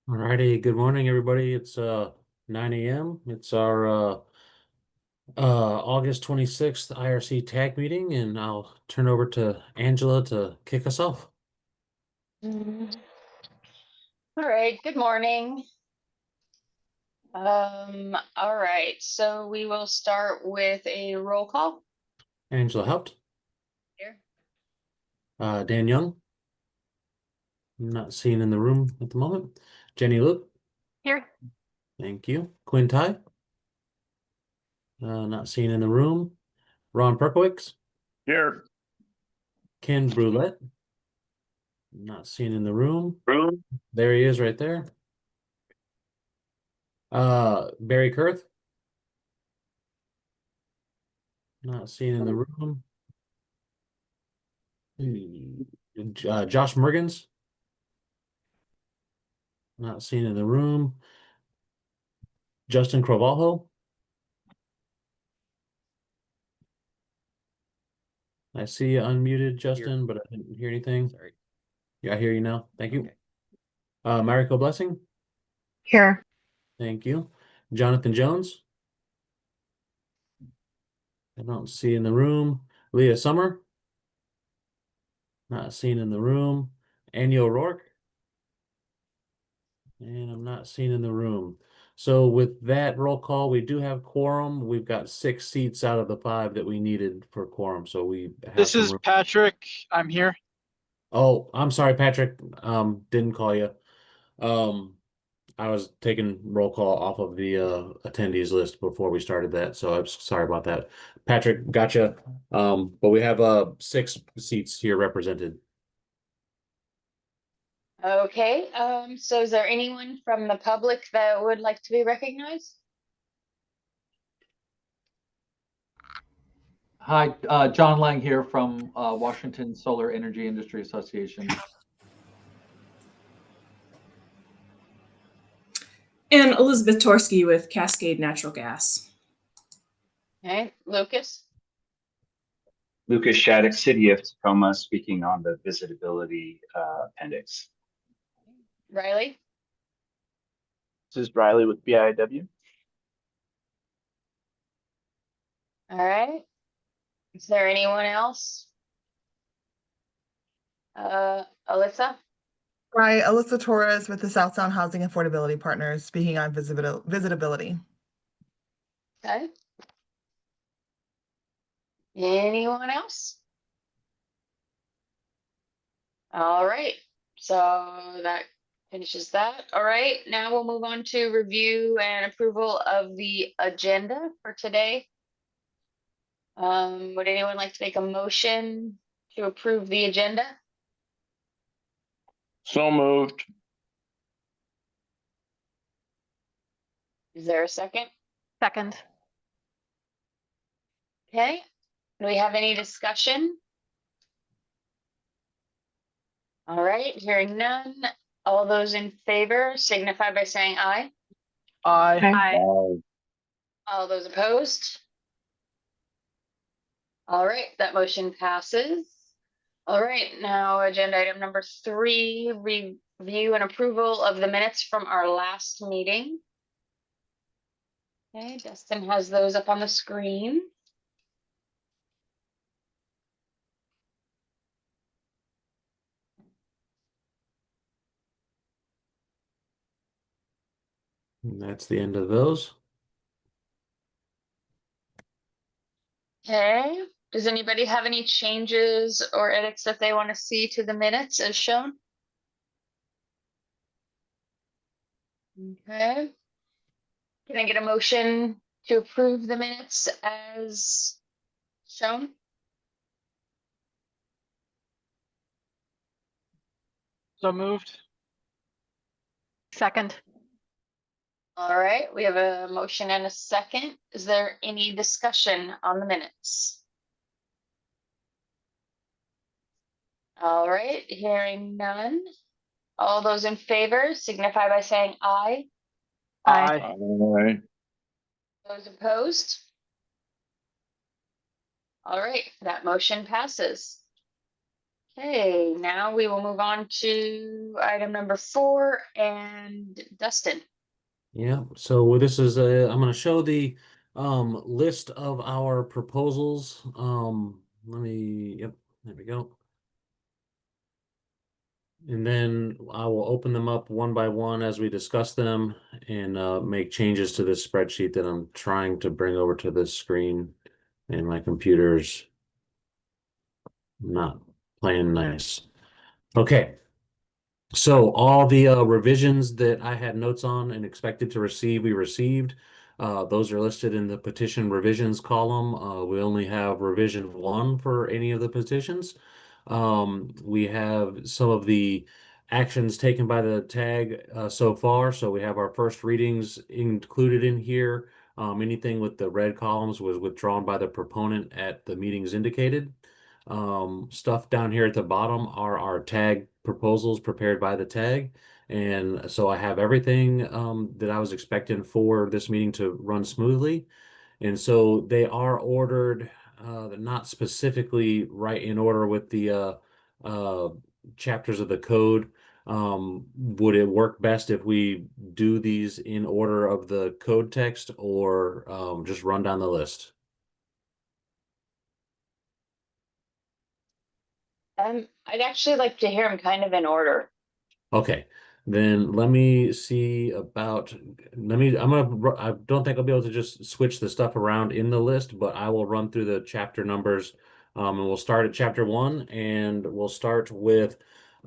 Alrighty, good morning, everybody. It's 9 a.m. It's our August 26th IRC tag meeting, and I'll turn over to Angela to kick us off. All right, good morning. All right, so we will start with a roll call. Angela helped. Here. Dan Young. Not seen in the room at the moment. Jenny Luke. Here. Thank you. Quinn Tai. Not seen in the room. Ron Perkowicz. Here. Ken Brulette. Not seen in the room. Room. There he is right there. Barry Kurth. Not seen in the room. Josh Mergens. Not seen in the room. Justin Crovalho. I see you unmuted, Justin, but I didn't hear anything. Sorry. Yeah, I hear you now. Thank you. Okay. Mariko Blessing. Here. Thank you. Jonathan Jones. I don't see in the room. Leah Summer. Not seen in the room. Annie O'Rourke. And I'm not seen in the room. So with that roll call, we do have quorum. We've got 6 seats out of the 5 that we needed for quorum. So we have This some is room. Patrick. I'm here. Oh, I'm sorry, Patrick. Didn't call you. I was taking roll call off of the attendees list before we started that, so I'm sorry about that. Patrick, gotcha. But we have 6 seats here represented. Okay, so is there anyone from the public that would like to be recognized? Hi, John Lang here from Washington Solar Energy Industry Association. And Elizabeth Torsky with Cascade Natural Gas. Okay, Lucas. Lucas Shattuck, City of Tacoma, speaking on the visitability appendix. Riley. This is Riley with BIW. All right. Is there anyone else? Alyssa. Hi, Alyssa Torres with the South Sound Housing Affordability Partners, speaking on visitability. Okay. Anyone else? All right, so that finishes that. All right, now we'll move on to review and approval of the agenda for today. Would anyone like to make a motion to approve the agenda? So moved. Is there a second? Second. Okay, do we have any discussion? All right, hearing none. All those in favor signify by saying aye. Aye. Aye. All those opposed? All right, that motion passes. All right, now agenda item number 3, review and approval of the minutes from our last meeting. Okay, Dustin has those up on the screen. And that's the end of those. Okay, does anybody have any changes or edits that they want to see to the minutes as shown? Okay. Can I get a motion to approve the minutes as shown? So moved. Second. All right, we have a motion and a second. Is there any discussion on the minutes? All right, hearing none. All those in favor signify by saying aye. Aye. Aye. Those opposed? All right, that motion passes. Okay, now we will move on to item number 4 and Dustin. Yeah, so this is I'm going to show the list of our proposals. Yep, there we go. And then I will open them up one by one as we discuss them and make changes to this spreadsheet that I'm trying to bring over to this screen, and my computer's not playing nice. Okay. So all the revisions that I had notes on and expected to receive, we received. Those are listed in the petition revisions column. We only have revision 1 for any of the petitions. We have some of the actions taken by the tag so far. So we have our first readings included in here. Anything with the red columns was withdrawn by the proponent at the meetings indicated. Stuff down here at the bottom are our tag proposals prepared by the tag. And so I have everything that I was expecting for this meeting to run smoothly. And so they are ordered, not specifically right in order with the chapters of the code. Would it work best if we do these in order of the code text, or just run down the list? I'd actually like to hear them kind of in order. Okay, then let me see about, I don't think I'll be able to just switch the stuff around in the list, but I will run through the chapter numbers. And we'll start at chapter 1, and we'll start with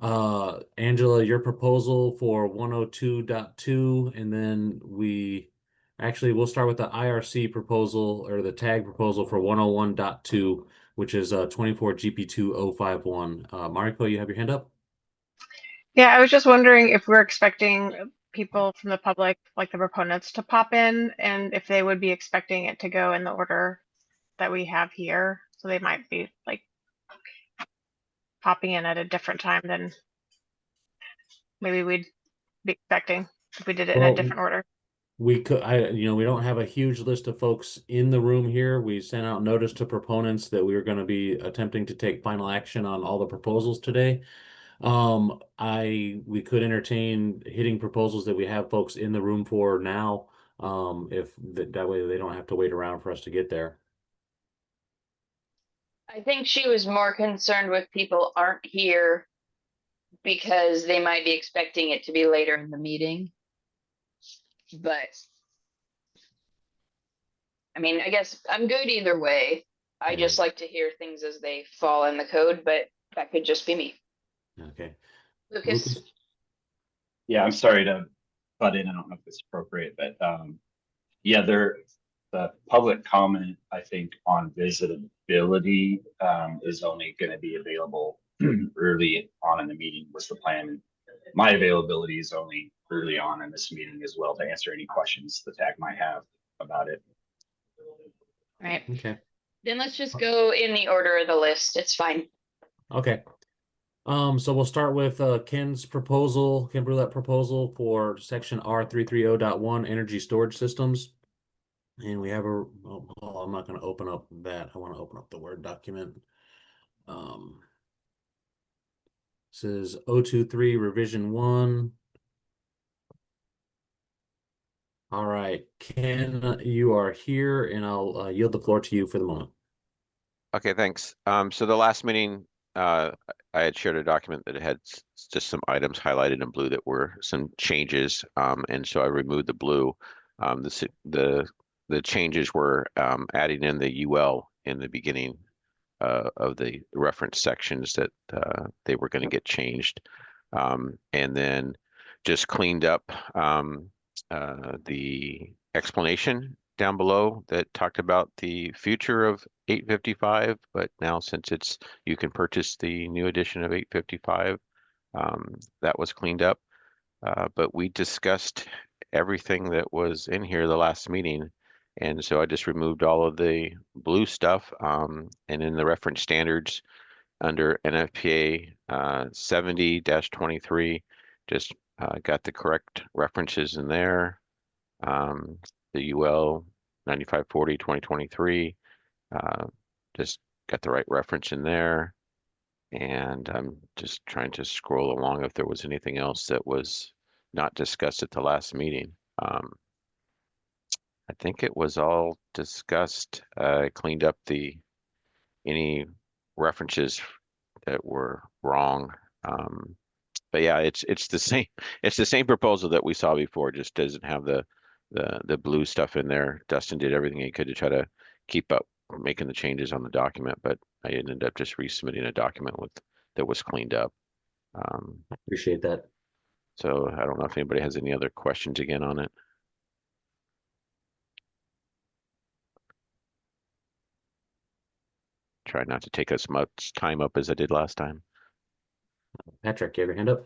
Angela, your proposal for 102.2, and then we'll start with the IRC proposal, or the tag proposal for 101.2, which is 24 GP2051. Mariko, you have your hand up? Yeah, I was just wondering if we're expecting people from the public, like the proponents, to pop in, and if they would be expecting it to go in the order that we have here. So they might be like popping in at a different time than maybe we'd be expecting if we did it in a Well, different order. we could, we don't have a huge list of folks in the room here. We sent out notice to proponents that we were going to be attempting to take final action on all the proposals today. We could entertain hitting proposals that we have folks in the room for now, if that way they don't have to wait around for us to get there. I think she was more concerned with people aren't here because they might be expecting it to be later in the meeting. But I mean, I guess I'm good either way. I Yeah. just like to hear things as they fall in the code, but that could just be me. Okay. Lucas? Yeah, I'm sorry to butt in. I don't know if it's appropriate, but yeah, the public comment, I think, on visitability is only going to be available early on in the meeting was the plan. My availability is only early on in this meeting as well to answer any questions the tag might have about it. Right. Okay. Then let's just go in the order of the list. It's fine. Okay. So we'll start with Ken's proposal, Ken Brulette proposal for section R330.1 energy storage systems. And we have I'm not going to open up that. I want to open up the Word document. This is 023 revision 1. All right, Ken, you are here, and I'll yield the floor to you for the moment. Okay, thanks. So the last meeting, I had shared a document that had just some items highlighted in blue that were some changes, and so I removed the blue. The changes were adding in the UL in the beginning of the reference sections that they were going to get changed, and then just cleaned up the explanation down below that talked about the future of 855, but now since you can purchase the new edition of 855, that was cleaned up. But we discussed everything that was in here the last meeting, and so I just removed all of the blue stuff, and in the reference standards under NFPA 70-23, just got the correct references in there. The UL 9540 2023, just got the right reference in there. And I'm just trying to scroll along if there was anything else that was not discussed at the last meeting. I think it was all discussed. I cleaned up any references that were wrong. But yeah, it's the same. It's the same proposal that we saw before. Just doesn't have the blue stuff in there. Dustin did everything he could to try to keep up making the changes on the document, but I ended up just resubmitting a document that was cleaned up. Appreciate that. So I don't know if anybody has any other questions again on it. Try not to take as much time up as I did last time. Patrick, you have your hand up?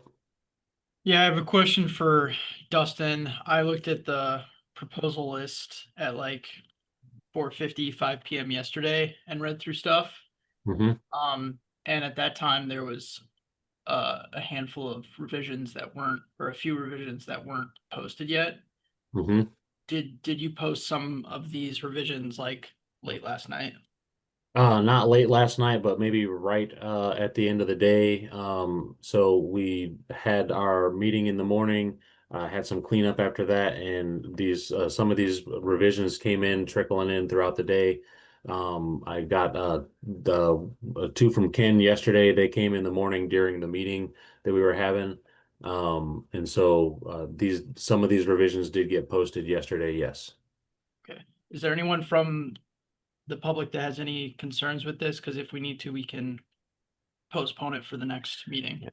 Yeah, I have a question for Dustin. I looked at the proposal list at like 4:55 p.m. yesterday and read through stuff. Mm-hmm. And at that time there was a handful of revisions that weren't, or a few revisions that weren't posted yet. Mm-hmm. Did you post some of these revisions like late last night? Not late last night, but maybe right at the end of the day. So we had our meeting in the morning, had some cleanup after that, and these some of these revisions came in trickling in throughout the day. I got the two from Ken yesterday. They came in the morning during the meeting that we were having. And so some of these revisions did get posted yesterday, yes. Okay. Is there anyone from the public that has any concerns with this? Because if we need to, we can postpone it for the next meeting.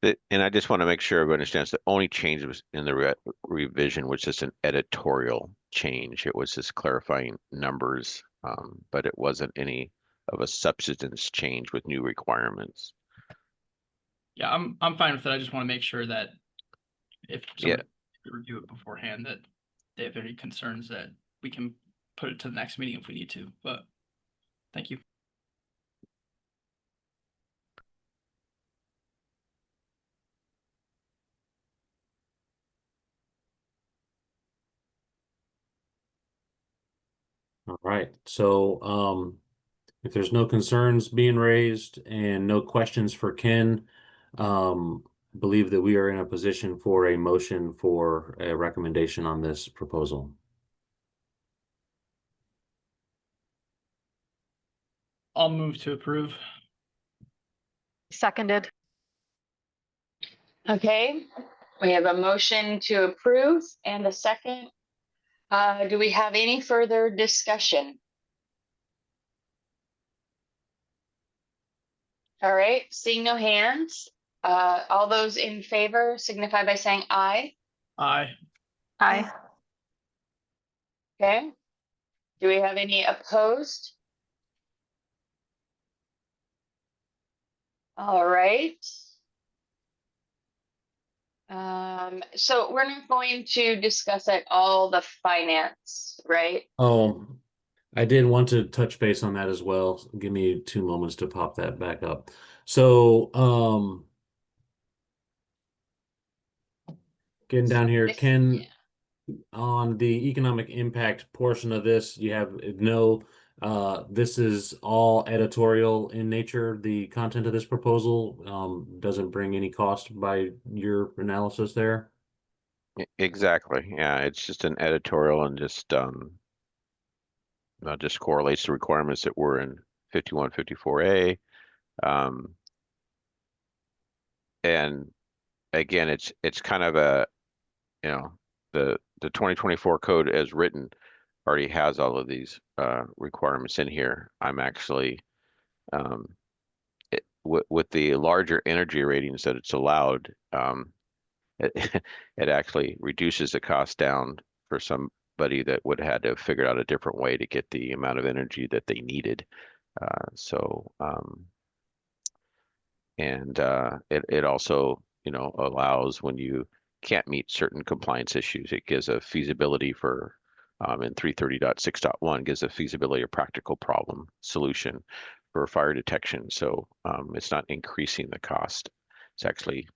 And I just want to make sure everyone understands the only change was in the revision was just an editorial change. It was just clarifying numbers, but it wasn't any of a substance change with new requirements. Yeah, I'm fine with it. I just want to make sure that if Yeah. somebody review it beforehand, that they have any concerns, that we can put it to the next meeting if we need to. But thank you. All right. So if there's no concerns being raised and no questions for Ken, believe that we are in a position for a motion for a recommendation on this proposal. I'll move to approve. Seconded. Okay, we have a motion to approve and a second. Do we have any further discussion? All right, seeing no hands, all those in favor signify by saying aye. Aye. Aye. Okay. Do we have any opposed? All right. So we're not going to discuss at all the finance, right? Oh, I did want to touch base on that as well. Give me 2 moments to pop that back up. So, getting down here, This- Ken, yeah. on the economic impact portion of this, you have this is all editorial in nature. The content of this proposal doesn't bring any cost by your analysis there. Exactly. Yeah, it's just an editorial and just correlates the requirements that were in 5154A. And again, it's kind of a, the 2024 code as written already has all of these requirements in here. I'm actually with the larger energy ratings that it's allowed, it, it actually reduces the cost down for somebody that would have had to have figured out a different way to get the amount of energy that they needed. It also, allows when you can't meet certain compliance issues, it gives a feasibility for in 330.6.1 gives a feasibility or practical problem solution for fire detection. So it's not increasing the cost. It's actually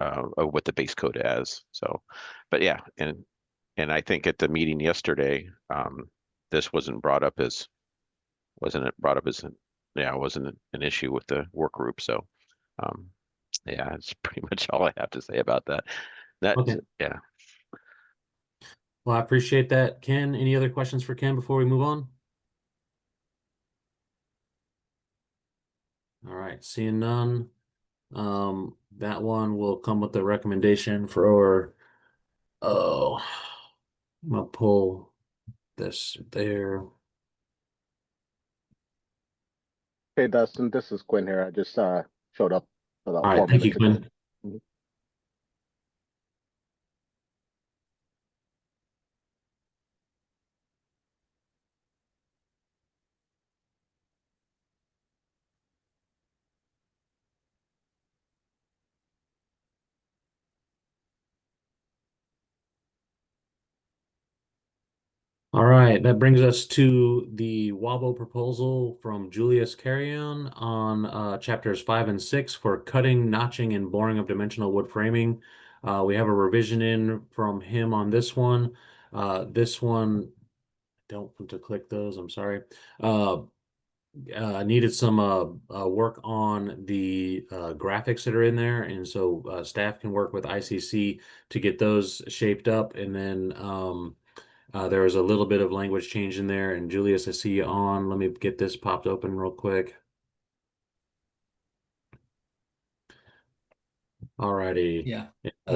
of what the base code has. So, but yeah, and I think at the meeting yesterday, this wasn't brought up as, it wasn't an issue with the work group. So Um, yeah, that's pretty much all I have to say about that. That, Okay. yeah. Well, I appreciate that. Ken, any other questions for Ken before we move on? All right, seeing none. That one will come with the recommendation for, oh, I'm gonna pull this there. Hey Dustin, this is Quinn here. I just showed up about All right, four thank you, minutes ago. Quinn. All right, that brings us to the WABO proposal from Julius Carrion on chapters 5 and 6 for cutting, notching, and boring of dimensional wood framing. We have a revision in from him on this one. This one, don't want to click those, I'm sorry. Needed some work on the graphics that are in there, and so staff can work with ICC to get those shaped up, and then there was a little bit of language change in there. And Julius, I see you on. Let me get this popped open real quick. Alrighty. Yeah.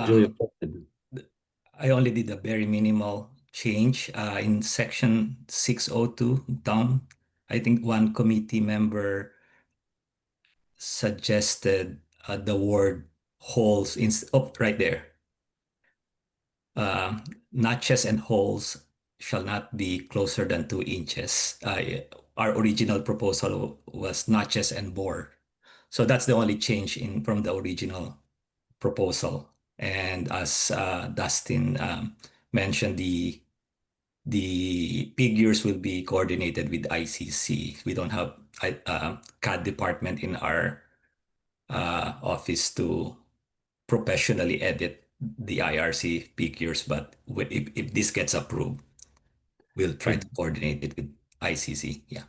Julius. I only did a very minimal change in section 602 down. I think one committee member suggested the word holes in, oh, right there. Notches and holes shall not be closer than 2 inches. Our original proposal was notches and bore. So that's the only change in from the original proposal. And as Dustin mentioned, the figures will be coordinated with ICC. We don't have a CAD department in our office to professionally edit the IRC figures, but if this gets approved, we'll try to coordinate it with ICC. Yeah.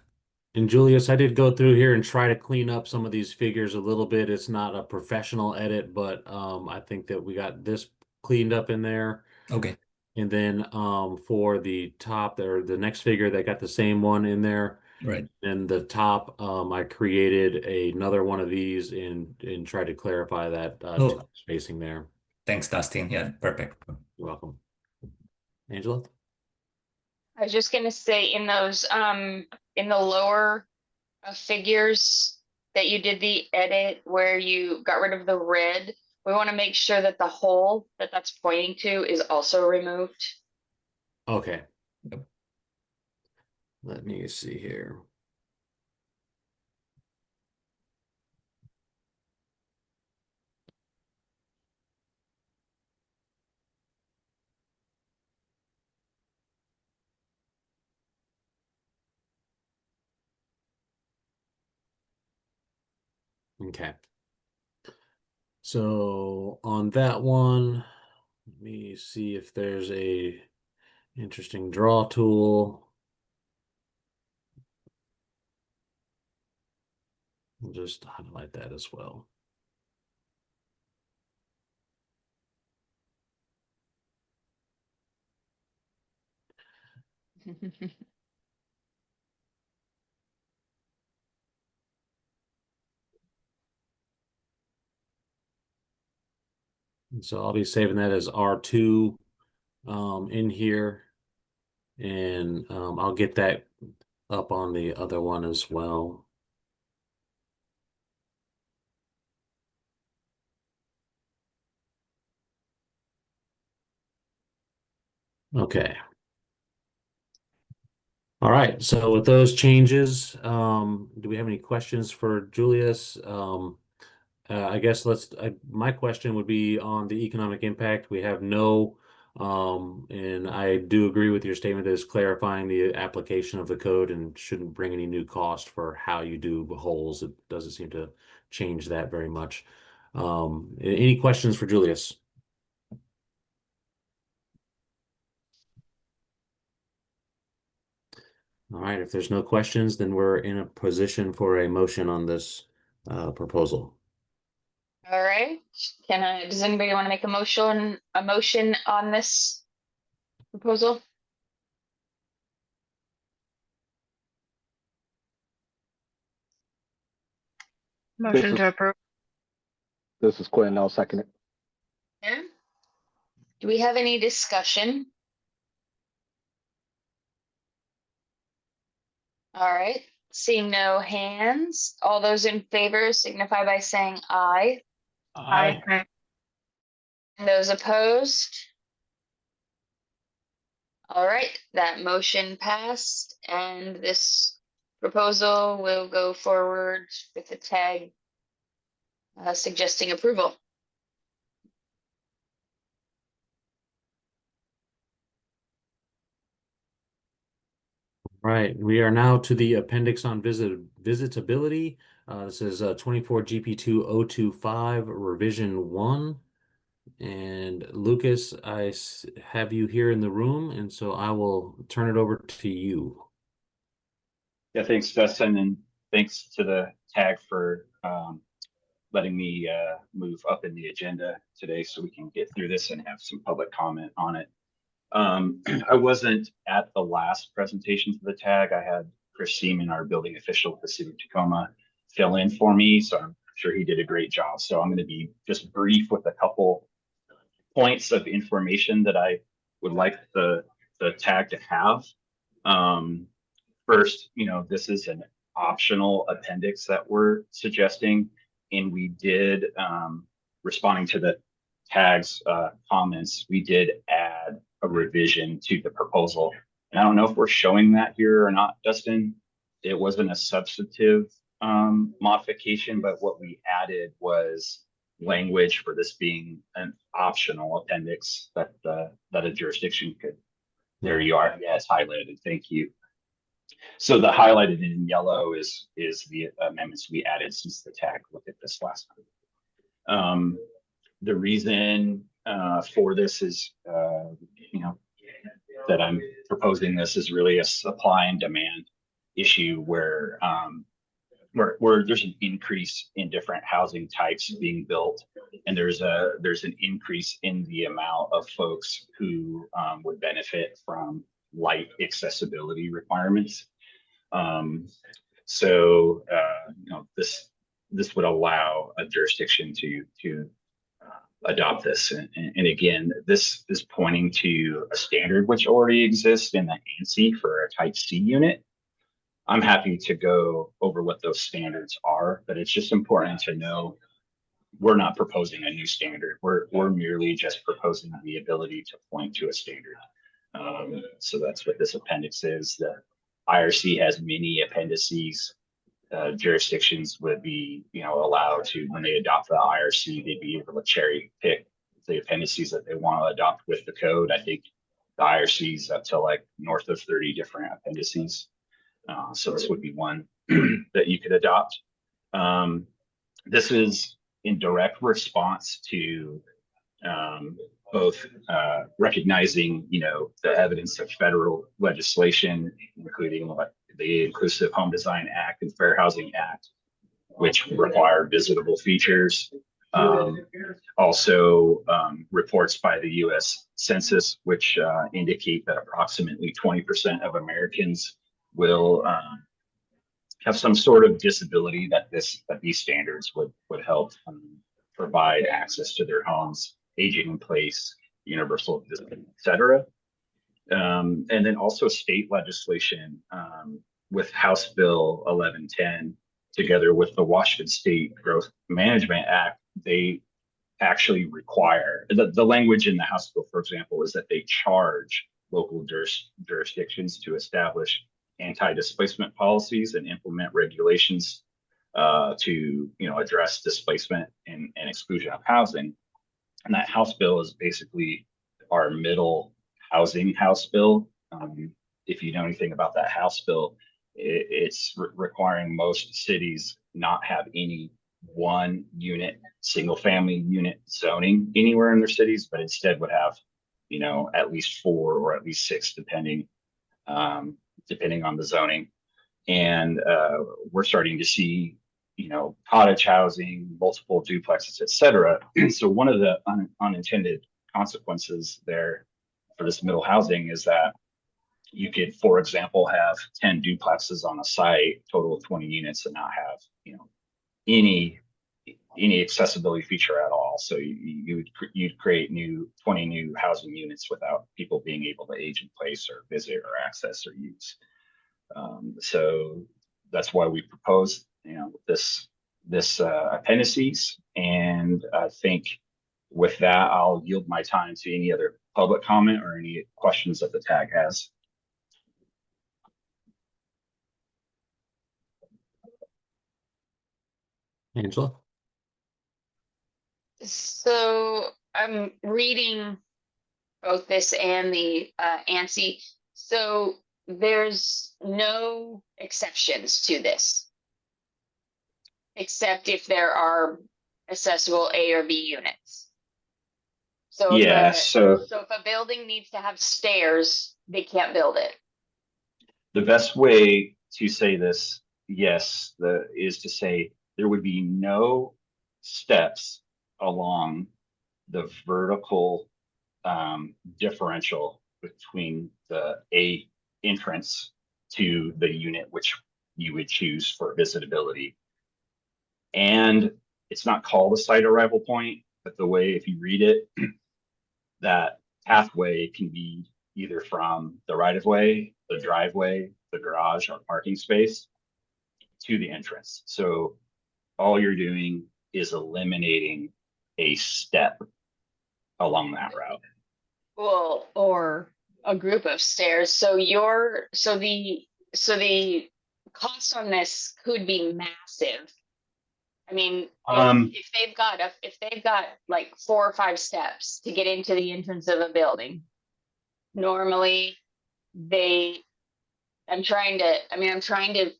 And Julius, I did go through here and try to clean up some of these figures a little bit. It's not a professional edit, but I think that we got this cleaned up in there. Okay. And then for the top or the next figure, they got the same one in there. Right. And the top, I created another one of these and tried to clarify that spacing there. Thanks, Dustin. Yeah, perfect. You're welcome. Angela? I was just gonna say in those, in the lower figures that you did the edit where you got rid of the red, we want to make sure that the hole that that's pointing to is also removed. Okay. Let me see here. Okay. So on that one, let me see if there's a interesting draw tool. We'll just highlight that as well. And so I'll be saving that as R2 in here. And I'll get that up on the other one as well. Okay. All right. So with those changes, do we have any questions for Julius? I guess my question would be on the economic impact. We have no, and I do agree with your statement that it's clarifying the application of the code and shouldn't bring any new cost for how you do holes. It doesn't seem to change that very much. Any questions for Julius? All right, if there's no questions, then we're in a position for a motion on this proposal. All right, does anybody want to make a motion on this proposal? Motion is- to approve. This is Quinn. I'll second it. Yeah. Do we have any discussion? All right, seeing no hands, all those in favor signify by saying aye. Aye. Aye. And those opposed? All right, that motion passed and this proposal will go forward with the tag suggesting approval. Right, we are now to the appendix on visitability. This is 24 GP2 025 revision 1. And Lucas, have you here in the room, and so I will turn it over to you. Yeah, thanks, Dustin, and thanks to the tag for letting me move up in the agenda today so we can get through this and have some public comment on it. I wasn't at the last presentation for the tag. I had Chris Seaman, our building official at the city of Tacoma, fill in for me, so I'm sure he did a great job. So I'm going to be just brief with a couple points of information that I would like the tag to have. First, this is an optional appendix that we're suggesting, and we did, responding to the tag's comments, we did add a revision to the proposal. And I don't know if we're showing that here or not, Dustin. It wasn't a substantive modification, but what we added was language for this being an optional appendix that a jurisdiction could. There you are. Yeah, it's highlighted. Thank you. So the highlighted in yellow is the amendments we added since the tag looked at this last time. The reason for this is, that I'm proposing this is really a supply and demand issue where there's an increase in different housing types being built, and there's an increase in the amount of folks who would benefit from light accessibility requirements. So this would allow a jurisdiction to adopt this, and again, this is pointing to a standard which already exists in the ANSI for a type C unit. I'm happy to go over what those standards are, but it's just important to know we're not proposing a new standard. We're merely just proposing the ability to point to a standard. So that's what this appendix is. The IRC has many appendices. Jurisdictions would be, allowed to, when they adopt the IRC, they'd be able to cherry pick the appendices that they want to adopt with the code. I think the IRC is up to like north of 30 different appendices. So this would be one that you could adopt. This is in direct response to both recognizing, the evidence of federal legislation, including the Inclusive Home Design Act and Fair Housing Act, which require visitable features. Also, reports by the U.S. Census, which indicate that approximately 20% of Americans will have some sort of disability that these standards would help provide access to their homes, aging in place, universal, et cetera. And then also state legislation with House Bill 1110, together with the Washington State Growth Management Act, they actually require, the language in the House Bill, for example, is that they charge local jurisdictions to establish anti-displacement policies and implement regulations to address displacement and exclusion of housing. And that House Bill is basically our middle housing House Bill. If you know anything about that House Bill, it's requiring most cities not have any one unit, single family unit zoning anywhere in their cities, but instead would have, at least 4 or at least 6, depending on the zoning. And we're starting to see, cottage housing, multiple duplexes, etc. So one of the unintended consequences there for this middle housing is that you could, for example, have 10 duplexes on a site, total of 20 units, and not have, any accessibility feature at all. So you'd create 20 new housing units without people being able to age in place or visit or access or use. So that's why we proposed, this appendices. And I think with that, I'll yield my time to any other public comment or any questions that the tag has. Angela? So I'm reading both this and the ANSI. So there's no exceptions to this, except if there are accessible A or B units. So Yeah, so if a building needs to have stairs, they can't build it. the best way to say this, yes, is to say there would be no steps along the vertical differential between the A entrance to the unit which you would choose for visitability. And it's not called a site arrival point, but the way, if you read it, that pathway can be either from the right of way, the driveway, the garage, or parking space to the entrance. So all you're doing is eliminating a step along that route. Well, or a group of stairs. So the cost on this could be massive. I mean, if they've got like 4 or 5 steps to get into the entrance of a building, normally I'm trying to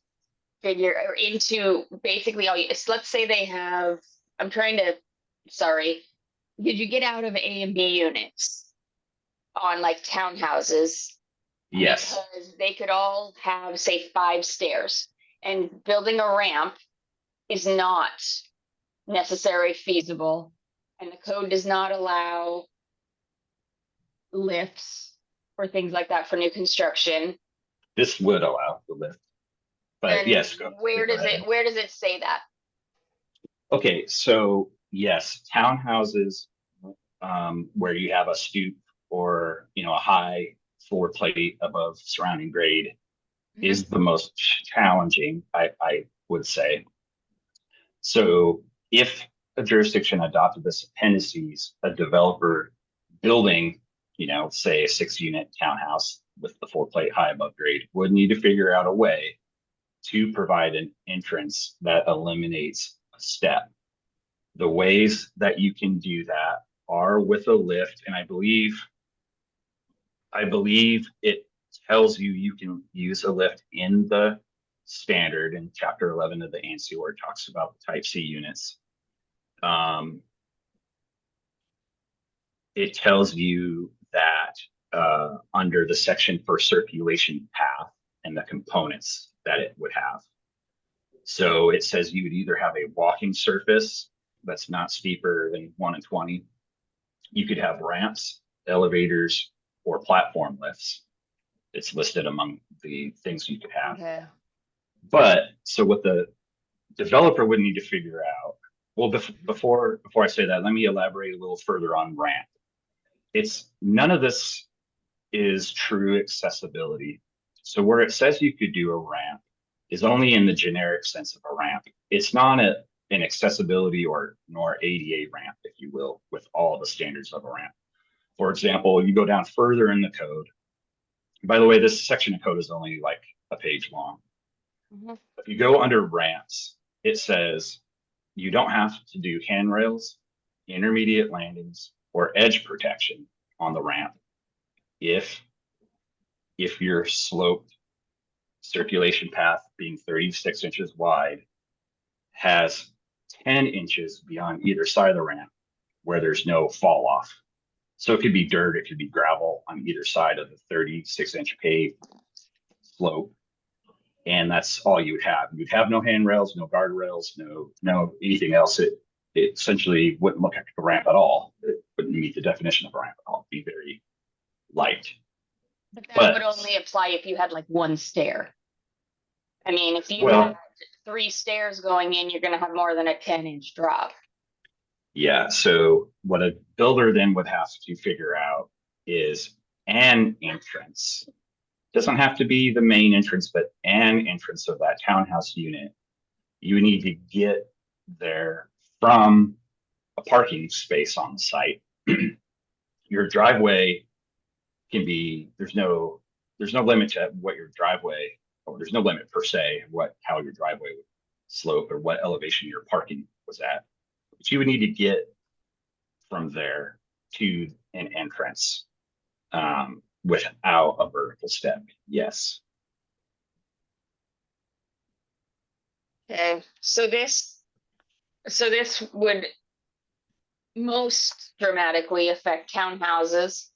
figure into basically let's say they have, did you get out of A and B units on like townhouses? Yes. Because they could all have, say, 5 stairs, and building a ramp is not necessarily feasible, and the code does not allow lifts or things like that for new construction. This would allow the lift, but Then yes, where does it say that? Okay, so yes, townhouses where you have a stoop or a high floor plate above surrounding grade is the most challenging, I would say. So if a jurisdiction adopted this appendices, a developer building, say a 6-unit townhouse with the floor plate high above grade would need to figure out a way to provide an entrance that eliminates a step. The ways that you can do that are with a lift, and I believe it tells you can use a lift in the standard in chapter 11 of the ANSI, where it talks about the type C units. It tells you that under the section for circulation path and the components that it would have. So it says you would either have a walking surface that's not steeper than 1 in 20. You could have ramps, elevators, or platform lifts. It's listed among the things you could have. Okay. But so what the developer would need to figure out, well, before I say that, let me elaborate a little further on ramp. None of this is true accessibility. So where it says you could do a ramp is only in the generic sense of a ramp. It's not an accessibility nor ADA ramp, if you will, with all the standards of a ramp. For example, you go down further in the code. By the way, this section of code is only like a page long. If you go under ramps, it says you don't have to do handrails, intermediate landings, or edge protection on the ramp if your sloped circulation path, being 36 inches wide, has 10 inches beyond either side of the ramp where there's no fall off. So it could be dirt, it could be gravel on either side of the 36-inch paved slope. And that's all you would have. You'd have no handrails, no guardrails, no anything else. It essentially wouldn't look like a ramp at all. It wouldn't meet the definition of a ramp at all. It'd be very light. But that But- would only apply if you had like one stair. I mean, if you Well- had 3 stairs going in, you're gonna have more than a 10-inch drop. Yeah, so what a builder then would have to figure out is an entrance. Doesn't have to be the main entrance, but an entrance of that townhouse unit. You need to get there from a parking space on the site. Your driveway can be, there's no limit to what your driveway, or there's no limit per se, how your driveway would slope or what elevation your parking was at. But you would need to get from there to an entrance without a vertical step. Yes. Okay, so this would most dramatically affect townhouses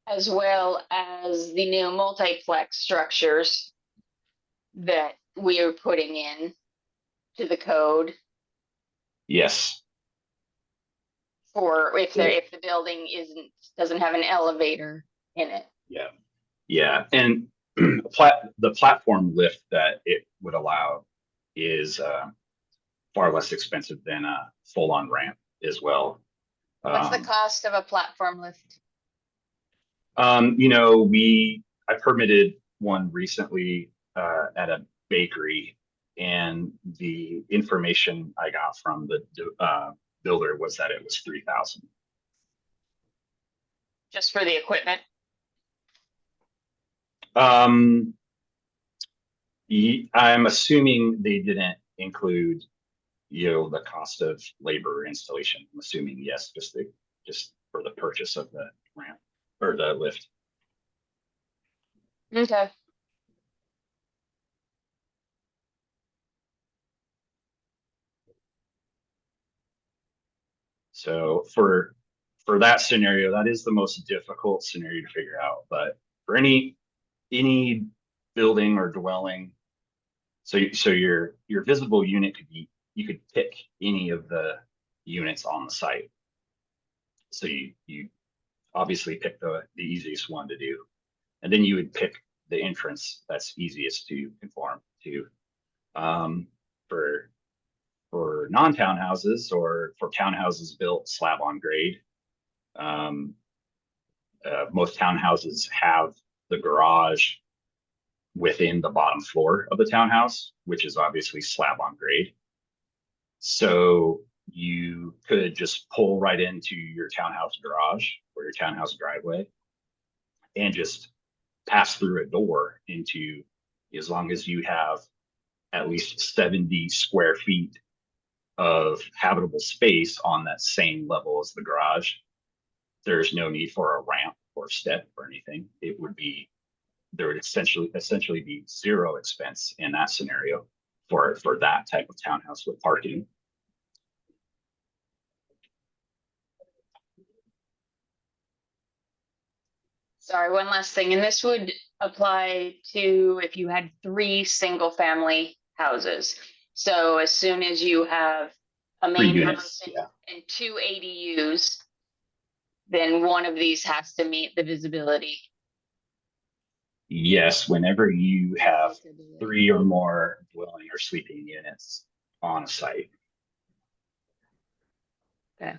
as well as the new multiplex structures that we are putting in to the code Yes. for if the building doesn't have an elevator in it. Yeah. Yeah. And the platform lift that it would allow is far less expensive than a full-on ramp as well. What's the cost of a platform lift? I permitted one recently at a bakery, and the information I got from the builder was that it was $3,000. Just for the equipment? I'm assuming they didn't include, the cost of labor installation. I'm assuming yes, just for the purchase of the ramp or the lift. Okay. So for that scenario, that is the most difficult scenario to figure out. But for any building or dwelling, so your visible unit could be, you could pick any of the units on the site. So you obviously pick the easiest one to do, and then you would pick the entrance that's easiest to conform to. For non-townhouses or for townhouses built slab on grade, most townhouses have the garage within the bottom floor of the townhouse, which is obviously slab on grade. So you could just pull right into your townhouse garage or your townhouse driveway and just pass through a door into, as long as you have at least 70 square feet of habitable space on that same level as the garage, there's no need for a ramp or step or anything. There would essentially be zero expense in that scenario for that type of townhouse with parking. Sorry, one last thing, and this would apply to if you had 3 single-family houses. So as soon as you have a 3 main units, house yeah. and 2 ADUs, then one of these has to meet the visibility. Yes, whenever you have 3 or more dwelling or sleeping units on a site. Okay.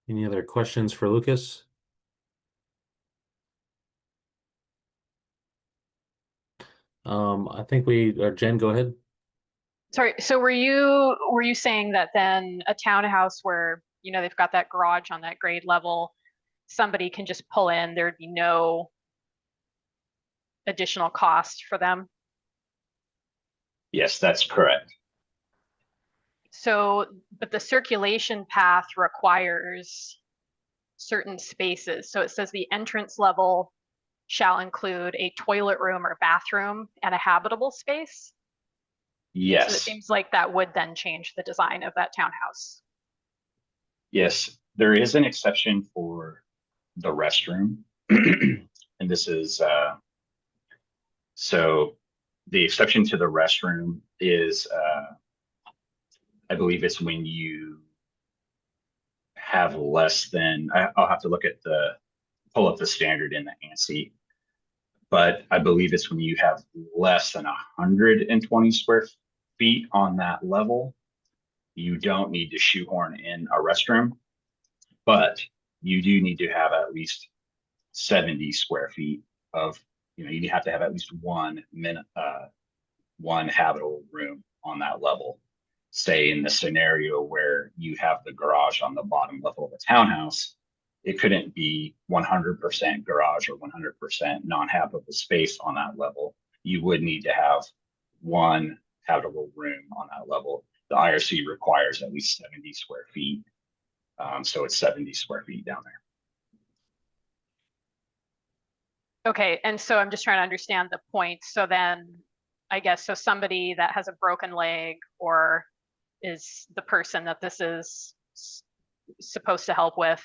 Any other questions for Lucas? I think Jen, go ahead. Sorry, so were you saying that then a townhouse where, they've got that garage on that grade level, somebody can just pull in, there'd be no additional cost for them? Yes, that's correct. So, but the circulation path requires certain spaces. So it says the entrance level shall include a toilet room or bathroom and a habitable space. So it Yes. seems like that would then change the design of that townhouse. Yes, there is an exception for the restroom. And this is, so the exception to the restroom is, I believe it's when you have less than, I'll have to pull up the standard in the ANSI, but I believe it's when you have less than 120 square feet on that level, you don't need to shoehorn in a restroom, but you do need to have at least 70 square feet of, you have to have at least one habitable room on that level. Say in the scenario where you have the garage on the bottom level of a townhouse, it couldn't be 100% garage or 100% non-habitable space on that level. You would need to have one habitable room on that level. The IRC requires at least 70 square feet. So it's 70 square feet down there. Okay, and so I'm just trying to understand the point. So then, I guess, so somebody that has a broken leg or is the person that this is supposed to help with,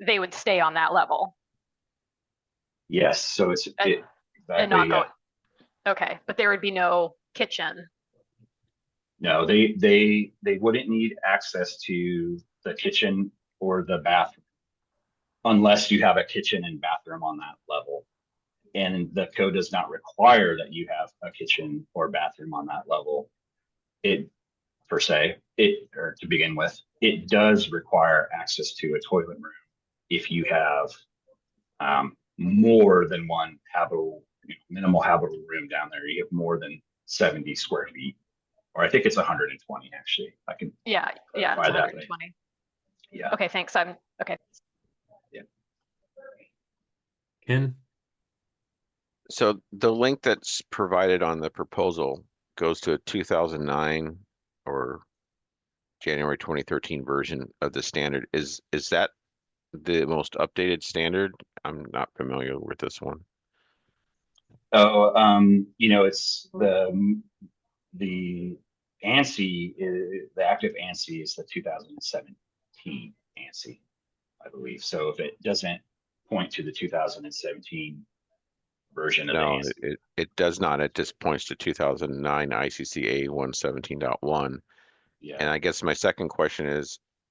they would stay on that level. Yes, so it's and not go. Okay, but there would be no kitchen. No, they wouldn't need access to the kitchen or the bathroom unless you have a kitchen and bathroom on that level. And the code does not require that you have a kitchen or bathroom on that level. It per se, or to begin with, it does require access to a toilet room if you have more than one minimal habitable room down there. You have more than 70 square feet, or I think it's 120 actually. I can yeah, it's 120. Yeah. Okay, thanks. I'm okay. Yeah. Ken? So the link that's provided on the proposal goes to a 2009 or January 2013 version of the standard. Is that the most updated standard? I'm not familiar with this one. Oh, it's the ANSI, the active ANSI is the 2017 ANSI, I believe. So if it doesn't point to the 2017 version of the ANSI. It does not. It just points to 2009 ICC A117.1. Yeah. And I guess my second question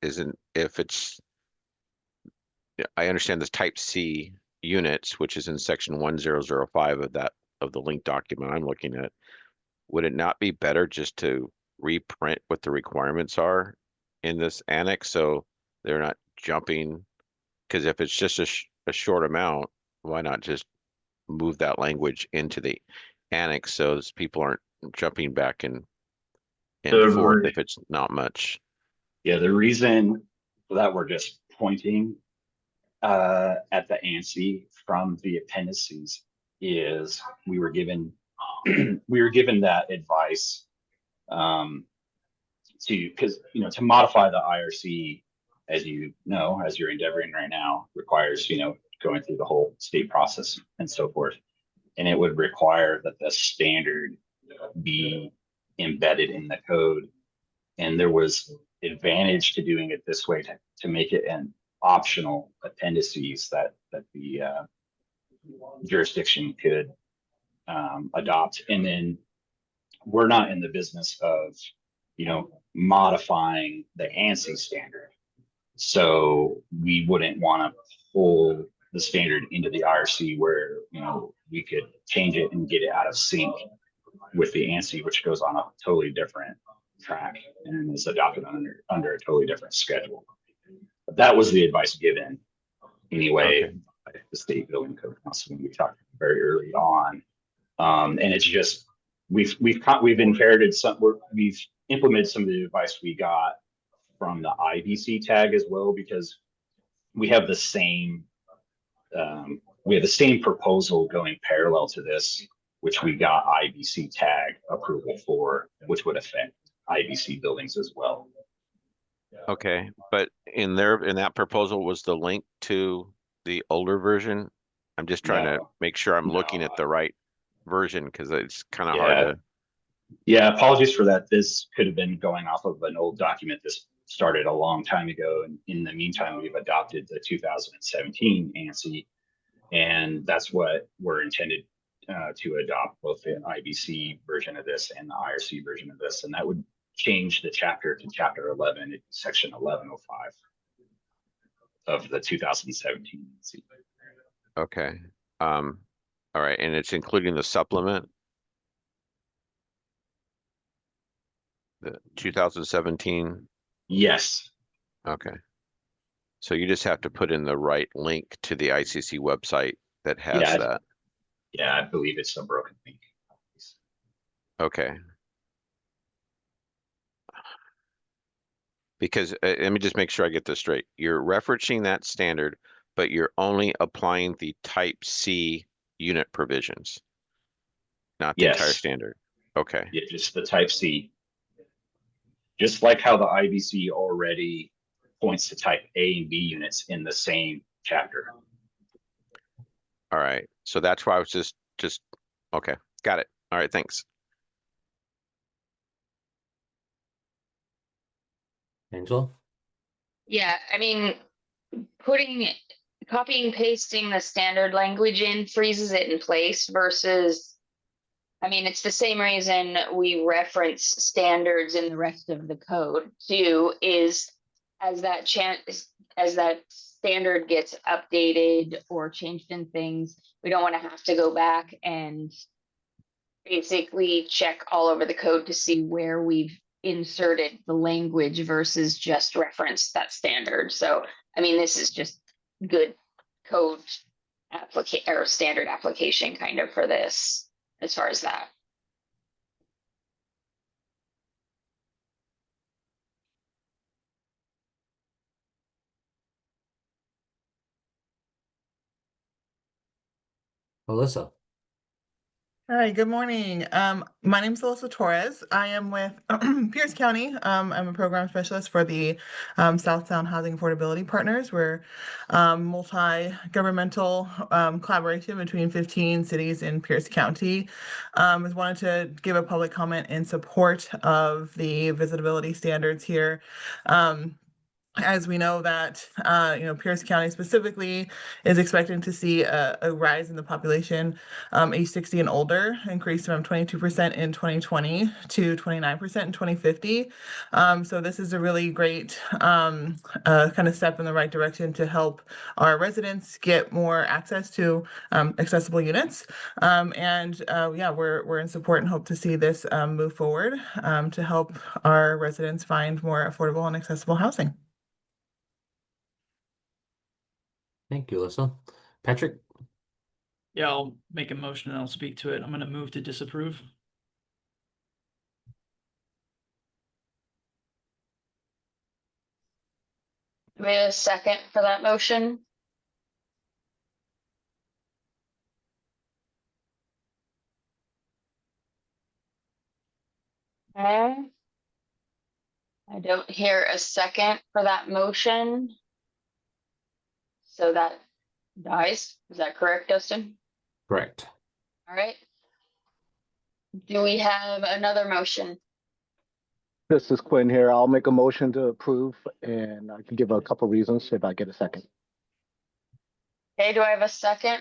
isn't if it's, I understand this type C units, which is in section 1005 of the link document I'm looking at. Would it not be better just to reprint what the requirements are in this annex so they're not jumping? Because if it's just a short amount, why not just move that language into the annex so people aren't jumping back and forth if it's not much? Yeah, the reason that we're just pointing at the ANSI from the appendices is we were given that advice to modify the IRC, as you're endeavoring right now, requires going through the whole state process and so forth, and it would require that the standard be embedded in the code, and there was advantage to doing it this way to make it an optional appendices that the jurisdiction could adopt. And then we're not in the business of modifying the ANSI standard, so we wouldn't want to pull the standard into the IRC where we could change it and get it out of sync with the ANSI, which goes on a totally different track and is adopted under a totally different schedule. But that was the advice given anyway by the state building code council when we talked very early on. And it's just we've inherited we've implemented some of the advice we got from the IBC tag as well, because we have the same proposal going parallel to this, which we got IBC tag approval for, which would affect IBC buildings as well. Okay, but in that proposal was the link to the older version? I'm just trying to make sure I'm looking at the right version, because it's kind of hard to. Yeah, apologies for that. This could have been going off of an old document. This started a long time ago. And in the meantime, we've adopted the 2017 ANSI, and that's what we're intended to adopt, both the IBC version of this and the IRC version of this. And that would change the chapter to chapter 11, section 1105 of the 2017 ANSI. Okay. All right, and it's including the supplement? The 2017? Yes. Okay. So you just have to put in the right link to the ICC website that has Yeah, that. Yeah, I believe it's a broken link. Okay. Because let me just make sure I get this straight. You're referencing that standard, but you're only applying the type C unit provisions, not the entire Yes. standard. Okay. Yeah, just the type C. Just like how the IBC already points to type A and B units in the same chapter. All right. So that's why I was just okay. Got it. All right. Thanks. Angela? Yeah, I mean, copying, pasting the standard language in freezes it in place versus, I mean, it's the same reason we reference standards in the rest of the code too, is as that standard gets updated or changed in things, we don't want to have to go back and basically check all over the code to see where we've inserted the language versus just reference that standard. So, I mean, this is just good code application or standard application kind of for this as far as that. Alyssa? Hi, good morning. My name is Alyssa Torres. I am with Pierce County. I'm a program specialist for the South Sound Housing Affordability Partners. We're multi-governmental collaboration between 15 cities in Pierce County. I wanted to give a public comment in support of the visitability standards here. As we know that, Pierce County specifically is expecting to see a rise in the population age 60 and older, increase from 22% in 2020 to 29% in 2050. So this is a really great kind of step in the right direction to help our residents get more access to accessible units. We're in support and hope to see this move forward to help our residents find more affordable and accessible housing. Thank you, Alyssa. Patrick? Yeah, I'll make a motion and I'll speak to it. I'm gonna move to disapprove. Do we have a second for that motion? Okay. I don't hear a second for that motion. So that dies. Is that correct, Dustin? Correct. All right. Do we have another motion? This is Quinn here. I'll make a motion to approve, and I can give a couple reasons if I get a second. Okay, do I have a second?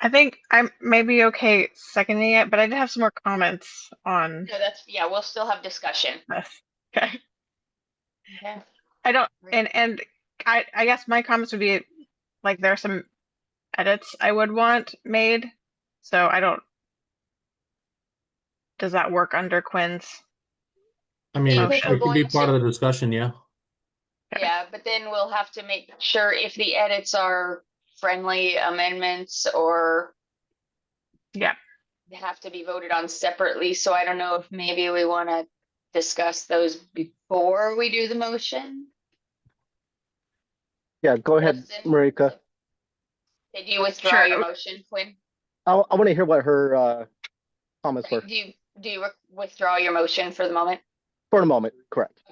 I think I'm maybe okay seconding it, but I did have some more comments on No, yeah, we'll still have discussion. this. Okay. Okay. I don't, and I guess my comments would be like there are some edits I would want made. So I don't, does that work under Quinn's? I mean, If it we're could be going part to- of the discussion, yeah. Yeah, but then we'll have to make sure if the edits are friendly amendments or Yeah. they have to be voted on separately. So I don't know if maybe we want to discuss those before we do the motion. Yeah, go ahead, Dustin? Marika. Did you withdraw Sure. your motion, Quinn? I want to hear what her comments were. Do you withdraw your motion for the moment? For the moment, correct.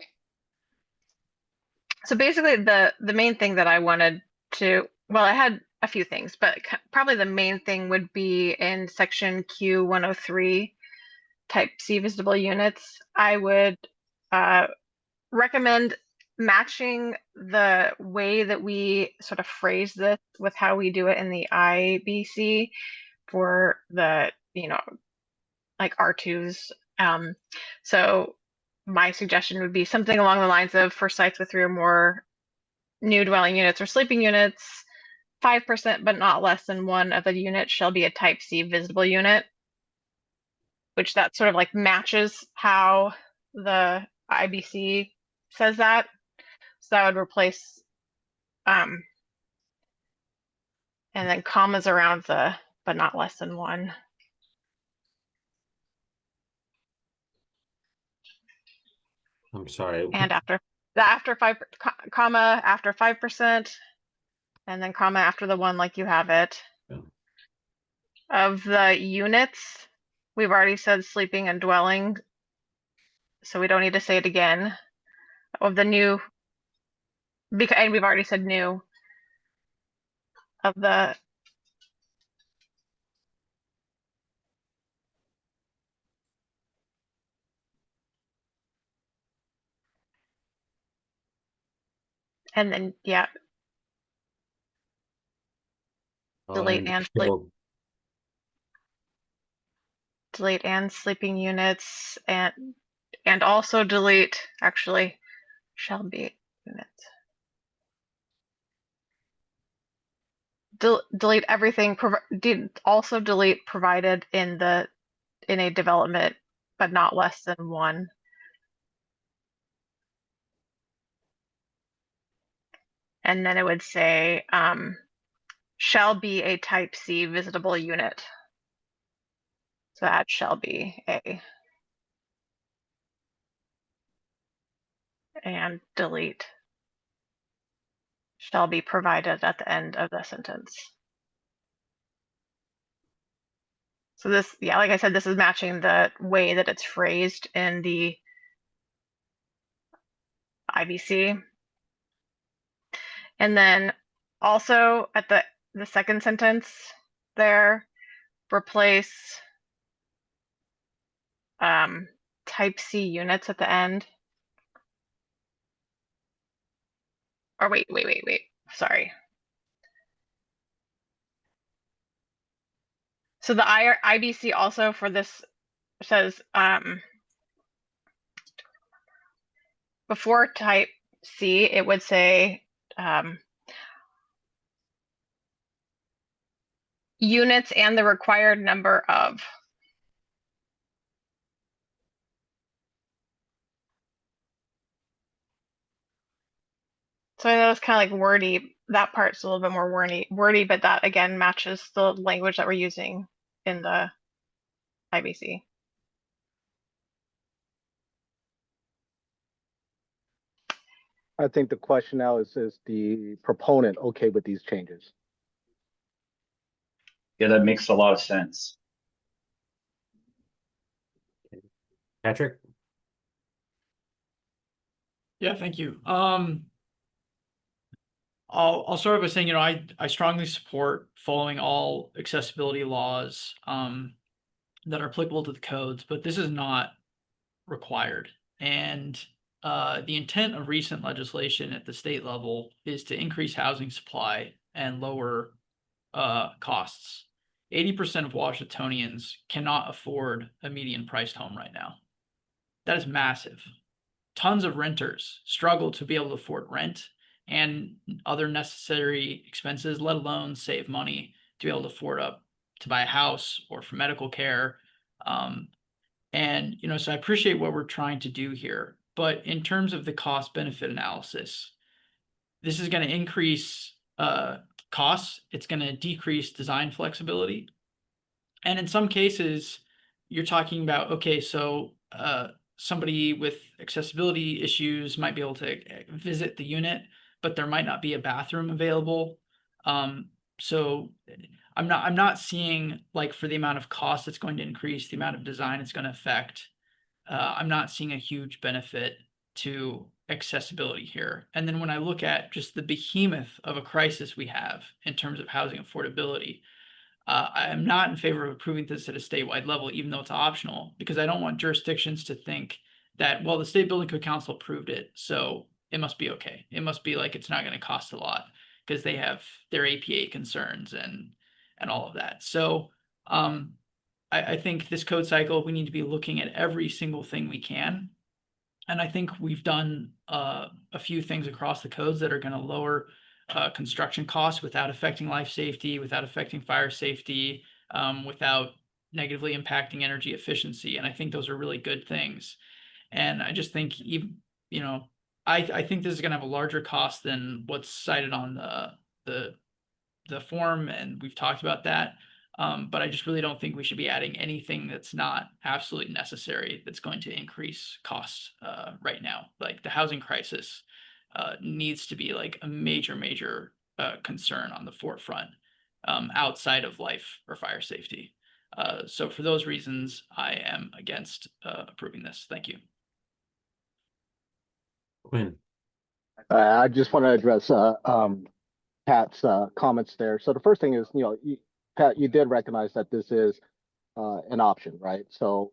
So basically the main thing that I wanted to, well, I had a few things, but probably the main thing would be in section Q 103, type C visible units. I would recommend matching the way that we sort of phrase this with how we do it in the IBC for the, like R2s. So my suggestion would be something along the lines of, for sites with 3 or more new dwelling units or sleeping units, 5% but not less than 1 of the units shall be a type C visible unit, which that sort of like matches how the IBC says that. So that would replace and then commas around the but not less than 1. I'm sorry. And after 5%, and then comma after the 1 like you have it. Yeah. Of the units, we've already said sleeping and dwelling, so we don't need to say it again. Of the new, and we've already said new. Of the and then delete and sleep. Delete and sleeping units, and also delete, actually, shall be units. Delete everything. Also delete provided in a development, but not less than 1. And then it would say shall be a type C visitable unit. So that shall be a. And delete shall be provided at the end of the sentence. So this, like I said, this is matching the way that it's phrased in the IBC. And then also at the second sentence there, replace type C units at the end. Or wait, sorry. So the IBC also for this says before type C, it would say units and the required number of. So I know it's kind of like wordy. That part's a little bit more wordy, but that again matches the language that we're using in the IBC. I think the question now is the proponent okay with these changes? Yeah, that makes a lot of sense. Patrick? Yeah, thank you. I'll start by saying, I strongly support following all accessibility laws that are applicable to the codes, but this is not required. And the intent of recent legislation at the state level is to increase housing supply and lower costs. 80% of Washingtonians cannot afford a median priced home right now. That is massive. Tons of renters struggle to be able to afford rent and other necessary expenses, let alone save money to be able to afford to buy a house or for medical care. And, so I appreciate what we're trying to do here, but in terms of the cost benefit analysis, this is going to increase costs. It's going to decrease design flexibility. And in some cases, you're talking about, okay, so somebody with accessibility issues might be able to visit the unit, but there might not be a bathroom available. So I'm not seeing, like, for the amount of cost it's going to increase, the amount of design it's going to affect, I'm not seeing a huge benefit to accessibility here. And then when I look at just the behemoth of a crisis we have in terms of housing affordability, I am not in favor of approving this at a statewide level, even though it's optional, because I don't want jurisdictions to think that, well, the State Building Code Council approved it, so it must be okay. It must be like it's not going to cost a lot because they have their APA concerns and all of that. So I think this code cycle, we need to be looking at every single thing we can. And I think we've done a few things across the codes that are going to lower construction costs without affecting life safety, without affecting fire safety, without negatively impacting energy efficiency. And I think those are really good things. And I just think, even, you know, I think this is going to have a larger cost than what's cited on the form, and we've talked about that. But I just really don't think we should be adding anything that's not absolutely necessary that's going to increase costs right now. Like the housing crisis needs to be like a major concern on the forefront outside of life or fire safety. So for those reasons, I am against approving this. Thank you. Quinn. I just want to address Pat's comments there. So the first thing is, Pat, you did recognize that this is an option, right? So,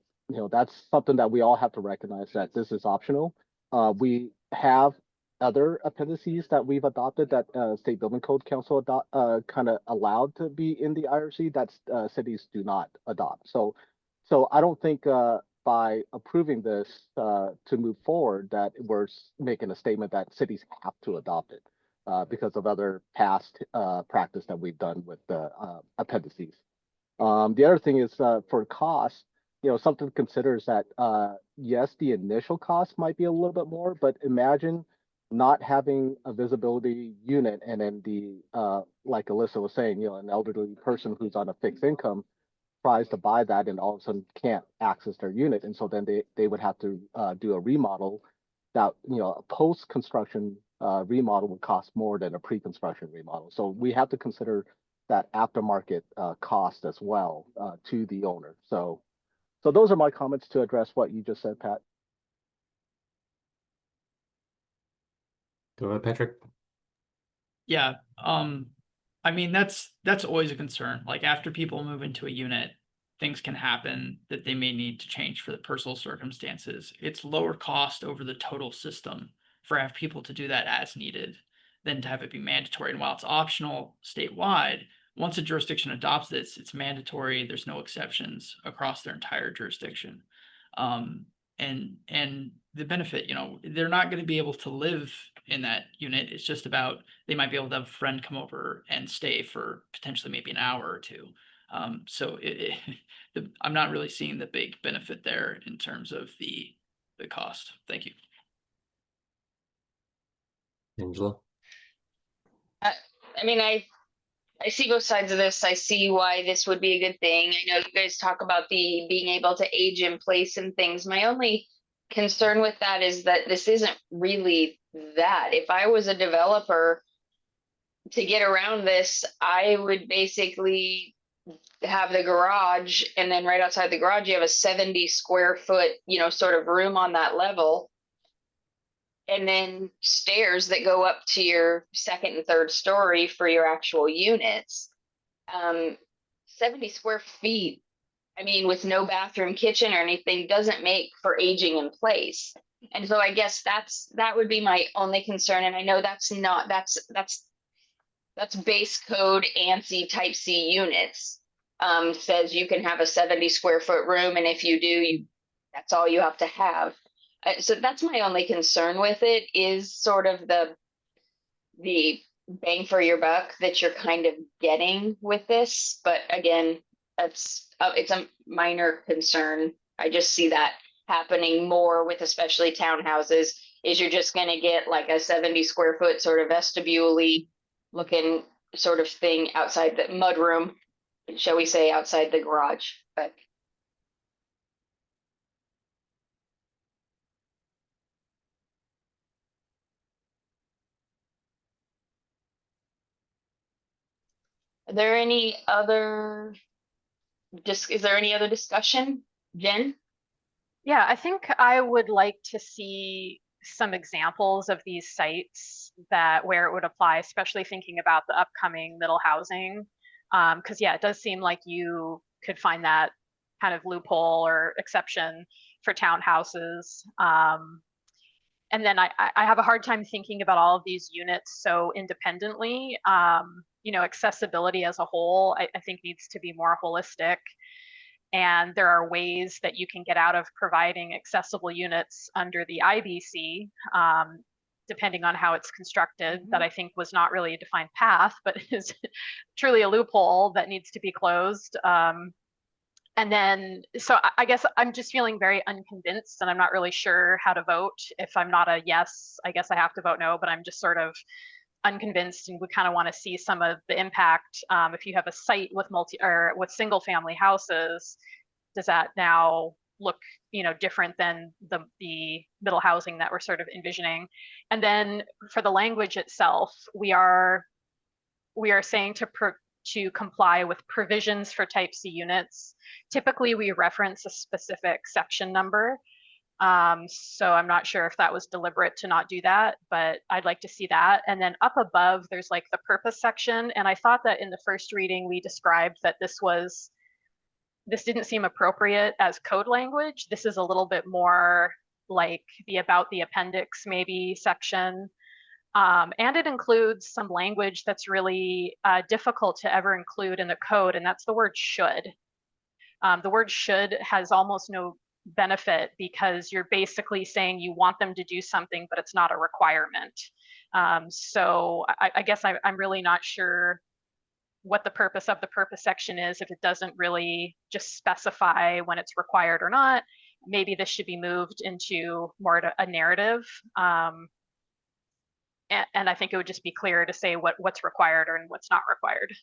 that's something that we all have to recognize, that this is optional. We have other appendices that we've adopted that State Building Code Council kind of allowed to be in the IRC that cities do not adopt. So I don't think by approving this to move forward that we're making a statement that cities have to adopt it because of other past practice that we've done with the appendices. The other thing is for cost, something to consider is that yes, the initial cost might be a little bit more, but imagine not having a visibility unit and then like Alyssa was saying, an elderly person who's on a fixed income tries to buy that and all of a sudden can't access their unit. And so then they would have to do a remodel that, a post-construction remodel would cost more than a pre-construction remodel. So we have to consider that aftermarket cost as well to the owner. So those are my comments to address what you just said, Pat. Go ahead, Patrick. Yeah. I mean, that's always a concern. Like after people move into a unit, things can happen that they may need to change for the personal circumstances. It's lower cost over the total system for have people to do that as needed than to have it be mandatory. And while it's optional statewide, once a jurisdiction adopts this, it's mandatory. There's no exceptions across their entire jurisdiction. And the benefit, they're not going to be able to live in that unit. It's just about, they might be able to have a friend come over and stay for potentially maybe an hour or two. So I'm not really seeing the big benefit there in terms of the cost. Thank you. Angela. I mean, I see both sides of this. I see why this would be a good thing. I know you guys talk about the being able to age in place and things. My only concern with that is that this isn't really that. If I was a developer, to get around this, I would basically have the garage, and then right outside the garage, you have a 70 square foot, sort of room on that level. And then stairs that go up to your second and third story for your actual units. 70 square feet, I mean, with no bathroom, kitchen or anything, doesn't make for aging in place. And so I guess that would be my only concern. And I know that's base code ANSI type C units. Says you can have a 70 square foot room, and if you do, that's all you have to have. So that's my only concern with it, is sort of the bang for your buck that you're kind of getting with this. But again, it's a minor concern. I just see that happening more with especially townhouses, is you're just going to get like a 70 square foot sort of vestibule-y looking sort of thing outside the mudroom, shall we say, outside the garage. But is there any other discussion, Jen? Yeah, I think I would like to see some examples of these sites that where it would apply, especially thinking about the upcoming middle housing. Because yeah, it does seem like you could find that kind of loophole or exception for townhouses. And then I have a hard time thinking about all of these units so independently. You know, accessibility as a whole, I think needs to be more holistic. And there are ways that you can get out of providing accessible units under the IBC, depending on how it's constructed, that I think was not really a defined path, but is truly a loophole that needs to be closed. And then, so I guess I'm just feeling very unconvinced, and I'm not really sure how to vote. If I'm not a yes, I guess I have to vote no, but I'm just sort of unconvinced, and we kind of want to see some of the impact. If you have a site with with single family houses, does that now look, you know, different than the middle housing that we're sort of envisioning? And then for the language itself, we are saying to comply with provisions for type C units. Typically, we reference a specific section number. So I'm not sure if that was deliberate to not do that, but I'd like to see that. And then up above, there's like the purpose section. And I thought that in the first reading, we described that this didn't seem appropriate as code language. This is a little bit more like the about the appendix maybe section. And it includes some language that's really difficult to ever include in the code, and that's the word should. The word should has almost no benefit because you're basically saying you want them to do something, but it's not a requirement. So I guess I'm really not sure what the purpose of the purpose section is if it doesn't really just specify when it's required or not. Maybe this should be moved into more a narrative. And I think it would just be clear to say what's required and what's not required.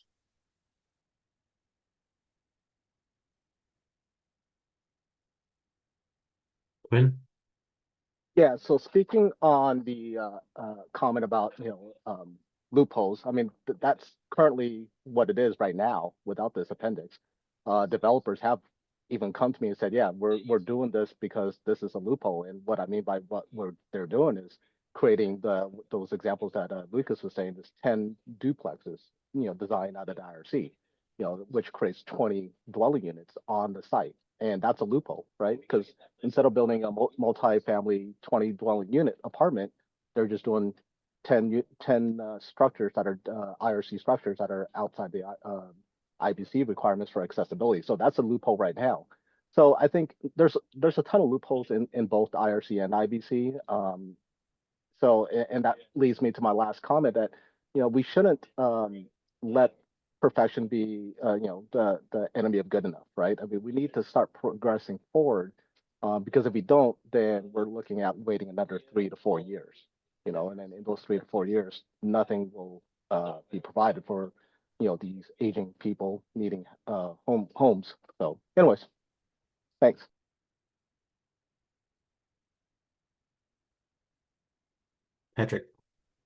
Quinn? Yeah, so speaking on the comment about, loopholes, I mean, that's currently what it is right now without this appendix. Developers have even come to me and said, yeah, we're doing this because this is a loophole. And what I mean by what they're doing is creating those examples that Lucas was saying, this 10 duplexes, designed out of the IRC, which creates 20 dwelling units on the site. And that's a loophole, right? Because instead of building a multi-family 20 dwelling unit apartment, they're just doing 10 structures that are IRC structures that are outside the IBC requirements for accessibility. So that's a loophole right now. So I think there's a ton of loopholes in both IRC and IBC. So that leads me to my last comment that we shouldn't let perfection be the enemy of good enough, right? I mean, we need to start progressing forward because if we don't, then we're looking at waiting another 3 to 4 years, and then in those 3 to 4 years, nothing will be provided for these aging people needing homes. So, anyways, thanks. Patrick?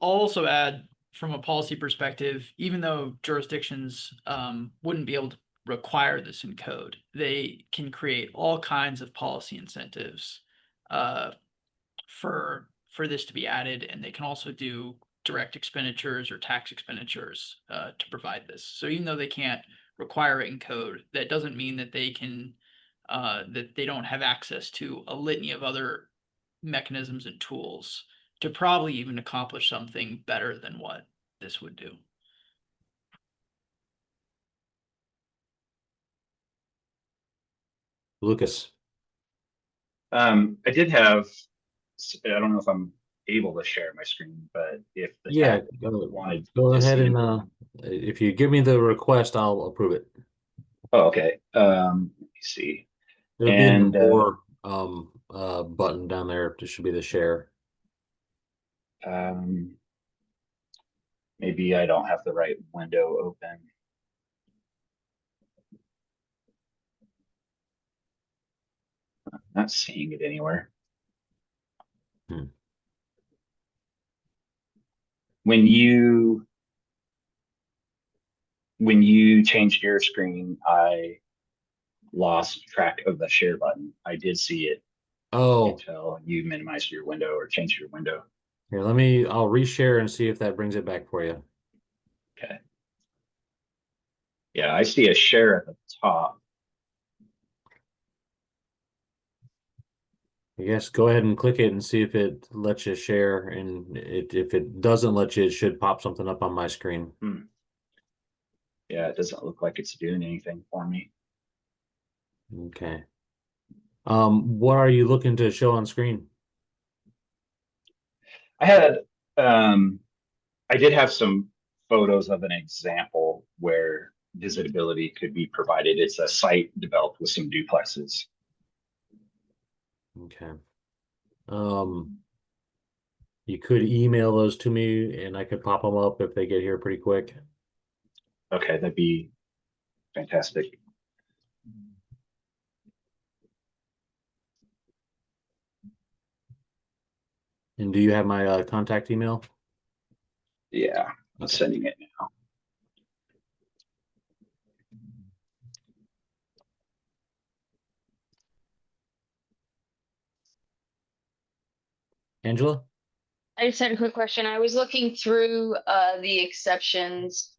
I'll also add from a policy perspective, even though jurisdictions wouldn't be able to require this in code, they can create all kinds of policy incentives for this to be added, and they can also do direct expenditures or tax expenditures to provide this. So even though they can't require it in code, that doesn't mean that they can that they don't have access to a litany of other mechanisms and tools to probably even accomplish something better than what this would do. Lucas? I did have, I don't know if I'm able to share my screen, but if the Yeah, chat wanted go to ahead see and if you give me the request, I'll approve it. Oh, okay. Let me see. It'll be in the more button down there. It should be the share. Maybe I don't have the right window open. I'm not seeing it anywhere. When you changed your screen, I lost track of the share button. I did see it Oh, until you minimize your window or change your window. here, I'll reshare and see if that brings it back for you. Okay. Yeah, I see a share at the top. I guess go ahead and click it and see if it lets you share. And if it doesn't let you, it should pop something up on my screen. Yeah, it doesn't look like it's doing anything for me. Okay. What are you looking to show on screen? I did have some photos of an example where visibility could be provided. It's a site developed with some duplexes. Okay. You could email those to me and I could pop them up if they get here pretty quick. Okay, that'd be fantastic. And do you have my contact email? Yeah, I'm sending it now. Angela? I just had a quick question. I was looking through the exceptions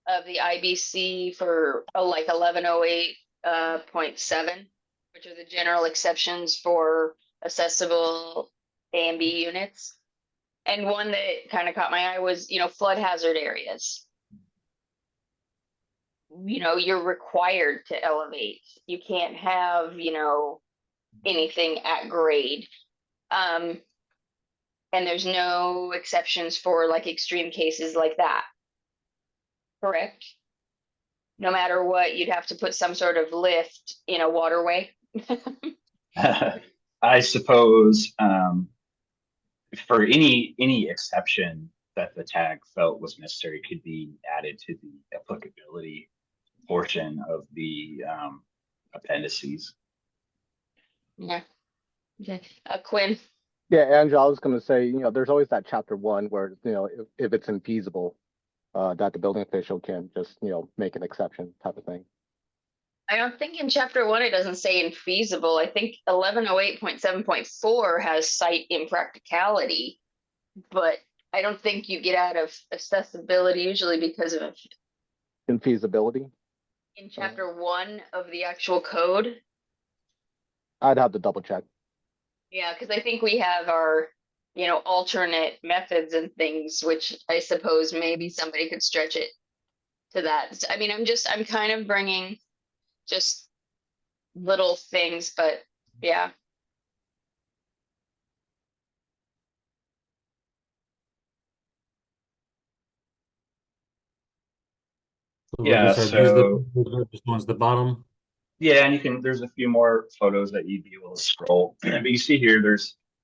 of the IBC for like 1108.7, which are the general exceptions for accessible A and B units. And one that kind of caught my eye was, flood hazard areas. You're required to elevate. You can't have, anything at grade. And there's no exceptions for like extreme cases like that. Correct? No matter what, you'd have to put some sort of lift in a waterway. I suppose for any exception that the tag felt was necessary could be added to the applicability portion of the appendices. Yeah. Okay. Quinn. Yeah, Angela, I was going to say, there's always that chapter 1 where, if it's infeasible, that the building official can just, make an exception type of thing. I don't think in chapter 1 it doesn't say infeasible. I think 1108.7.4 has site impracticality, but I don't think you get out of accessibility usually because of Infeasibility? in chapter 1 of the actual code. I'd have to double check. Yeah, because I think we have our, alternate methods and things, which I suppose maybe somebody could stretch it to that. I mean, I'm kind of bringing just little things, but yeah. Like I said, these are the ones at the bottom. Yeah, and there's a few more photos that you'd be able to scroll. But you see here,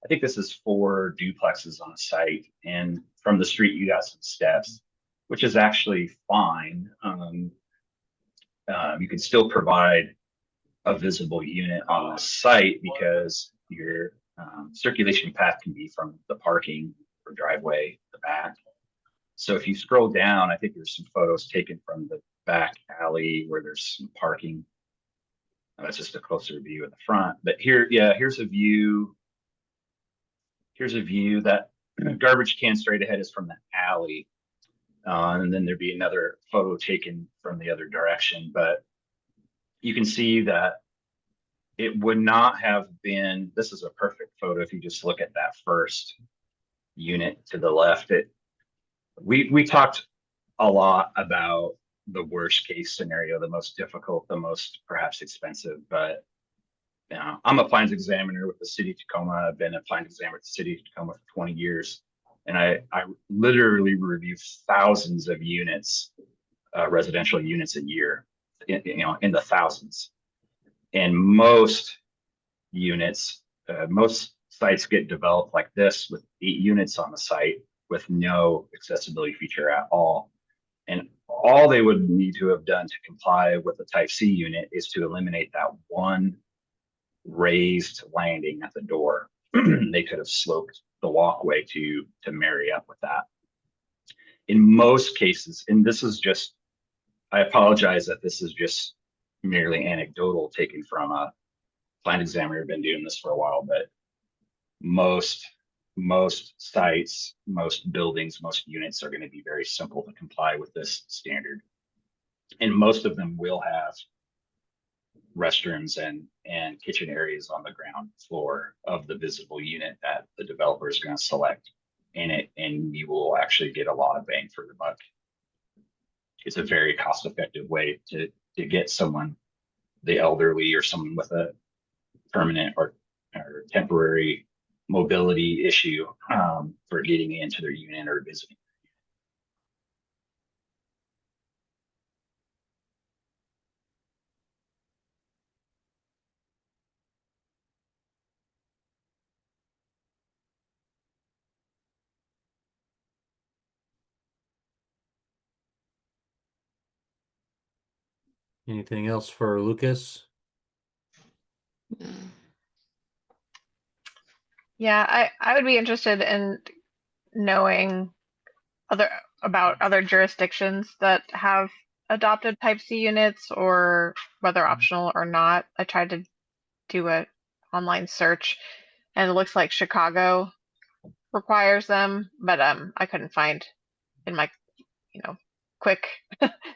I think this is 4 duplexes on a site, and from the street you got some steps, which is actually fine. You can still provide a visible unit on the site because your circulation path can be from the parking or driveway, the back. So if you scroll down, I think there's some photos taken from the back alley where there's some parking. That's just a closer view of the front. But here, yeah, here's a view. Here's a view that garbage can straight ahead is from the alley. And then there'd be another photo taken from the other direction. But you can see that it would not have been, this is a perfect photo if you just look at that first unit to the left. We talked a lot about the worst case scenario, the most difficult, the most perhaps expensive, but I'm a plans examiner with the city of Tacoma. I've been a plans examiner with the city of Tacoma for 20 years. And I literally review thousands of units, residential units a year, in the thousands. And most units, most sites get developed like this with 8 units on the site with no accessibility feature at all. And all they would need to have done to comply with the type C unit is to eliminate that one raised landing at the door. They could have sloped the walkway to marry up with that. In most cases, and this is just, I apologize that this is just merely anecdotal taken from a plan examiner have been doing this for a while, but most sites, most buildings, most units are going to be very simple to comply with this standard. And most of them will have restrooms and kitchen areas on the ground floor of the visible unit that the developer is going to select in it, and you will actually get a lot of bang for the buck. It's a very cost-effective way to get someone, the elderly or someone with a permanent or temporary mobility issue, for getting into their unit or visiting. Anything else for Lucas? Yeah, I would be interested in knowing about other jurisdictions that have adopted type C units, or whether optional or not. I tried to do a online search and it looks like Chicago requires them, but I couldn't find in my quick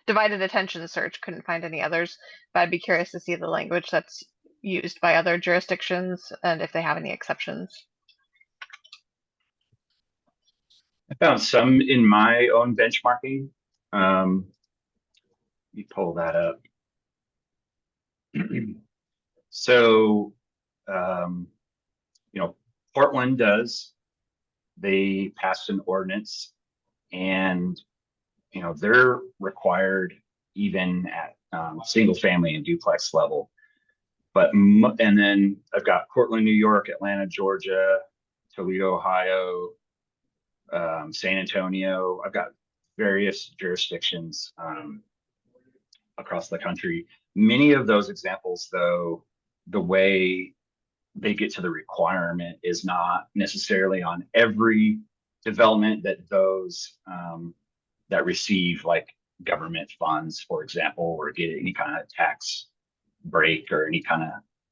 divided attention search, couldn't find any others. But I'd be curious to see the language that's used by other jurisdictions and if they have any exceptions. I found some in my own benchmarking. You pull that up. So, Portland does. They passed an ordinance, and they're required even at single family and duplex level. But and then I've got Portland, New York, Atlanta, Georgia, Toledo, Ohio, San Antonio. I've got various jurisdictions across the country. Many of those examples, though, the way they get to the requirement is not necessarily on every development that those that receive like government funds, for example, or get any kind of tax break or any kind of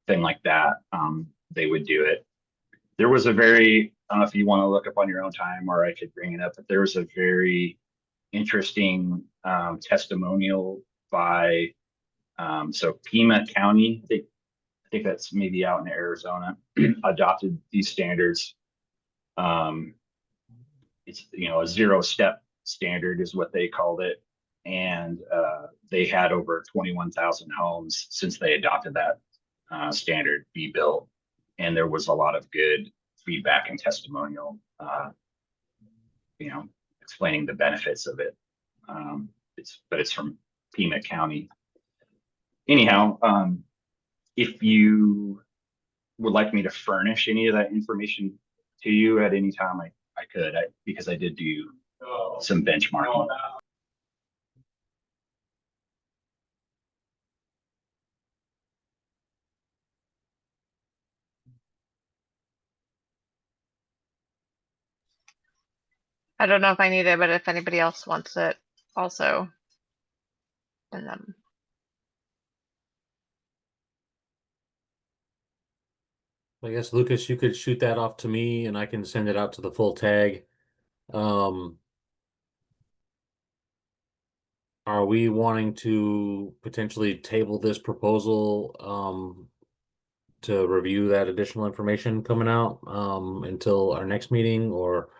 thing like that. They would do it. There was a very, I don't know if you want to look up on your own time or I could bring it up, but there was a very interesting testimonial by so Pima County, I think that's maybe out in Arizona, adopted these standards. It's a 0-step standard is what they called it, and they had over 21,000 homes since they adopted that standard be built, and there was a lot of good feedback and testimonial, explaining the benefits of it. It's from Pima County. Anyhow, if you would like me to furnish any of that information to you at any time, I could, because I did do some benchmarking. I don't know if I need it, but if anybody else wants it also. And then I guess Lucas, you could shoot that off to me and I can send it out to the full tag. Are we wanting to potentially table this proposal to review that additional information coming out until our next meeting, or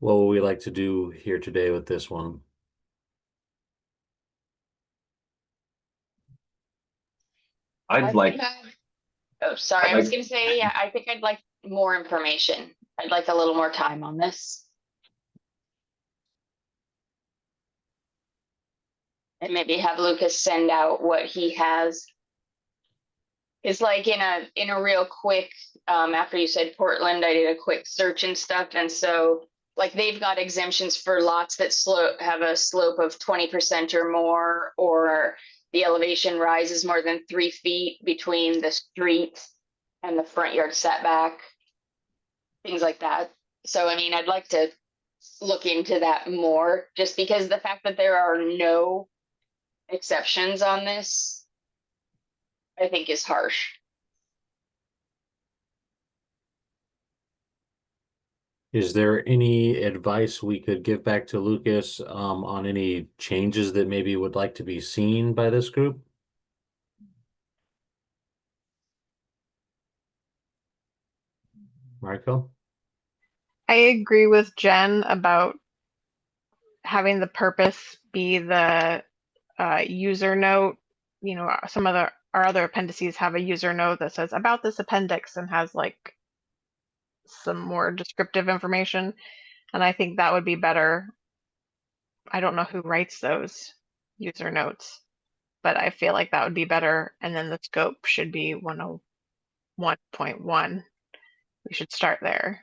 what would we like to do here today with this one? I'd like. Oh, sorry. I was going to say, yeah, I think I'd like more information. I'd like a little more time on this. And maybe have Lucas send out what he has. It's like in a real quick, after you said Portland, I did a quick search and stuff. And so like they've got exemptions for lots that have a slope of 20% or more, or the elevation rises more than 3 feet between the street and the front yard setback, things like that. So, I mean, I'd like to look into that more, just because the fact that there are no exceptions on this, I think, is harsh. Is there any advice we could give back to Lucas on any changes that maybe would like to be seen by this group? Marco? I agree with Jen about having the purpose be the user note. You know, some of our other appendices have a user note that says about this appendix and has like some more descriptive information. And I think that would be better. I don't know who writes those user notes, but I feel like that would be better. And then the scope should be 101.1. We should start there.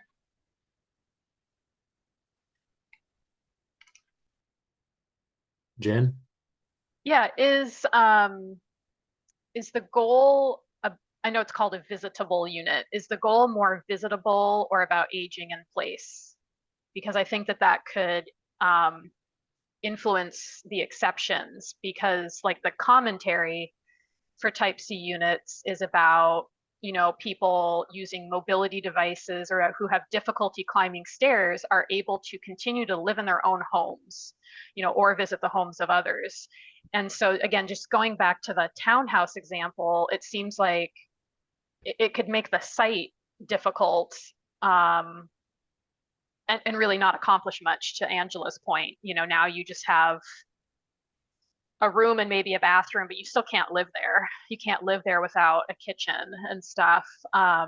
Jen? Yeah, is the goal, I know it's called a visitable unit. Is the goal more visitable or about aging in place? Because I think that that could influence the exceptions, because like the commentary for type C units is about, you know, people using mobility devices or who have difficulty climbing stairs are able to continue to live in their own homes, you know, or visit the homes of others. And so again, just going back to the townhouse example, it seems like it could make the site difficult, and really not accomplish much. To Angela's point, you know, now you just have a room and maybe a bathroom, but you still can't live there. You can't live there without a kitchen and stuff. I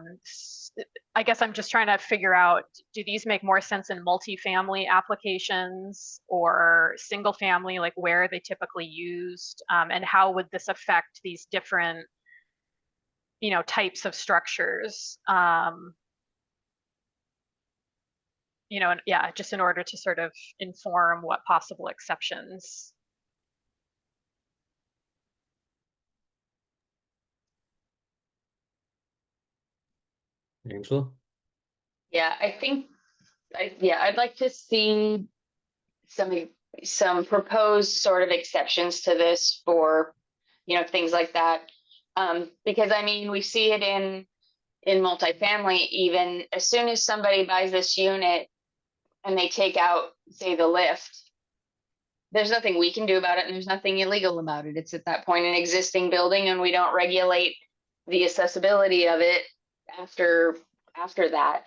guess I'm just trying to figure out, do these make more sense in multifamily applications or single family, like where are they typically used? And how would this affect these different, you know, types of structures? You know, and yeah, just in order to sort of inform what possible exceptions. Angela? Yeah, I think, I'd like to see some proposed sort of exceptions to this for, you know, things like that. Because I mean, we see it in multifamily, even as soon as somebody buys this unit and they take out, say, the lift, there's nothing we can do about it and there's nothing illegal about it. It's at that point an existing building and we don't regulate the accessibility of it after that.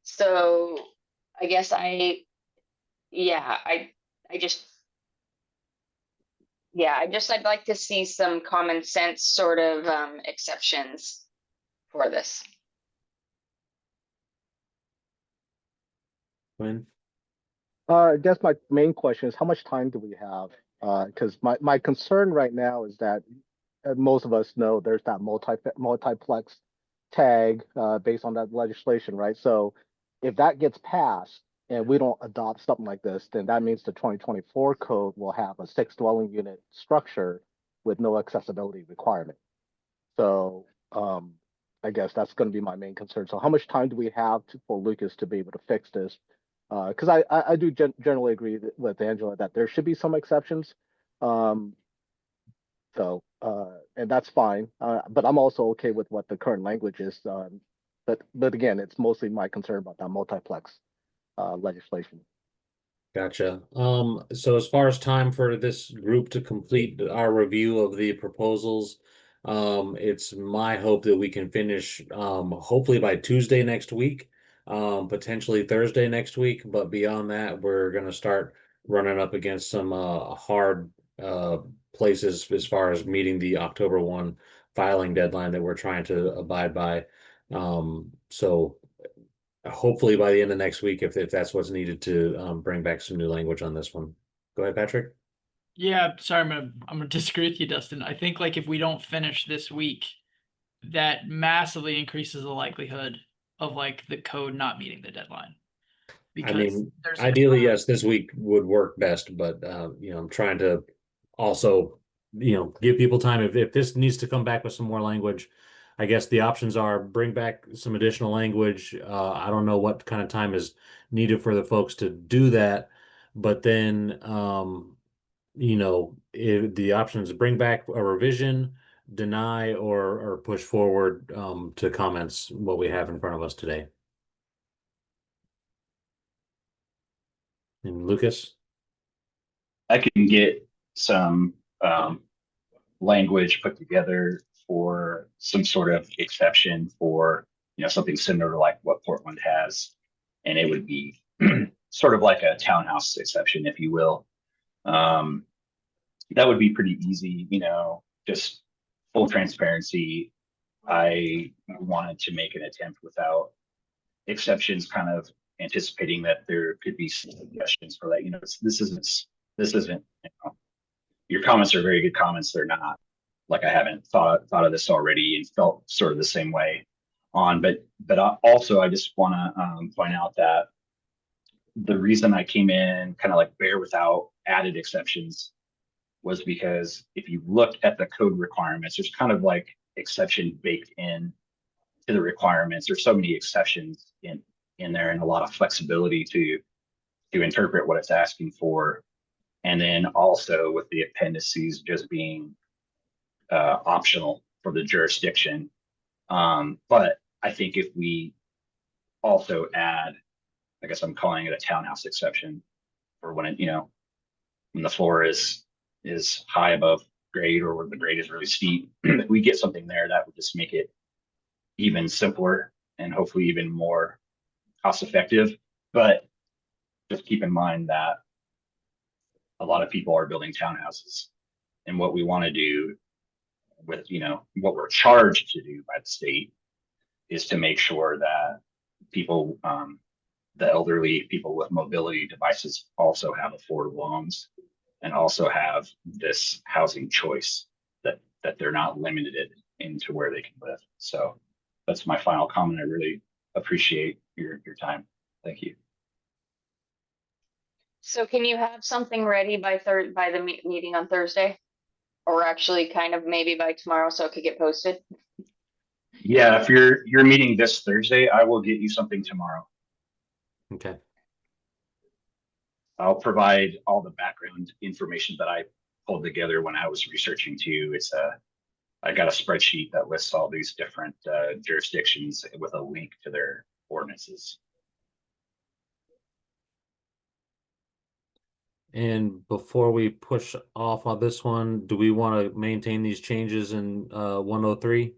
So I guess I just I'd like to see some common sense sort of exceptions for this. Quinn? I guess my main question is how much time do we have? Because my concern right now is that most of us know there's that multiplex tag based on that legislation, right? So if that gets passed and we don't adopt something like this, then that means the 2024 code will have a 6 dwelling unit structure with no accessibility requirement. So I guess that's going to be my main concern. So how much time do we have for Lucas to be able to fix this? Because I do generally agree with Angela that there should be some exceptions. And that's fine. But I'm also okay with what the current language is. But again, it's mostly my concern about that multiplex legislation. Gotcha. So as far as time for this group to complete our review of the proposals, it's my hope that we can finish, hopefully by Tuesday next week, potentially Thursday next week. But beyond that, we're going to start running up against some hard places as far as meeting the October 1 filing deadline that we're trying to abide by. So hopefully by the end of next week, if that's what's needed to bring back some new language on this one. Go ahead, Patrick. Yeah, sorry, I'm gonna disagree with you, Dustin. I think like if we don't finish this week, that massively increases the likelihood of like the code not meeting the deadline. I Because mean, there's ideally, yes, this week would work best, but you know, I'm trying to also, you know, give people time. If this needs to come back with some more language, I guess the options are bring back some additional language. I don't know what kind of time is needed for the folks to do that, but then you know, if the options bring back a revision, deny, or push forward to comments what we have in front of us today. And Lucas? I can get some language put together for some sort of exception for, something similar to like what Portland has. And it would be sort of like a townhouse exception, if you will. That would be pretty easy, just full transparency. I wanted to make an attempt without exceptions, kind of anticipating that there could be suggestions for that. This isn't, your comments are very good comments. They're not like I haven't thought of this already and felt sort of the same way on, but also I just want to point out that the reason I came in kind of like bare without added exceptions was because if you look at the code requirements, there's kind of like exception baked in to the requirements. There's so many exceptions in there and a lot of flexibility to interpret what it's asking for. And then also with the appendices just being optional for the jurisdiction. But I think if we also add, I guess I'm calling it a townhouse exception for when it, when the floor is high above grade or where the grade is really steep, if we get something there, that would just make it even simpler and hopefully even more cost effective. But just keep in mind that a lot of people are building townhouses, and what we want to do with, what we're charged to do by the state is to make sure that people, the elderly, people with mobility devices also have affordable homes and also have this housing choice that they're not limited into where they can live. So that's my final comment. I really appreciate your time. Thank you. So can you have something ready by the meeting on Thursday? Or actually kind of maybe by tomorrow so it could get posted? Yeah, if you're meeting this Thursday, I will get you something tomorrow. Okay. I'll provide all the background information that I pulled together when I was researching too. I got a spreadsheet that lists all these different jurisdictions with a link to their ordinances. And before we push off on this one, do we want to maintain these changes in 103?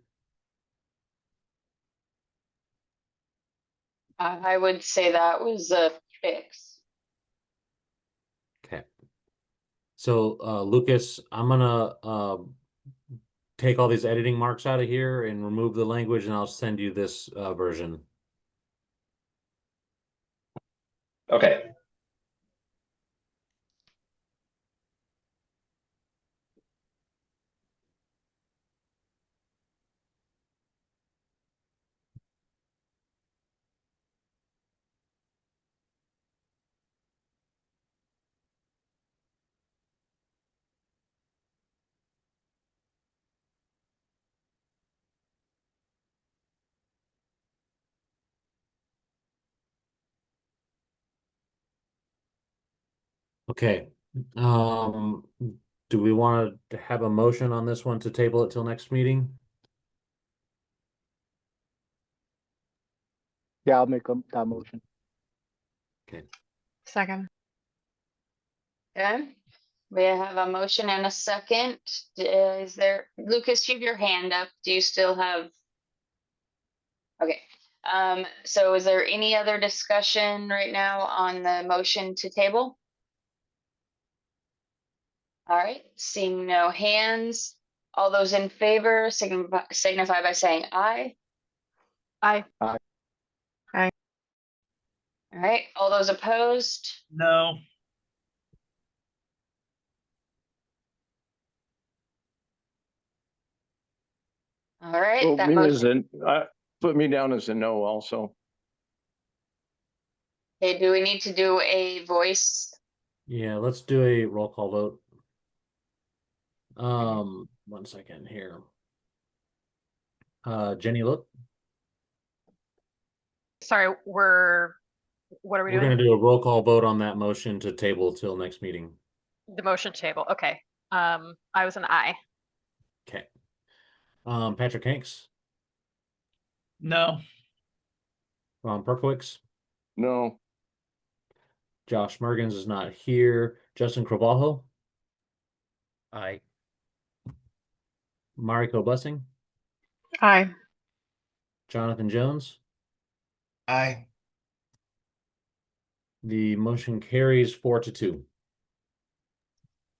I would say that was a fix. Okay. So Lucas, I'm gonna take all these editing marks out of here and remove the language, and I'll send you this version. Okay. Okay. Do we want to have a motion on this one to table it till next meeting? Yeah, I'll make that motion. Okay. Second. Okay. We have a motion and a second. Is there, Lucas, you have your hand up. Do you still have? Okay. So is there any other discussion right now on the motion to table? All right, seeing no hands. All those in favor signify by saying aye. Aye. All right, all those opposed? No. All right, Well, that me as motion. put me down as a no also. Okay, do we need to do a voice? Yeah, let's do a roll call vote. 1 second here. Jenny, look. Sorry, what are we We're doing? gonna do a roll call vote on that motion to table till next meeting. The motion table. Okay. I was an aye. Okay. Patrick Hanks, No. Ron Perkowicz, No. Josh Mergens is not here. Justin Carvalho, Aye. Mariko Blessing, Aye. Jonathan Jones. Aye. The motion carries 4-2.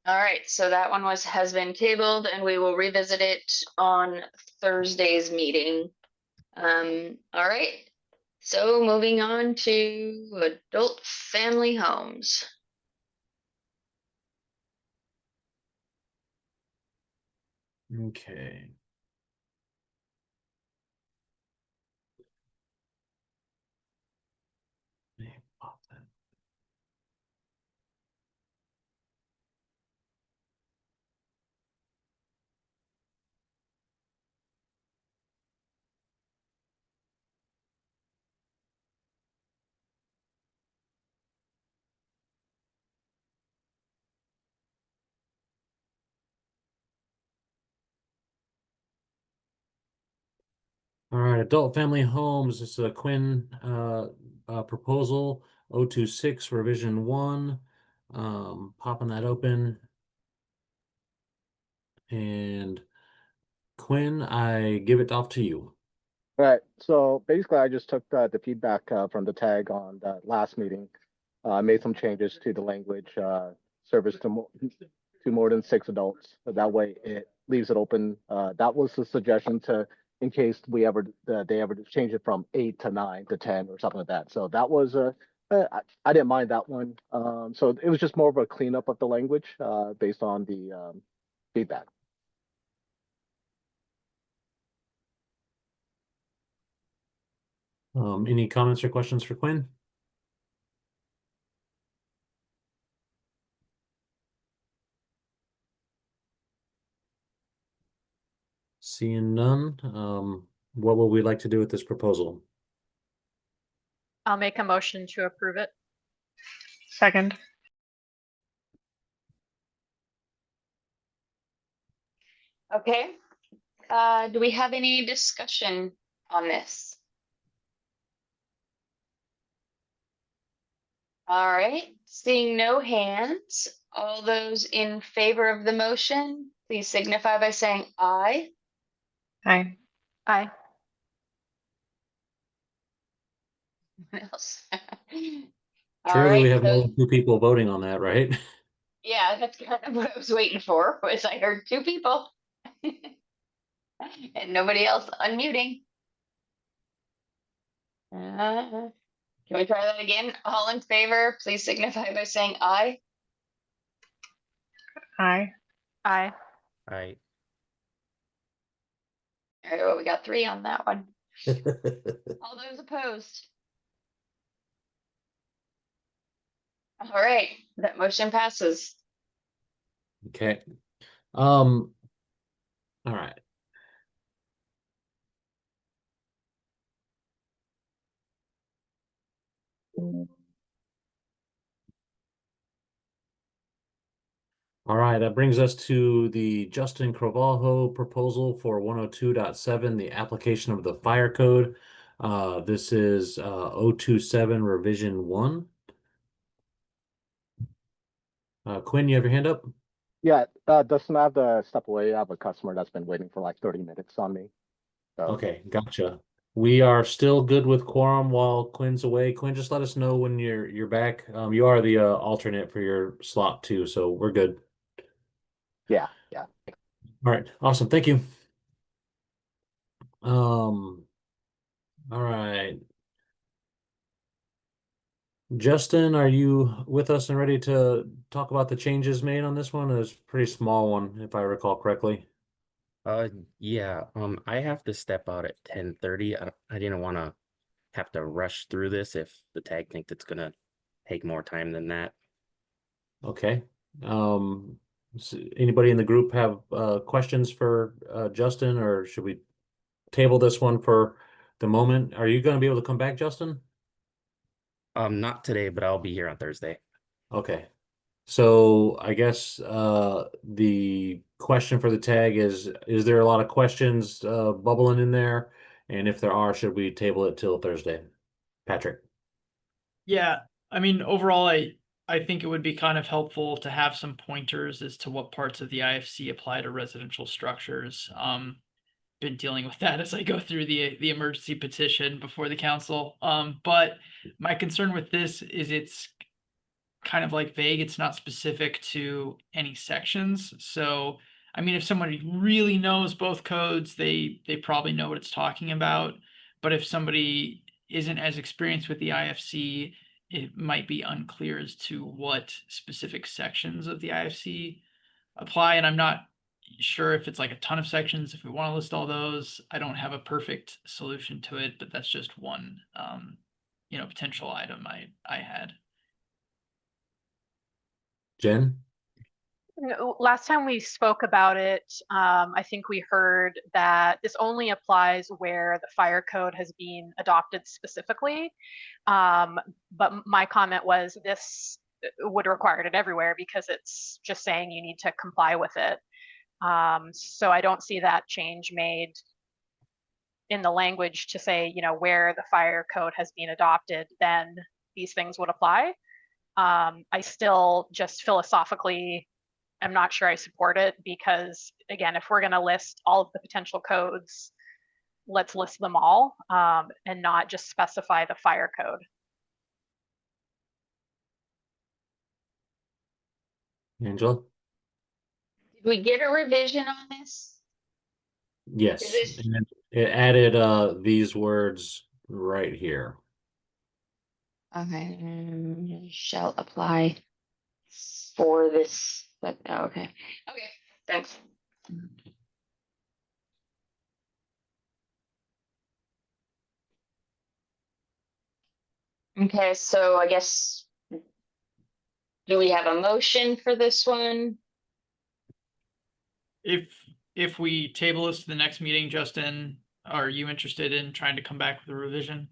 All right, so that one has been tabled and we will revisit it on Thursday's meeting. All right. So moving on to adult family homes. Okay. Let me pop that. All right, adult family homes. This is a Quinn proposal 026 revision 1. Popping that open. And Quinn, I give it off to you. All right, so basically I just took the feedback from the tag on the last meeting, made some changes to the language, service to more than 6 adults. So that way it leaves it open. That was the suggestion in case they ever change it from 8 to 9 to 10 or something like that. So that was I didn't mind that one. So it was just more of a cleanup of the language based on the feedback. Any comments or questions for Quinn? Seeing none, what would we like to do with this proposal? I'll make a motion to approve it. Second. Okay. Do we have any discussion on this? All right, seeing no hands, all those in favor of the motion, please signify by saying aye. Aye. Aye. Anyone else? All Surely we right, have more so than 2 people voting on that, right? yeah, that's kind of what I was waiting for, was I heard 2 people. And nobody else unmuting. Can we try that again? All in favor, please signify by saying aye. Aye. Aye. Aye. All right, well, we got 3 on that one. All those opposed? All right, that motion passes. Okay. All right. All right, that brings us to the Justin Carvalho proposal for 102.7, the application of the fire code. This is 027 revision 1. Quinn, you have your hand up? Yeah, Dustin, I have to step away. I have a customer that's been waiting for like 30 minutes on me. So. Okay, gotcha. We are still good with quorum while Quinn's away. Quinn, just let us know when you're back. You are the alternate for your slot too, so we're good. Yeah. All right, awesome. Thank you. All right. Justin, are you with us and ready to talk about the changes made on this one? It's a pretty small one, if I recall correctly. Yeah. I have to step out at 10:30. I didn't want to have to rush through this if the tag thinks it's gonna take more time than that. Okay. Anybody in the group have questions for Justin, or should we table this one for the moment? Are you going to be able to come back, Justin? Not today, but I'll be here on Thursday. Okay. So I guess the question for the tag is there a lot of questions bubbling in there? And if there are, should we table it till Thursday? Patrick. Yeah, I mean, overall, I think it would be kind of helpful to have some pointers as to what parts of the IFC apply to residential structures. Been dealing with that as I go through the emergency petition before the council. But my concern with this is it's kind of like vague. It's not specific to any sections. So, I mean, if somebody really knows both codes, they probably know what it's talking about. But if somebody isn't as experienced with the IFC, it might be unclear as to what specific sections of the IFC apply. And I'm not sure if it's like a ton of sections, if we want to list all those. I don't have a perfect solution to it, but that's just one potential item I had. Jen? No, last time we spoke about it, I think we heard that this only applies where the fire code has been adopted specifically. But my comment was this would require it everywhere because it's just saying you need to comply with it. So I don't see that change made in the language to say, where the fire code has been adopted, then these things would apply. I still just philosophically I'm not sure I support it because, again, if we're going to list all of the potential codes, let's list them all and not just specify the fire code. Angela? Did we get a revision on this? Yes. Is this- And it added these words right here. Okay, shall apply for this, but okay. Okay, thanks. Okay, so I guess, do we have a motion for this one? If we table this to the next meeting, Justin, are you interested in trying to come back with a revision?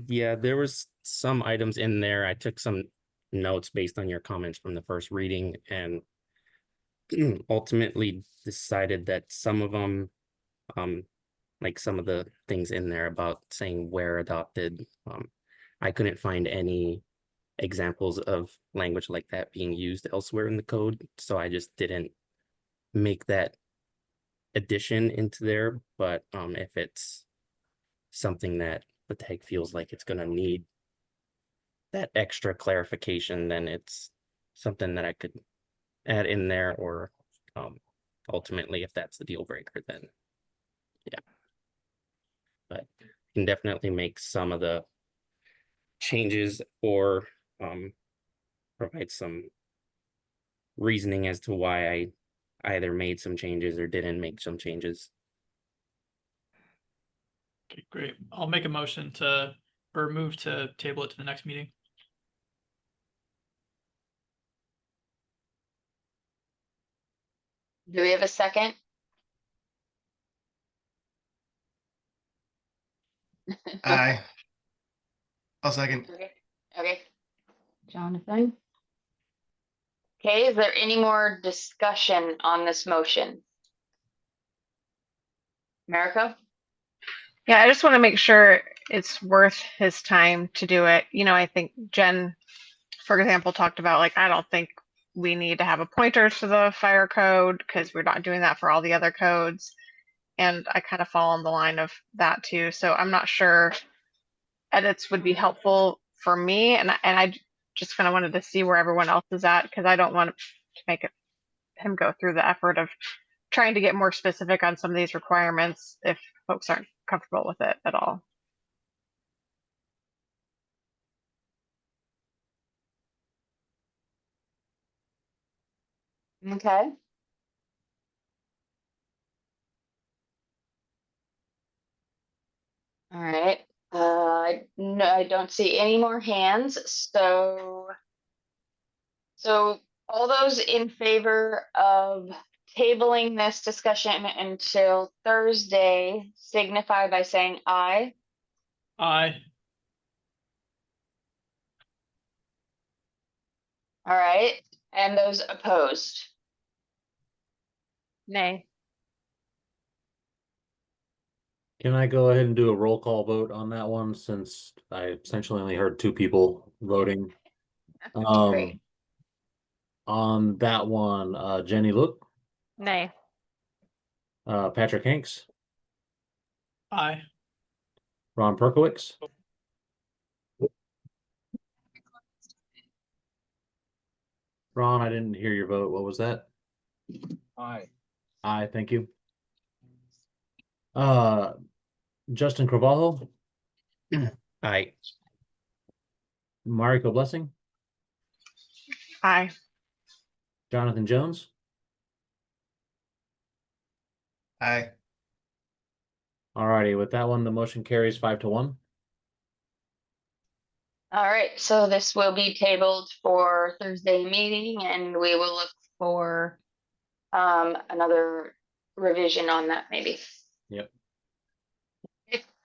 Yeah, there was some items in there. I took some notes based on your comments from the first reading and ultimately decided that some of them, like some of the things in there about saying where adopted, I couldn't find any examples of language like that being used elsewhere in the code. So I just didn't make that addition into there. But if it's something that the tag feels like it's going to need that extra clarification, then it's something that I could add in there, or ultimately, if that's the deal breaker, then yeah. But you can definitely make some of the changes or provide some reasoning as to why I either made some changes or didn't make some changes. Okay, great. I'll make a motion or move to table it to the next meeting. Do we have a second? Aye. I'll second. Okay. Jonathan? Okay, is there any more discussion on this motion? America? Yeah, I just want to make sure it's worth his time to do it. I think Jen, for example, talked about I don't think we need to have a pointer to the fire code because we're not doing that for all the other codes. And I kind of fall on the line of that too. So I'm not sure edits would be helpful for me. And I just kind of wanted to see where everyone else is at because I don't want to make him go through the effort of trying to get more specific on some of these requirements if folks aren't comfortable with it at all. Okay. All right. No, I don't see any more hands. So all those in favor of tabling this discussion until Thursday signify by saying aye. Aye. All right. And those opposed? Nay. Can I go ahead and do a roll call vote on that one since I essentially only heard two people voting? Great. On that one, Jenny Look, Nay. Patrick Hanks, Aye. Ron Perkowitz. Ron, I didn't hear your vote. What was that? Aye. Aye, thank you. Justin Carvalho, Aye. Mariko Blessing, Aye. Jonathan Jones, Aye. alrighty, with that one, the motion carries 5-1. All right, so this will be tabled for Thursday meeting and we will look for another revision on that maybe. Yep.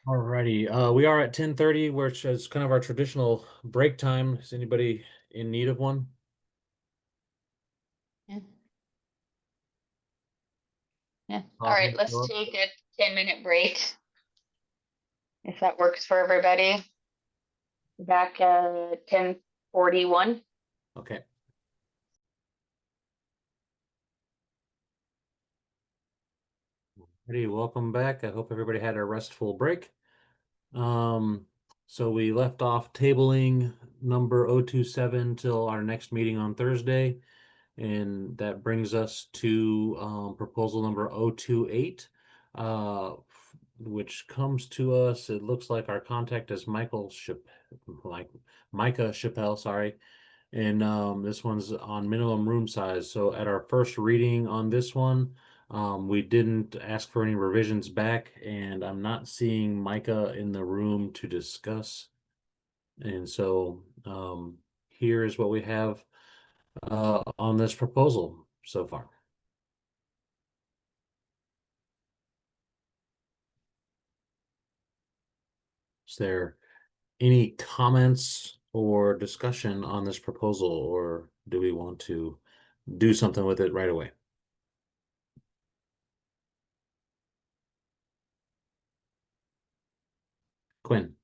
Alrighty, we are at 10:30, which is kind of our traditional break time. Is anybody in need of one? Yeah. All right, let's take a 10-minute break. If that works for everybody. Back at 10:41. Okay. Hey, welcome back. I hope everybody had a restful break. So we left off tabling number 027 till our next meeting on Thursday. And that brings us to proposal number 028, which comes to us. It looks like our contact is Micah Chappelle, sorry. And this one's on minimum room size. So at our first reading on this one, we didn't ask for any revisions back, and I'm not seeing Micah in the room to discuss. And so here is what we have on this proposal so far. Is there any comments or discussion on this proposal, or do we want to do something with it right away? Quinn.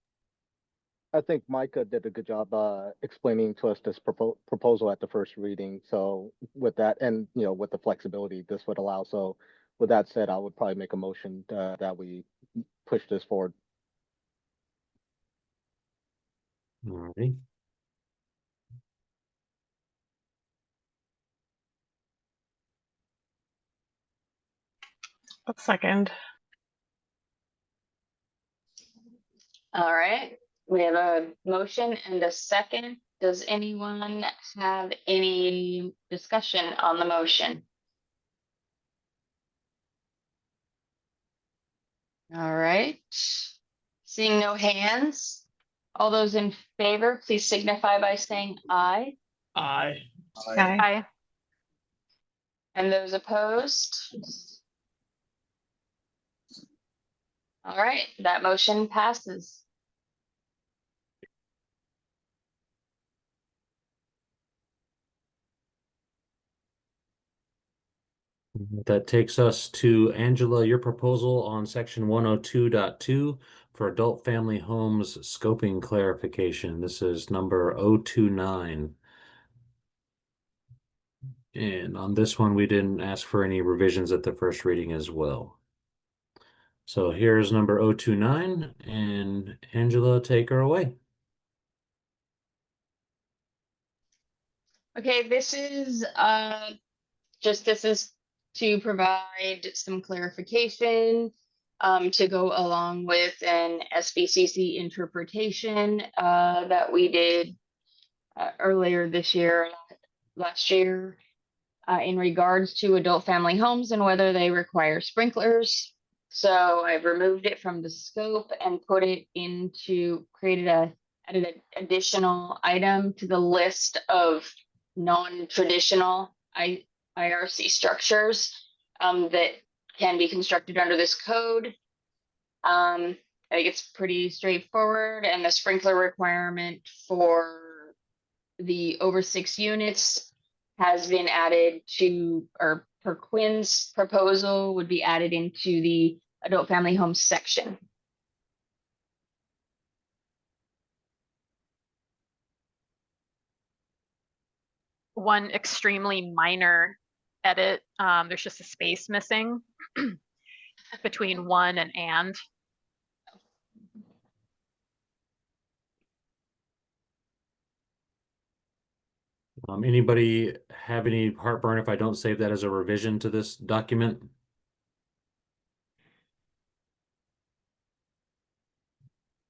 I think Micah did a good job explaining to us this proposal at the first reading. So with that, and with the flexibility this would allow. So with that said, I would probably make a motion that we push this forward. All right. A second. All right, we have a motion and a second. Does anyone have any discussion on the motion? All right, seeing no hands, all those in favor, please signify by saying aye. Aye. Aye. Aye. And those opposed? All right, that motion passes. That takes us to Angela, your proposal on section 102.2 for adult family homes scoping clarification. This is number 029. And on this one, we didn't ask for any revisions at the first reading as well. So here's number 029, and Angela, take her away. Okay, this is to provide some clarification to go along with an SBCC interpretation that we did earlier this year, last year, in regards to adult family homes and whether they require sprinklers. So I've removed it from the scope and put it created an additional item to the list of non-traditional IRC structures that can be constructed under this code. I think it's pretty straightforward, and the sprinkler requirement for the over 6 units has been added to, or per Quinn's proposal would be added into the adult family home section. One extremely minor edit. There's just a space missing between one and. Anybody have any heartburn if I don't save that as a revision to this document?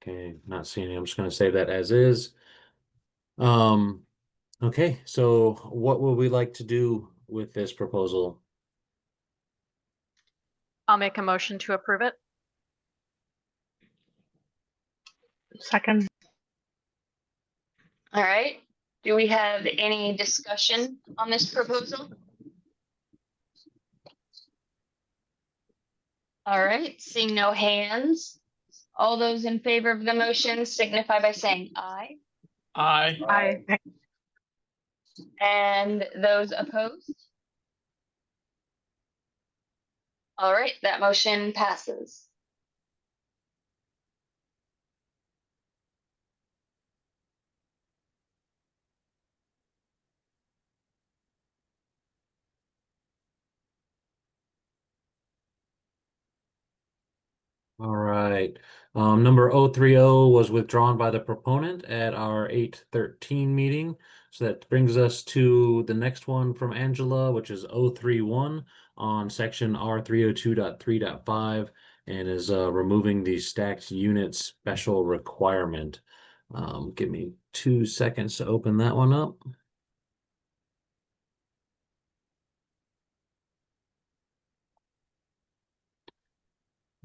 Okay, not seeing any. I'm just going to save that as is. Okay, so what would we like to do with this proposal? I'll make a motion to approve it. Second. All right. Do we have any discussion on this proposal? All right, seeing no hands. All those in favor of the motion signify by saying aye. Aye. Aye. And those opposed? All right, that motion passes. All right. Number 030 was withdrawn by the proponent at our 8/13 meeting. So that brings us to the next one from Angela, which is 031 on section R302.3.5 and is removing the stacked unit special requirement. Give me 2 seconds to open that one up.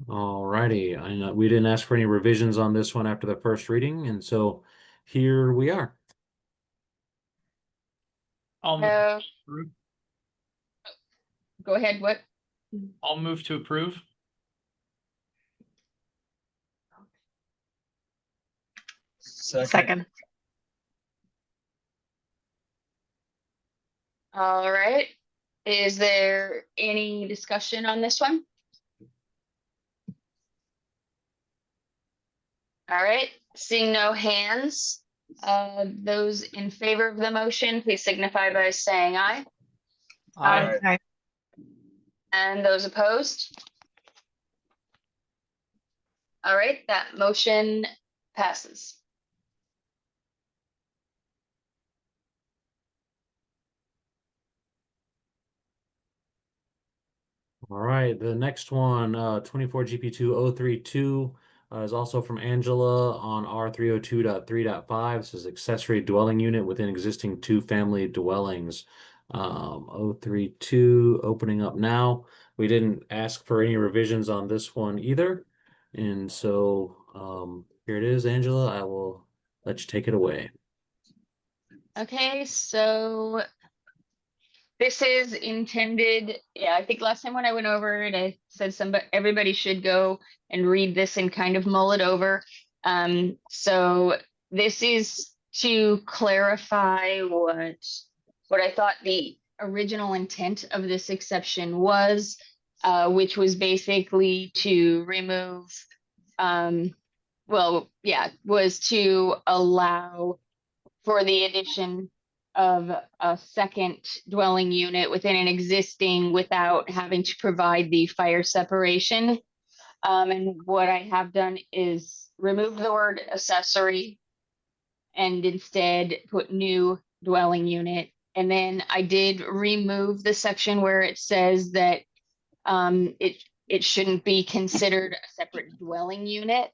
Alrighty, I know we didn't ask for any revisions on this one after the first reading, and so here we are. I'll move to approve. Go ahead, what? I'll move to approve. Second. All right. Is there any discussion on this one? All right, seeing no hands, those in favor of the motion, please signify by saying aye. Aye. Aye. And those opposed? All right, that motion passes. All right, the next one, 24 GP2032, is also from Angela on R302.3.5. This is accessory dwelling unit within existing two-family dwellings. 032 opening up now. We didn't ask for any revisions on this one either. And so here it is, Angela. I will let you take it away. Okay, so this is intended, yeah, I think last time when I went over it, I said everybody should go and read this and kind of mull it over. So this is to clarify what I thought the original intent of this exception was, which was basically to remove, was to allow for the addition of a second dwelling unit within an existing without having to provide the fire separation. And what I have done is remove the word accessory and instead put new dwelling unit. And then I did remove the section where it says that it shouldn't be considered a separate dwelling unit,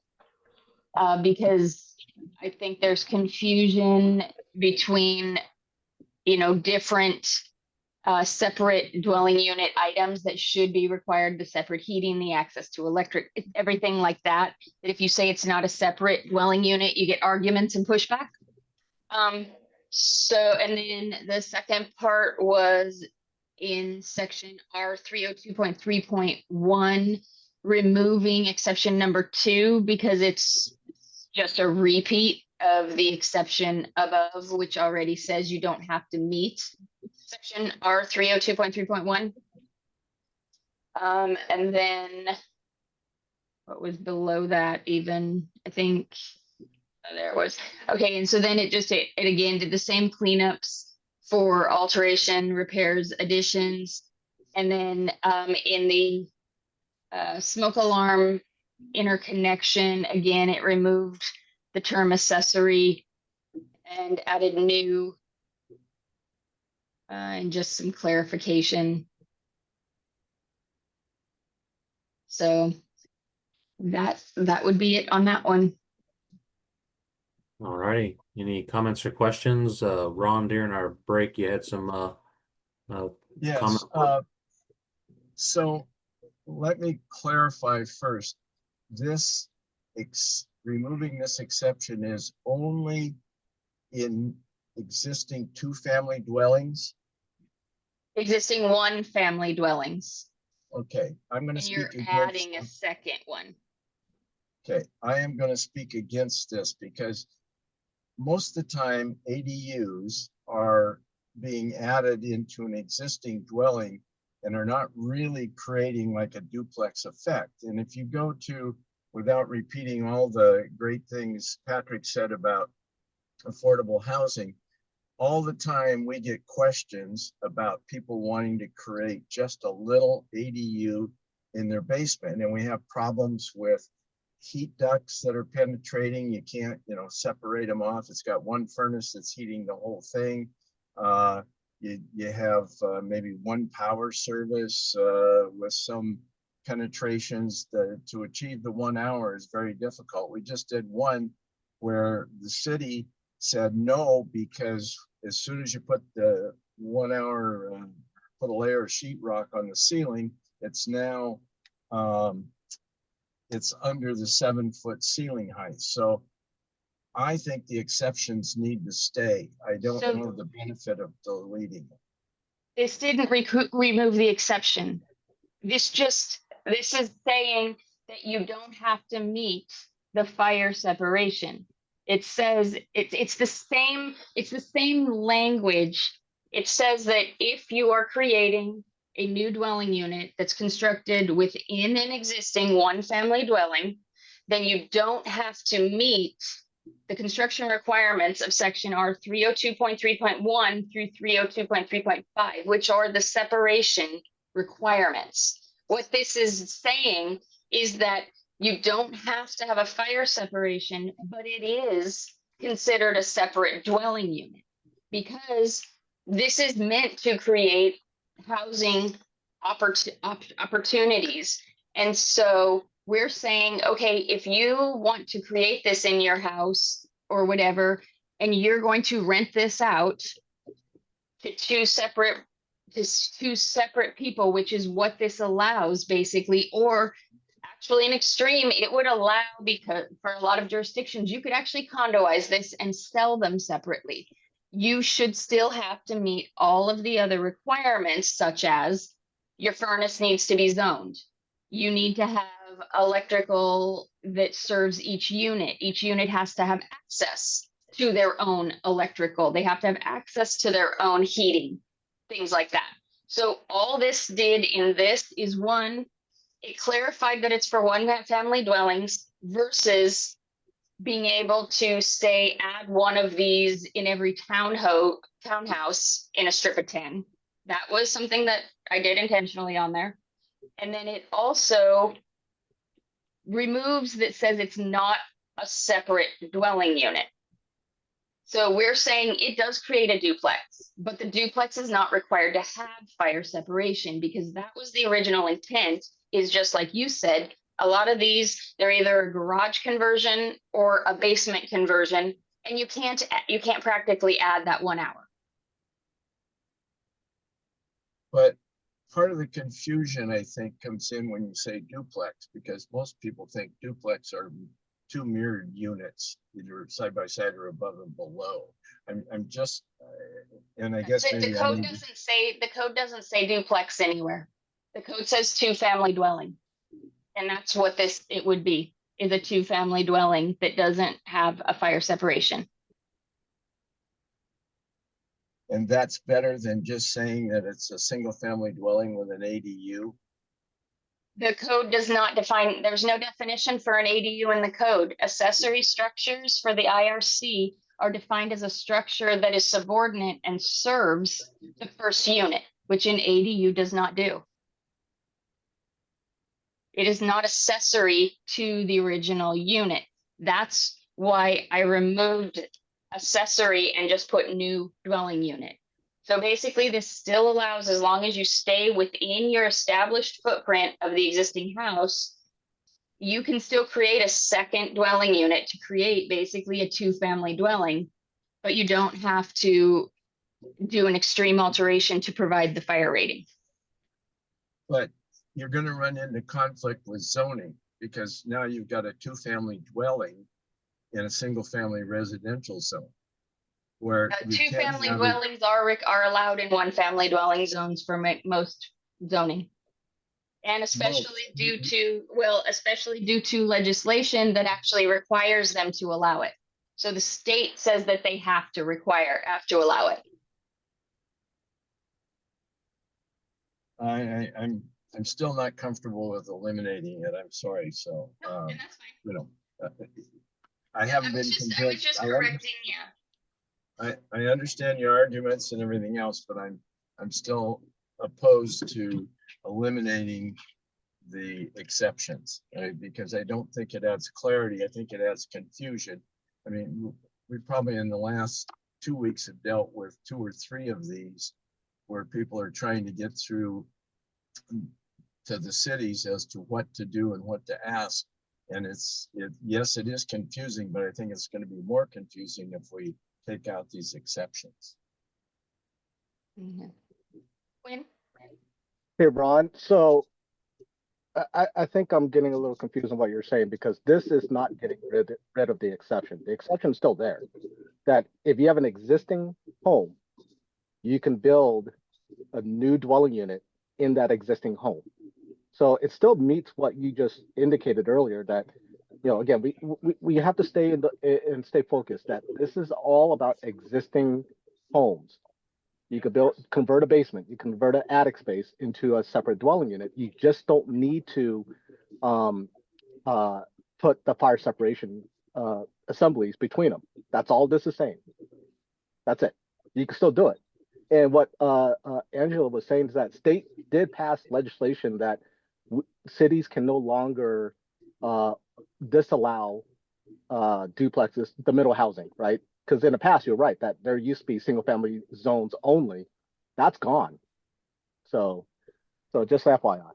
because I think there's confusion between different separate dwelling unit items that should be required, the separate heating, the access to electric, everything like that. That if you say it's not a separate dwelling unit, you get arguments and pushback. And then the second part was in section R302.3.1, removing exception number 2 because it's just a repeat of the exception above, which already says you don't have to meet section R302.3.1. And then what was below that even, I think, there it was. Okay, and so then it again did the same cleanups for alteration, repairs, additions. And then in the smoke alarm interconnection, again, it removed the term accessory and added new and just some clarification. So that would be it on that one. All righty. Any comments or questions? Ron, during our break, you had some Yes, comment. so let me clarify first. Removing this exception is only in existing two-family dwellings. Existing one family dwellings. Okay, I'm going to And speak you're against. adding a second one. Okay, I am going to speak against this because most of the time ADUs are being added into an existing dwelling and are not really creating like a duplex effect. And if you go to, without repeating all the great things Patrick said about affordable housing, all the time we get questions about people wanting to create just a little ADU in their basement. And we have problems with heat ducts that are penetrating. You can't, separate them off. It's got one furnace that's heating the whole thing. You have maybe one power service with some penetrations. To achieve the 1 hour is very difficult. We just did one where the city said no, because as soon as you put the 1 hour, put a layer of sheetrock on the ceiling, it's now it's under the 7-foot ceiling height. So I think the exceptions need to stay. I don't know the benefit of deleting it. This didn't remove the exception. This is saying that you don't have to meet the fire separation. It says it's the same language. It says that if you are creating a new dwelling unit that's constructed within an existing one family dwelling, then you don't have to meet the construction requirements of section R 302.3.1 through 302.3.5, which are the separation requirements. What this is saying is that you don't have to have a fire separation, but it is considered a separate dwelling unit because this is meant to create housing opportunities. And so we're saying, okay, if you want to create this in your house or whatever, and you're going to rent this out to two separate people, which is what this allows basically, or actually in extreme, it would allow, because for a lot of jurisdictions, you could actually condoize this and sell them separately. You should still have to meet all of the other requirements, such as your furnace needs to be zoned. You need to have electrical that serves each unit. Each unit has to have access to their own electrical. They have to have access to their own heating, things like that. So all this did in this is one, it clarified that it's for one family dwellings versus being able to say add one of these in every townhouse in a strip of 10. That was something that I did intentionally on there. And then it also removes that says it's not a separate dwelling unit. So we're saying it does create a duplex, but the duplex is not required to have fire separation because that was the original intent, is just like you said, a lot of these, they're either a garage conversion or a basement conversion, and you can't practically add that 1 hour. But part of the confusion, I think, comes in when you say duplex, because most people think duplex are two mirrored units, either side by side or above and below. I'm just, and I guess maybe the code doesn't say duplex anywhere. The code says two family dwelling. And that's what it would be, is a two family dwelling that doesn't have a fire separation. And that's better than just saying that it's a single family dwelling with an ADU. The code does not define, there's no definition for an ADU in the code. Accessory structures for the IRC are defined as a structure that is subordinate and serves the first unit, which an ADU does not do. It is not accessory to the original unit. That's why I removed accessory and just put new dwelling unit. So basically this still allows, as long as you stay within your established footprint of the existing house, you can still create a second dwelling unit to create basically a 2-family dwelling, but you don't have to do an extreme alteration to provide the fire rating. But you're gonna run into conflict with zoning because now you've got a 2-family dwelling in a single-family residential zone. Where you can't 2-family have it- dwellings are allowed in 1-family dwelling zones for most zoning. And especially due to legislation that actually requires them to allow it. So the state says that they have to allow it. I'm still not comfortable with eliminating it. I'm sorry. So, And that's fine. you know, I haven't been I was convinced. just correcting, yeah. I understand your arguments and everything else, but I'm still opposed to eliminating the exceptions, right? Because I don't think it adds clarity. I think it adds confusion. I mean, we probably in the last 2 weeks have dealt with 2 or 3 of these where people are trying to get through to the cities as to what to do and what to ask. And yes, it is confusing, but I think it's going to be more confusing if we take out these exceptions. Quinn? Hey, Ron, so I think I'm getting a little confused on what you're saying because this is not getting rid of the exception. The exception is still there. That if you have an existing home, you can build a new dwelling unit in that existing home. So it still meets what you just indicated earlier that, you know, again, we have to stay and stay focused that this is all about existing homes. You could convert a basement, you convert an attic space into a separate dwelling unit. You just don't need to put the fire separation assemblies between them. That's all this is saying. That's it. You can still do it. And what Angela was saying is that state did pass legislation that cities can no longer disallow duplexes, the middle housing, right? Because in the past, you're right that there used to be single family zones only. That's gone. So just FYI.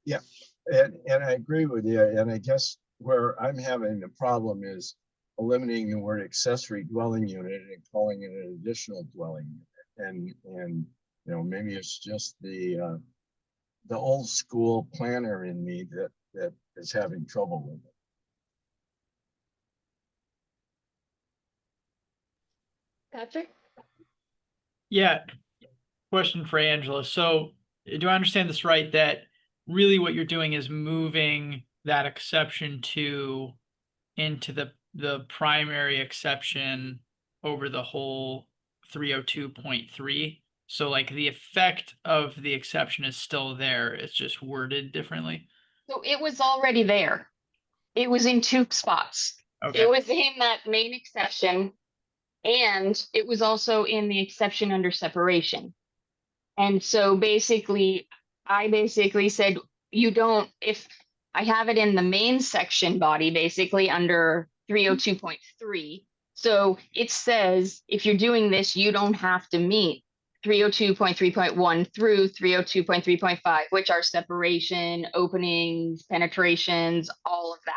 Yeah, and I agree with you. And I guess where I'm having the problem is eliminating the word accessory dwelling unit and calling it an additional dwelling unit. And you know, maybe it's just the old school planner in me that is having trouble with it. Patrick? Yeah, question for Angela. So do I understand this right, that really what you're doing is moving that exception into the primary exception over the whole 302.3? So like the effect of the exception is still there, it's just worded differently? So it was already there. It was in 2 spots. Okay. It was in that main exception, and it was also in the exception under separation. And so basically, I basically said, if I have it in the main section body, basically under 302.3. So it says, if you're doing this, you don't have to meet 302.3.1 through 302.3.5, which are separation, openings, penetrations, all of that.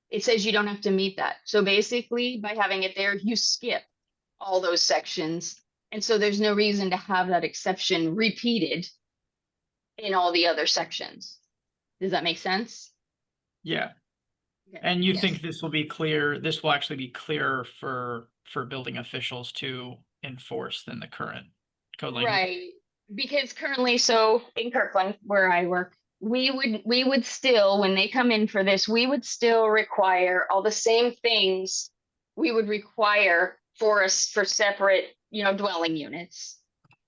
It says you don't have to meet that. So basically, by having it there, you skip all those sections. And so there's no reason to have that exception repeated in all the other sections. Does that make sense? Yeah. Okay. And you Yes. think this will be clear, this will actually be clearer for building officials to enforce than the current code language? Right, because currently, so in Kirkland, where I work, we would still, when they come in for this, we would still require all the same things we would require for separate, dwelling units,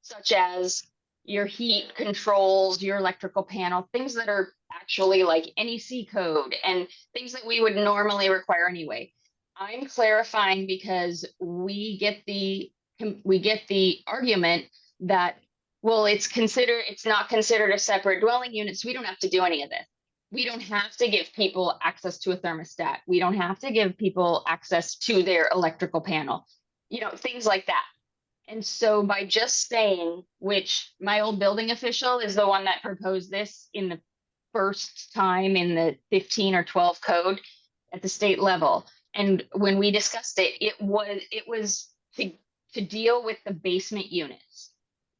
such as, your heat controls, your electrical panel, things that are actually like NEC code and things that we would normally require anyway. I'm clarifying because we get the argument that, well, it's not considered a separate dwelling unit, so we don't have to do any of this. We don't have to give people access to a thermostat. We don't have to give people access to their electrical panel, things like that. And so by just saying, which my old building official is the one that proposed this in the first time in the 15 or 12 code at the state level. And when we discussed it, it was to deal with the basement units,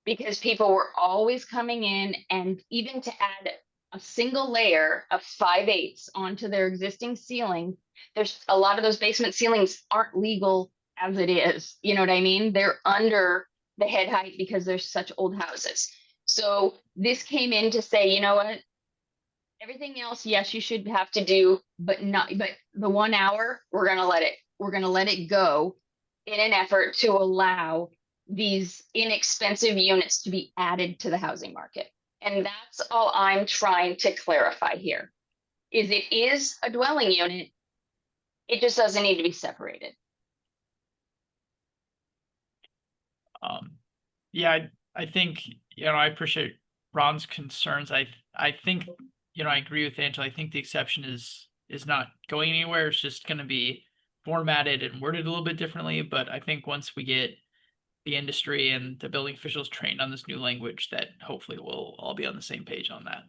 because people were always coming in, and even to add a single layer of 5/8 onto their existing ceiling, there's a lot of those basement ceilings aren't legal as it is. You know what I mean? They're under the head height because there's such old houses. So this came in to say, you know what? Everything else, yes, you should have to do, but the 1 hour, we're gonna let it go in an effort to allow these inexpensive units to be added to the housing market. And that's all I'm trying to clarify here. Is it is a dwelling unit, it just doesn't need to be separated. Yeah, I think, I appreciate Ron's concerns. I think, I agree with Angela. I think the exception is not going anywhere. It's just going to be formatted and worded a little bit differently. But I think once we get the industry and the building officials trained on this new language, that hopefully we'll all be on the same page on that.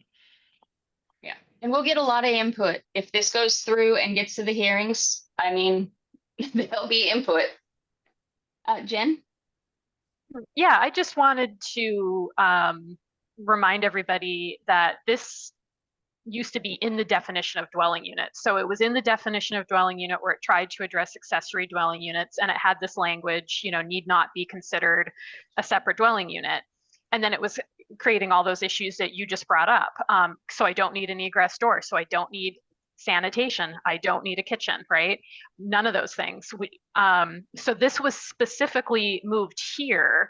Yeah, and we'll get a lot of input. If this goes through and gets to the hearings, I mean, there'll be input. Jen? Yeah, I just wanted to remind everybody that this used to be in the definition of dwelling unit. So it was in the definition of dwelling unit where it tried to address accessory dwelling units, and it had this language, need not be considered a separate dwelling unit. And then it was creating all those issues that you just brought up. So I don't need an egress door. So I don't need sanitation. I don't need a kitchen, right? None of those things. So this was specifically moved here,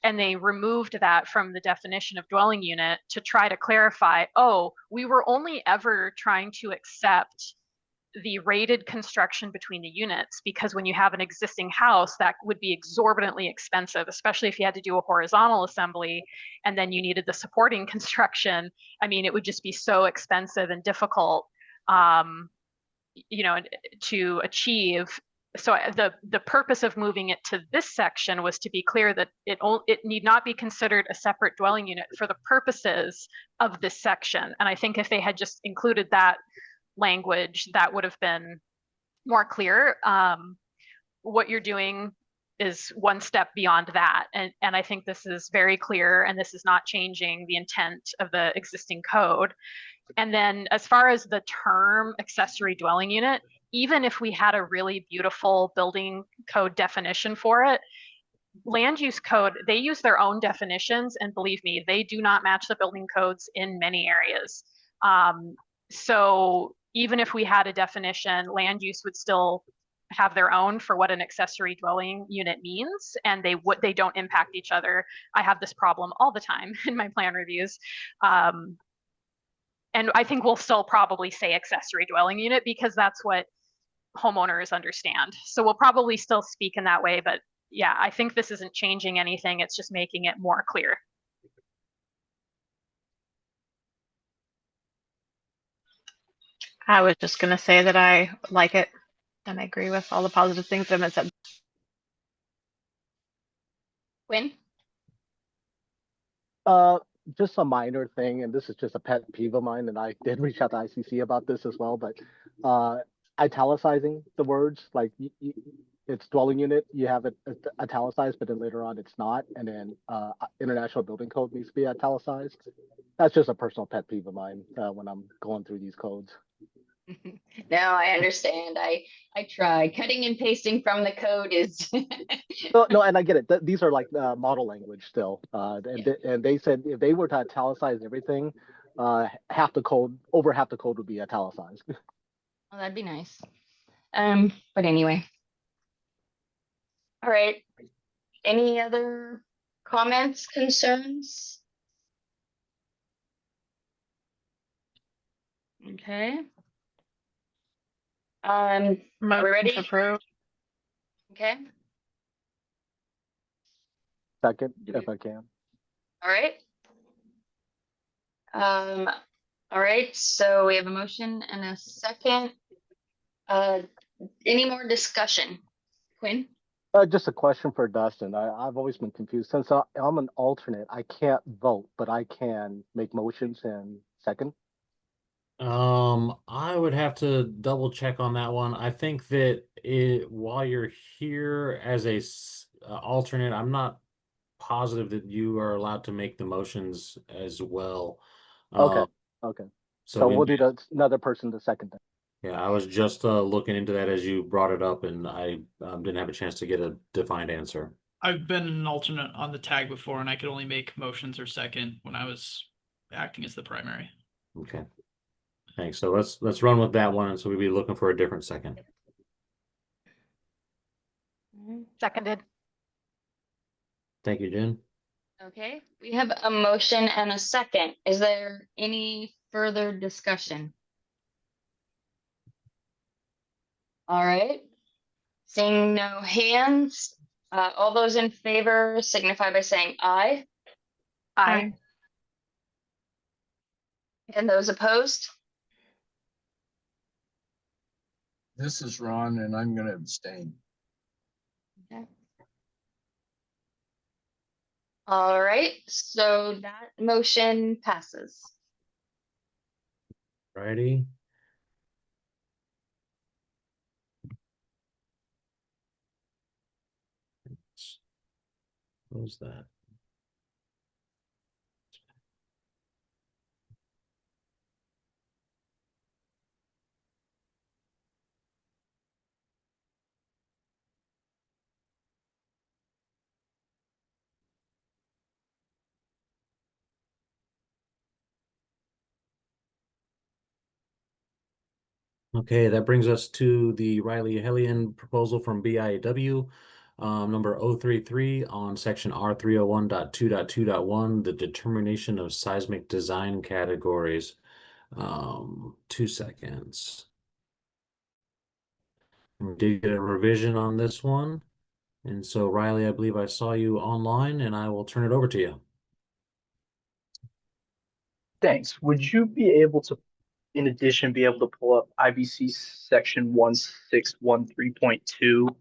and they removed that from the definition of dwelling unit to try to clarify, oh, we were only ever trying to accept the rated construction between the units, because when you have an existing house, that would be exorbitantly expensive, especially if you had to do a horizontal assembly and then you needed the supporting construction. I mean, it would just be so expensive and difficult, to achieve. So the purpose of moving it to this section was to be clear that it need not be considered a separate dwelling unit for the purposes of this section. And I think if they had just included that language, that would have been more clear. What you're doing is one step beyond that. And I think this is very clear, and this is not changing the intent of the existing code. And then as far as the term accessory dwelling unit, even if we had a really beautiful building code definition for it, land use code, they use their own definitions, and believe me, they do not match the building codes in many areas. So even if we had a definition, land use would still have their own for what an accessory dwelling unit means, and they don't impact each other. I have this problem all the time in my plan reviews. And I think we'll still probably say accessory dwelling unit because that's what homeowners understand. So we'll probably still speak in that way, but yeah, I think this isn't changing anything. It's just making it more clear. I was just going to say that I like it and I agree with all the positive things that have been said. Quinn? Just a minor thing, and this is just a pet peeve of mine, and I did reach out to ICC about this as well, but italicizing the words, like it's dwelling unit, you have it italicized, but then later on it's not, and then International Building Code needs to be italicized. That's just a personal pet peeve of mine when I'm going through these codes. No, I understand. I try. Cutting and pasting from the code is No, and I get it. These are like model language still. And they said if they were to italicize everything, over half the code would be italicized. Well, that'd be nice. But anyway. All right. Any other comments, concerns? Okay. Are we Motion to ready? approve. Okay, Second, if I can. all right. All right, so we have a motion and a second. Any more discussion? Quinn? Just a question for Dustin. I've always been confused. Since I'm an alternate, I can't vote, but I can make motions and second. I would have to double check on that one. I think that while you're here as a alternate, I'm not positive that you are allowed to make the motions as well. Okay. Okay. So So we we'll do another person to second then. Yeah, I was just looking into that as you brought it up, and I didn't have a chance to get a defined answer. I've been an alternate on the tag before, and I could only make motions or second when I was acting as the primary. Okay. Thanks. So let's run with that one, and so we'd be looking for a different second. Seconded. Thank you, Jen. Okay, we have a motion and a second. Is there any further discussion? All right. Seeing no hands, all those in favor signify by saying aye. Aye. And those opposed? This is Ron, and I'm gonna abstain. Okay. All right, so that motion passes. Righty. Close that. Okay, that brings us to the Riley Hellion proposal from BIAW, number 033 on section R301.2.2.1, the determination of seismic design categories. 2 seconds. We did get a revision on this one. And so Riley, I believe I saw you online, and I will turn it over to you. Thanks. Would you be able to, in addition, be able to pull up IBC section 1613.2?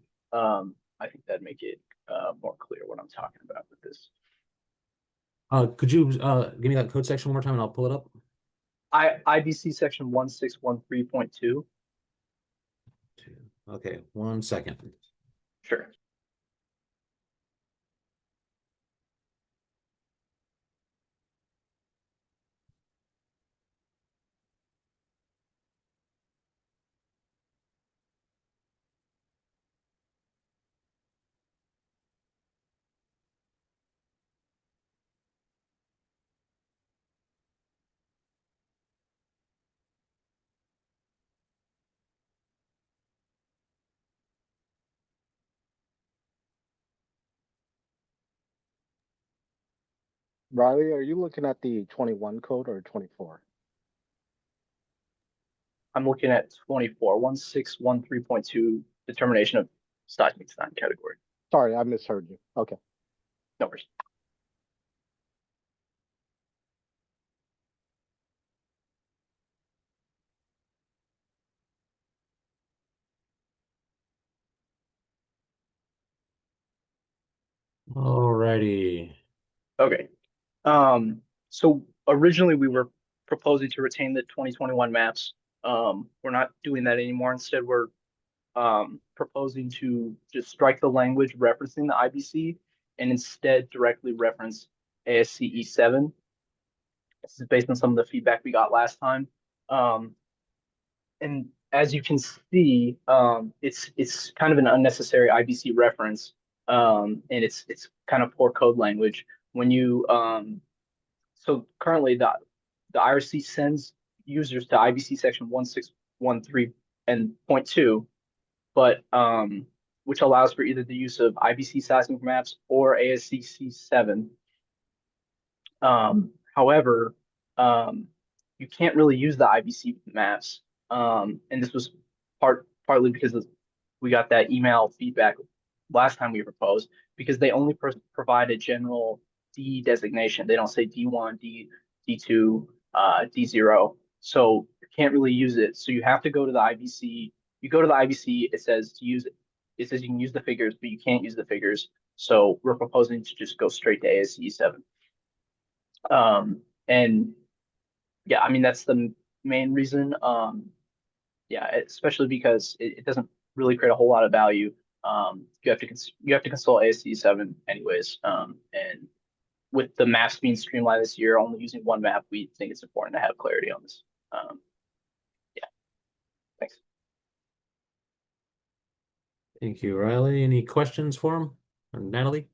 I think that'd make it more clear what I'm talking about with this. Could you give me that code section one more time and I'll pull it up? IBC section 1613.2. Okay, 1 second. Sure. Riley, are you looking at the 21 code or 24? I'm looking at 24, 1613.2, determination of seismic design category. Sorry, I misheard you. Okay. No worries. Alrighty. Okay. So originally we were proposing to retain the 2021 maps. We're not doing that anymore. Instead, we're proposing to just strike the language referencing the IBC and instead directly reference ASCE 7. This is based on some of the feedback we got last time. And as you can see, it's kind of an unnecessary IBC reference, and it's kind of poor code language. When you so currently the IRC sends users to IBC section 1613 and .2, but which allows for either the use of IBC seismic maps or ASCC 7. However, you can't really use the IBC maps. And this was partly because we got that email feedback last time we proposed, because they only provide a general D designation. They don't say D1, D2, D0. So you can't really use it. So you have to go to the IBC. You go to the IBC, it says to use it. It says you can use the figures, but you can't use the figures. So we're proposing to just go straight to ASCE 7. And yeah, I mean, that's the main reason. Yeah, especially because it doesn't really create a whole lot of value. You have to consult ASCE 7 anyways. And with the maps being streamlined this year, only using one map, we think it's important to have clarity on this. Yeah, thanks. Thank you, Riley. Any questions for him or Natalie?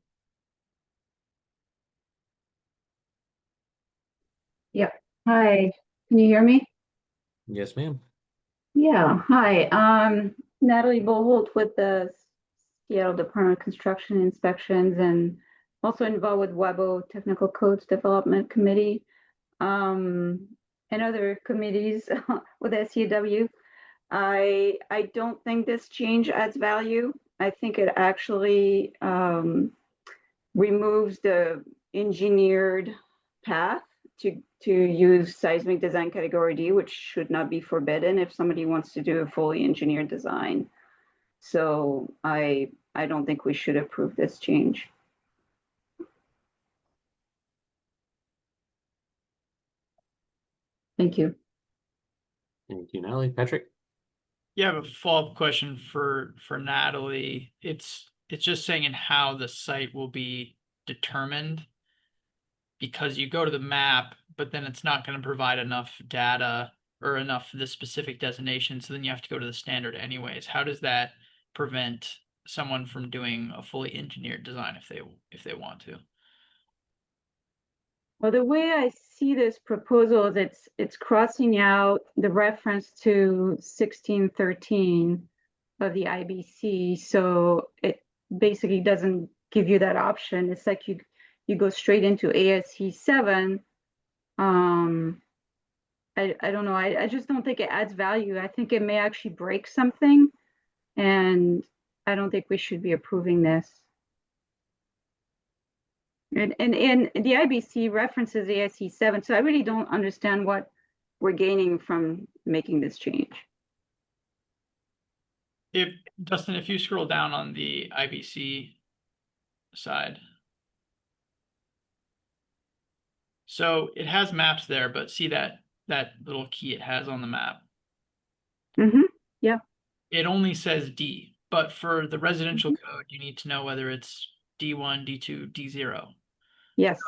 Yeah. Hi. Can you hear me? Yes, ma'am. Yeah. Hi. Natalie Boholt with the Seattle Department of Construction Inspections and also involved with WABO Technical Codes Development Committee and other committees with SCW. I don't think this change adds value. I think it actually removes the engineered path to use seismic design category D, which should not be forbidden if somebody wants to do a fully engineered design. So I don't think we should approve this change. Thank you. Thank you, Natalie. Patrick? Yeah, I have a follow-up question for Natalie. It's just saying in how the site will be determined, because you go to the map, but then it's not going to provide enough data or enough of the specific designation, so then you have to go to the standard anyways. How does that prevent someone from doing a fully engineered design if they want to? Well, the way I see this proposal is it's crossing out the reference to 1613 of the IBC. So it basically doesn't give you that option. It's like you go straight into ASC 7. I don't know. I just don't think it adds value. I think it may actually break something, and I don't think we should be approving this. And the IBC references ASC 7, so I really don't understand what we're gaining from making this change. Dustin, if you scroll down on the IBC side. So it has maps there, but see that little key it has on the map. Mm-hmm. Yeah. It only says D, but for the residential code, you need to know whether it's D1, D2, D0. Yes.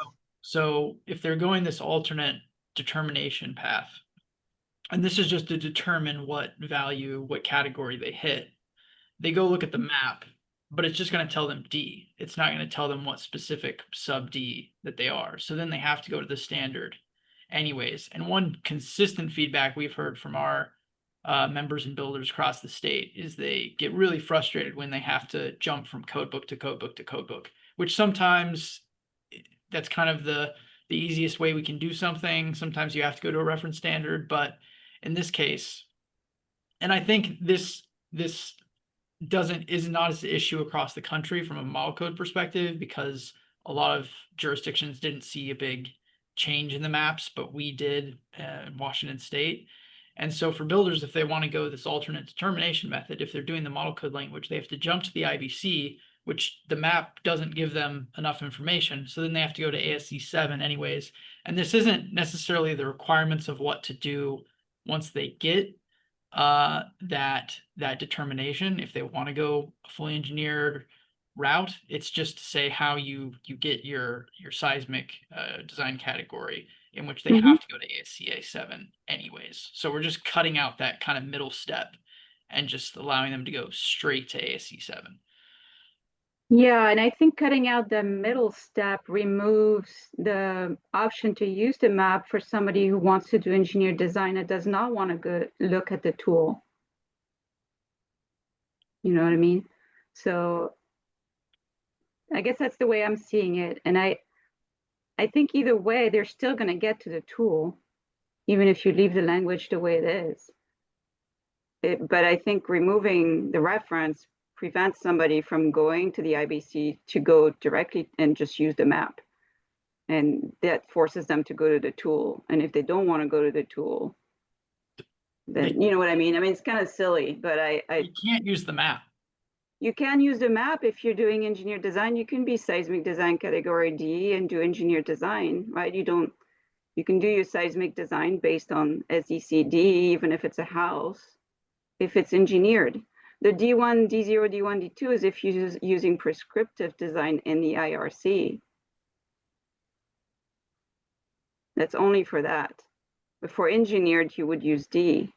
So if they're going this alternate determination path, and this is just to determine what value, what category they hit, they go look at the map, but it's just going to tell them D. It's not going to tell them what specific sub D that they are. So then they have to go to the standard anyways. And one consistent feedback we've heard from our members and builders across the state is they get really frustrated when they have to jump from codebook to codebook to codebook, which sometimes that's kind of the easiest way we can do something. Sometimes you have to go to a reference standard, but in this case, and I think this is not as an issue across the country from a model code perspective, because a lot of jurisdictions didn't see a big change in the maps, but we did in Washington State. And so for builders, if they want to go this alternate determination method, if they're doing the model code language, they have to jump to the IBC, which the map doesn't give them enough information. So then they have to go to ASC 7 anyways. And this isn't necessarily the requirements of what to do once they get that determination. If they want to go a fully engineered route, it's just to say how you get your seismic design category, in which they have to go to ASCA 7 anyways. So we're just cutting out that kind of middle step and just allowing them to go straight to ASC 7. Yeah, and I think cutting out the middle step removes the option to use the map for somebody who wants to do engineered design that does not want to go look at the tool. You know what I mean? So I guess that's the way I'm seeing it. And I think either way, they're still going to get to the tool. even if you leave the language the way it is. But I think removing the reference prevents somebody from going to the IBC to go directly and just use the map. And that forces them to go to the tool. And if they don't want to go to the tool, then you know what I mean? I mean, it's kind of silly, but You can't use the map. you can use the map if you're doing engineer design. You can be seismic design category D and do engineer design, right? You can do your seismic design based on SECD, even if it's a house, if it's engineered. The D1, D0, D1, D2 is if you're using prescriptive design in the IRC. That's only for that. But for engineered, you would use D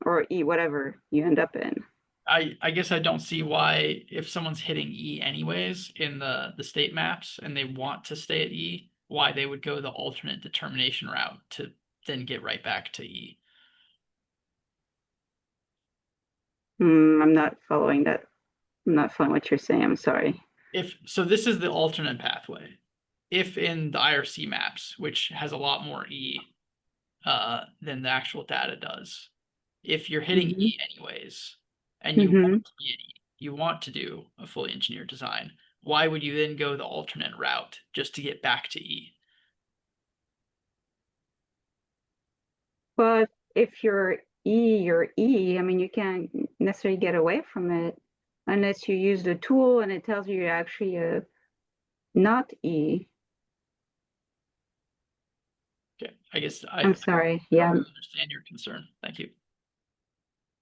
or E, whatever you end up in. I guess I don't see why, if someone's hitting E anyways in the state maps and they want to stay at E, why they would go the alternate determination route to then get right back to E. I'm not following that. I'm not following what you're saying. I'm sorry. So this is the alternate pathway. If in the IRC maps, which has a lot more E than the actual data does, if you're hitting E anyways, and you want to be at E, you want to do a fully engineered design, why would you then go the alternate route just to get back to E? But if you're E. I mean, you can't necessarily get away from it unless you use the tool and it tells you you're actually not E. Okay, I guess I'm sorry. I Yeah. don't really understand your concern. Thank you.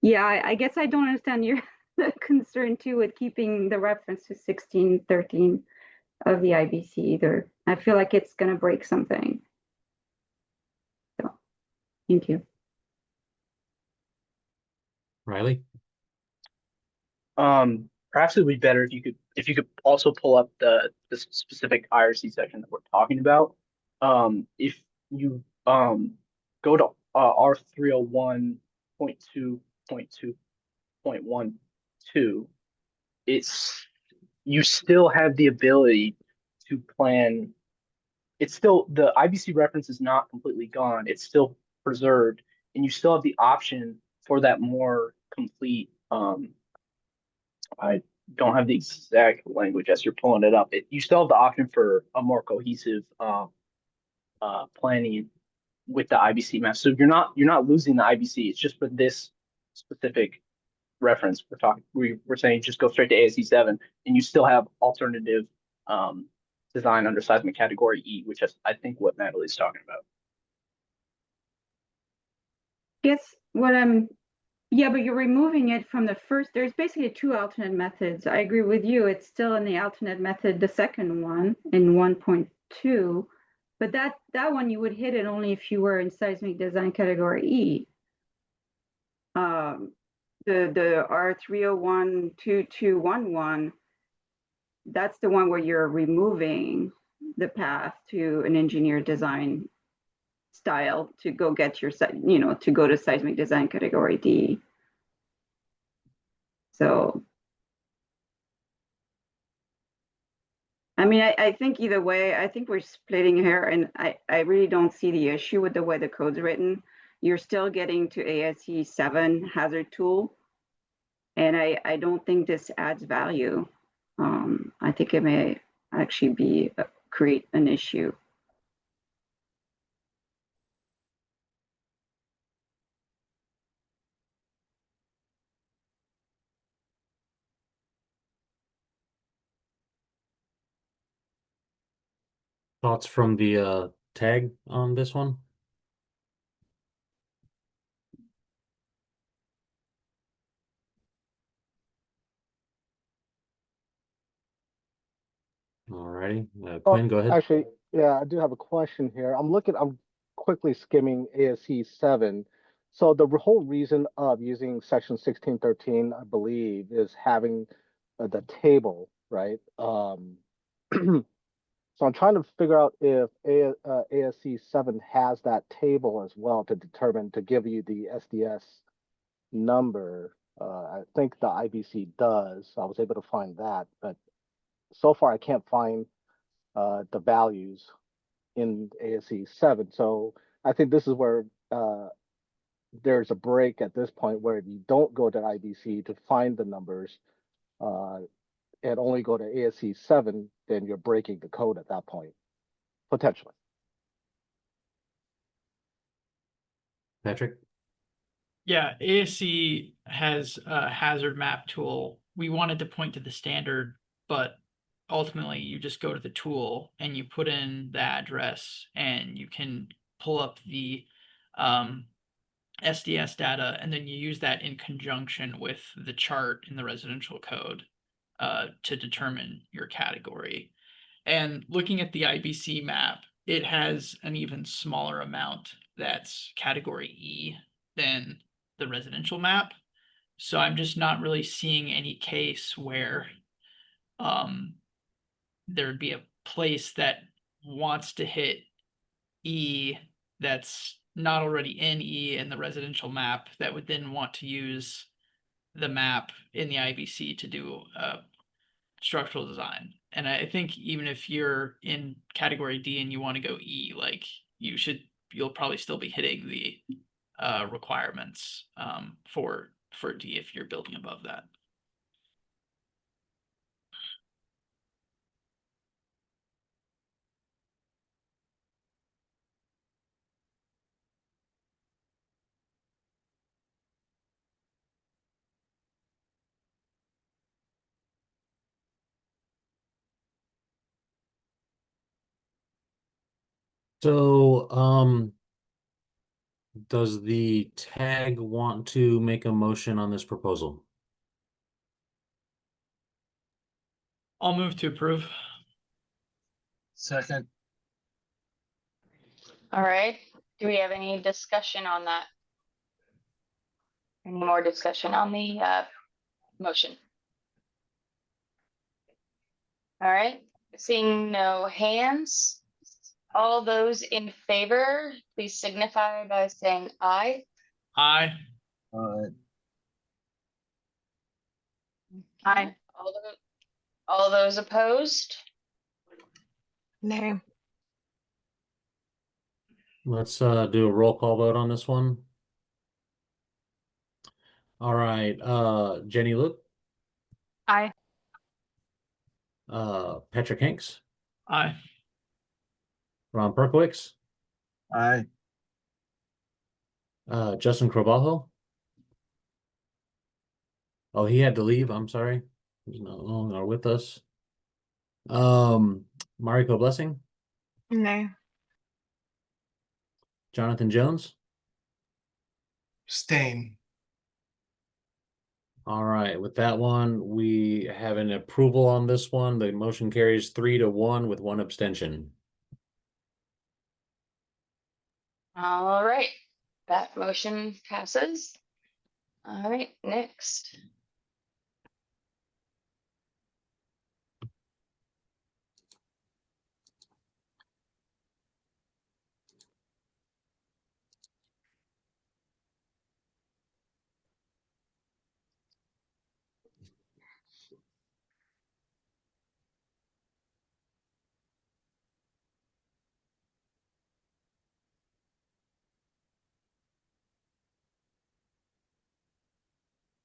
Yeah, I guess I don't understand your concern too with keeping the reference to 1613 of the IBC either. I feel like it's going to break something. So, thank you. Riley? Perhaps it would be better if you could also pull up the specific IRC section that we're talking about. If you go to R301.2.2.12, you still have the ability to plan. It's still, the IBC reference is not completely gone. It's still preserved, and you still have the option for that more complete. I don't have the exact language as you're pulling it up. You still have the option for a more cohesive planning with the IBC map. So you're not losing the IBC. It's just for this specific reference. We're saying just go straight to ASC 7, and you still have alternative design under seismic category E, which is I think what Natalie's talking about. Yeah, but you're removing it from the first. There's basically two alternate methods. I agree with you. It's still in the alternate method, the second one in 1.2, but that one you would hit it only if you were in seismic design category E. The R301.2211, that's the one where you're removing the path to an engineer design style to go get your, to go to seismic design category D. So, I mean, I think either way, I think we're splitting here, and I really don't see the issue with the way the code's written. You're still getting to ASC 7 hazard tool, and I don't think this adds value. I think it may actually create an issue. Thoughts from the tag on this one? Alrighty, Quinn, go ahead. Actually, yeah, I do have a question here. I'm quickly skimming ASC 7. So the whole reason of using section 1613, I believe, is having the table, right? So I'm trying to figure out if ASC 7 has that table as well to give you the SDS number. I think the IBC does. I was able to find that, but so far I can't find the values in ASC 7. So I think this is where there's a break at this point where if you don't go to IBC to find the numbers and only go to ASC 7, then you're breaking the code at that point, potentially. Patrick? Yeah, ASC has a hazard map tool. We wanted to point to the standard, but ultimately you just go to the tool and you put in the address and you can pull up the SDS data, and then you use that in conjunction with the chart in the residential code to determine your category. And looking at the IBC map, it has an even smaller amount that's category E than the residential map. So I'm just not really seeing any case where there'd be a place that wants to hit E that's not already in E in the residential map that would then want to use the map in the IBC to do structural design. And I think even if you're in category D and you want to go E, like you'll probably still be hitting the requirements for D if you're building above that. So, does the tag want to make a motion on this proposal? I'll move to approve. Second. All right. Do we have any discussion on that? Any more discussion on the motion? All right. Seeing no hands, all those in favor, please signify by saying aye. Aye. Aye. All those opposed? Nay. Let's do a roll call vote on this one. All right, Jenny Luke, Aye. Patrick Hanks, Aye. Ron Perkowicz, Aye. Justin Carvalho. Oh, he had to leave. I'm sorry. He's no longer with us. Mariko Blessing, Nay. Jonathan Jones. Abstain. All right, with that one, we have an approval on this one. The motion carries 3-1 with 1 abstention. All right, that motion passes. All right, next.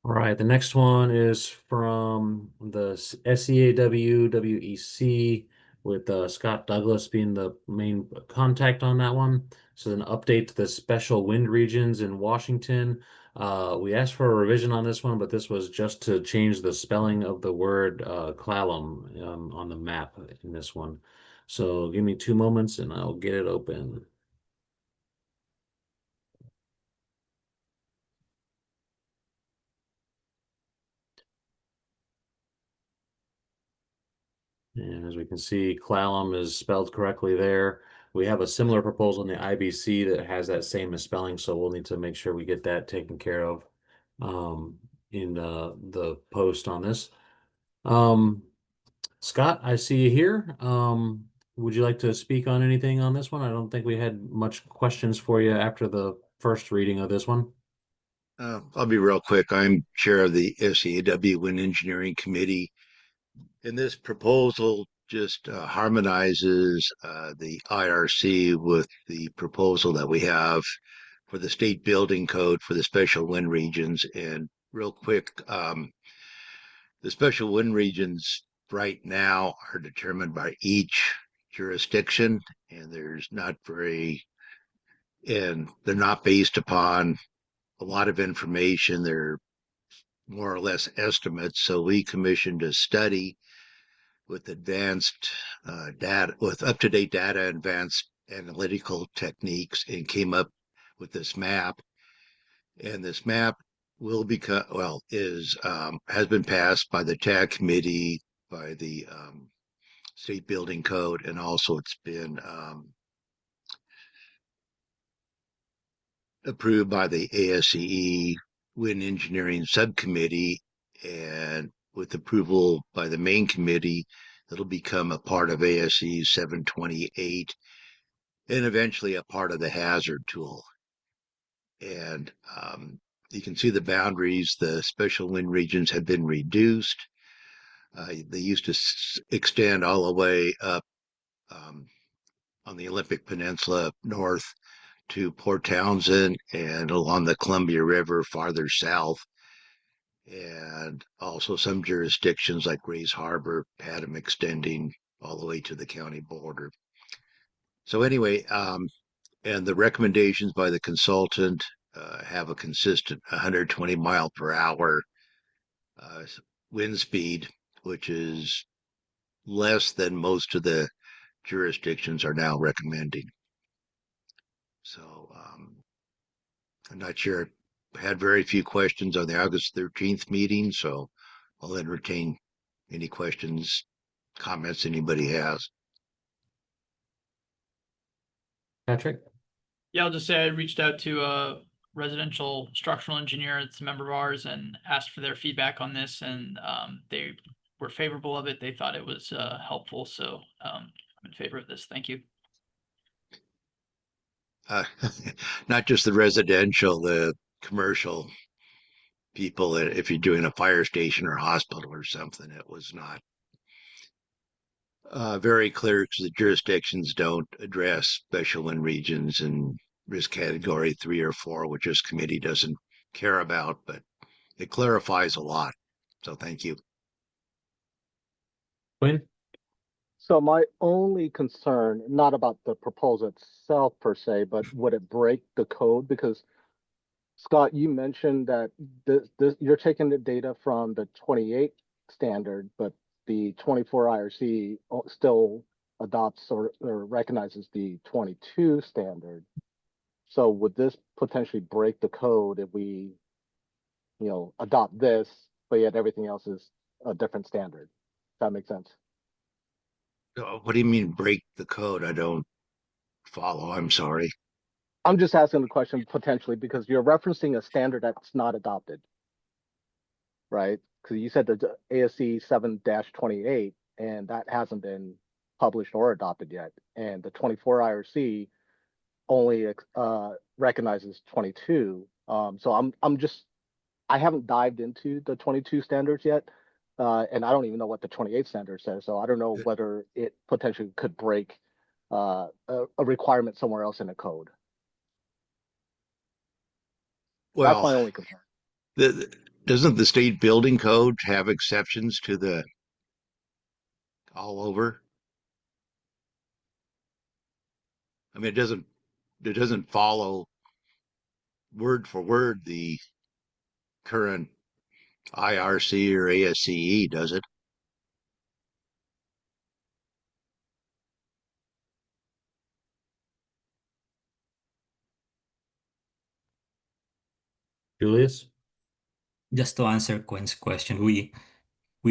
All right, the next one is from the SEAW WEC with Scott Douglas being the main contact on that one. So an update to the special wind regions in Washington. We asked for a revision on this one, but this was just to change the spelling of the word clallam on the map in this one. So give me 2 moments and I'll get it open. And as we can see, clallam is spelled correctly there. We have a similar proposal in the IBC that has that same misspelling, so we'll need to make sure we get that taken care of in the post on this. Scott, I see you here. Would you like to speak on anything on this one? I don't think we had much questions for you after the first reading of this one. I'll be real quick. I'm chair of the SEAW Wind Engineering Committee. And this proposal just harmonizes the IRC with the proposal that we have for the state building code for the special wind regions. And real quick, the special wind regions right now are determined by each jurisdiction, and they're not based upon a lot of information. They're more or less estimates. So we commissioned a study with advanced data, with up-to-date data, advanced analytical techniques, and came up with this map. And this map will become, well, has been passed by the TAG committee, by the state building code, and also it's been approved by the ASCE Wind Engineering Subcommittee, and with approval by the main committee, it'll become a part of ASCE 728 and eventually a part of the hazard tool. And you can see the boundaries. The special wind regions have been reduced. They used to extend all the way up on the Olympic Peninsula up north to Port Townsend and along the Columbia River farther south. And also some jurisdictions like Grays Harbor had them extending all the way to the county border. So anyway, and the recommendations by the consultant have a consistent 120 mile per hour wind speed, which is less than most of the jurisdictions are now recommending. So I'm not sure. I had very few questions on the August 13th meeting, so I'll entertain any questions, comments anybody has. Patrick? Yeah, I'll just say I reached out to a residential structural engineer that's a member of ours and asked for their feedback on this, and they were favorable of it. They thought it was helpful, so I'm in favor of this. Thank you. Not just the residential, the commercial people, if you're doing a fire station or hospital or something, it was not very clear because the jurisdictions don't address special wind regions and risk category 3 or 4, which this committee doesn't care about, but it clarifies a lot. So thank you. Quinn? So my only concern, not about the proposal itself per se, but would it break the code? Because Scott, you mentioned that you're taking the data from the 28 standard, but the 24 IRC still adopts or recognizes the 22 standard. So would this potentially break the code if we, adopt this, but yet everything else is a different standard? Does that make sense? What do you mean break the code? I don't follow. I'm sorry. I'm just asking the question potentially because you're referencing a standard that's not adopted, right? Because you said the ASC 7-28, and that hasn't been published or adopted yet. And the 24 IRC only recognizes 22. So I haven't dived into the 22 standards yet. And I don't even know what the 28 standard says. So I don't know whether it potentially could break a requirement somewhere else in the code. Well, that's my only concern. Doesn't the state building code have exceptions to the all over? I mean, it doesn't follow word for word the current IRC or ASCE, does it? Julius? Just to answer Quinn's question, we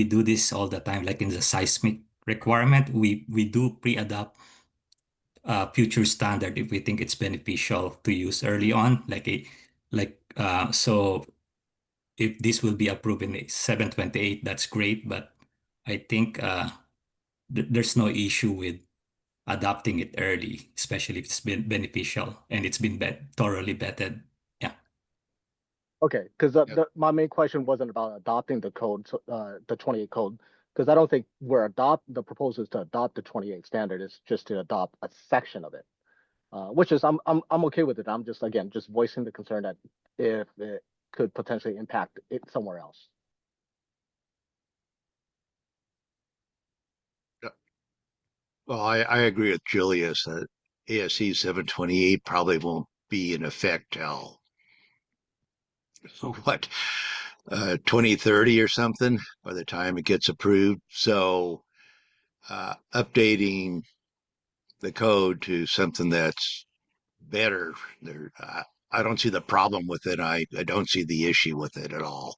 do this all the time, like in the seismic requirement, we do pre-adopt future standard if we think it's beneficial to use early on, so if this will be approved in 728, that's great, but I think there's no issue with adopting it early, especially if it's been beneficial and it's been thoroughly vetted. Yeah. Okay, because my main question wasn't about adopting the code, the 28 code. because I don't think the proposal is to adopt the 28 standard. It's just to adopt a section of it, which is I'm okay with it. I'm just again just voicing the concern that if it could potentially impact it somewhere else. Well, I agree with Julius that ASC 728 probably won't be in effect till what 2030 or something by the time it gets approved. So updating the code to something that's better, there I don't see the problem with it. I don't see the issue with it at all.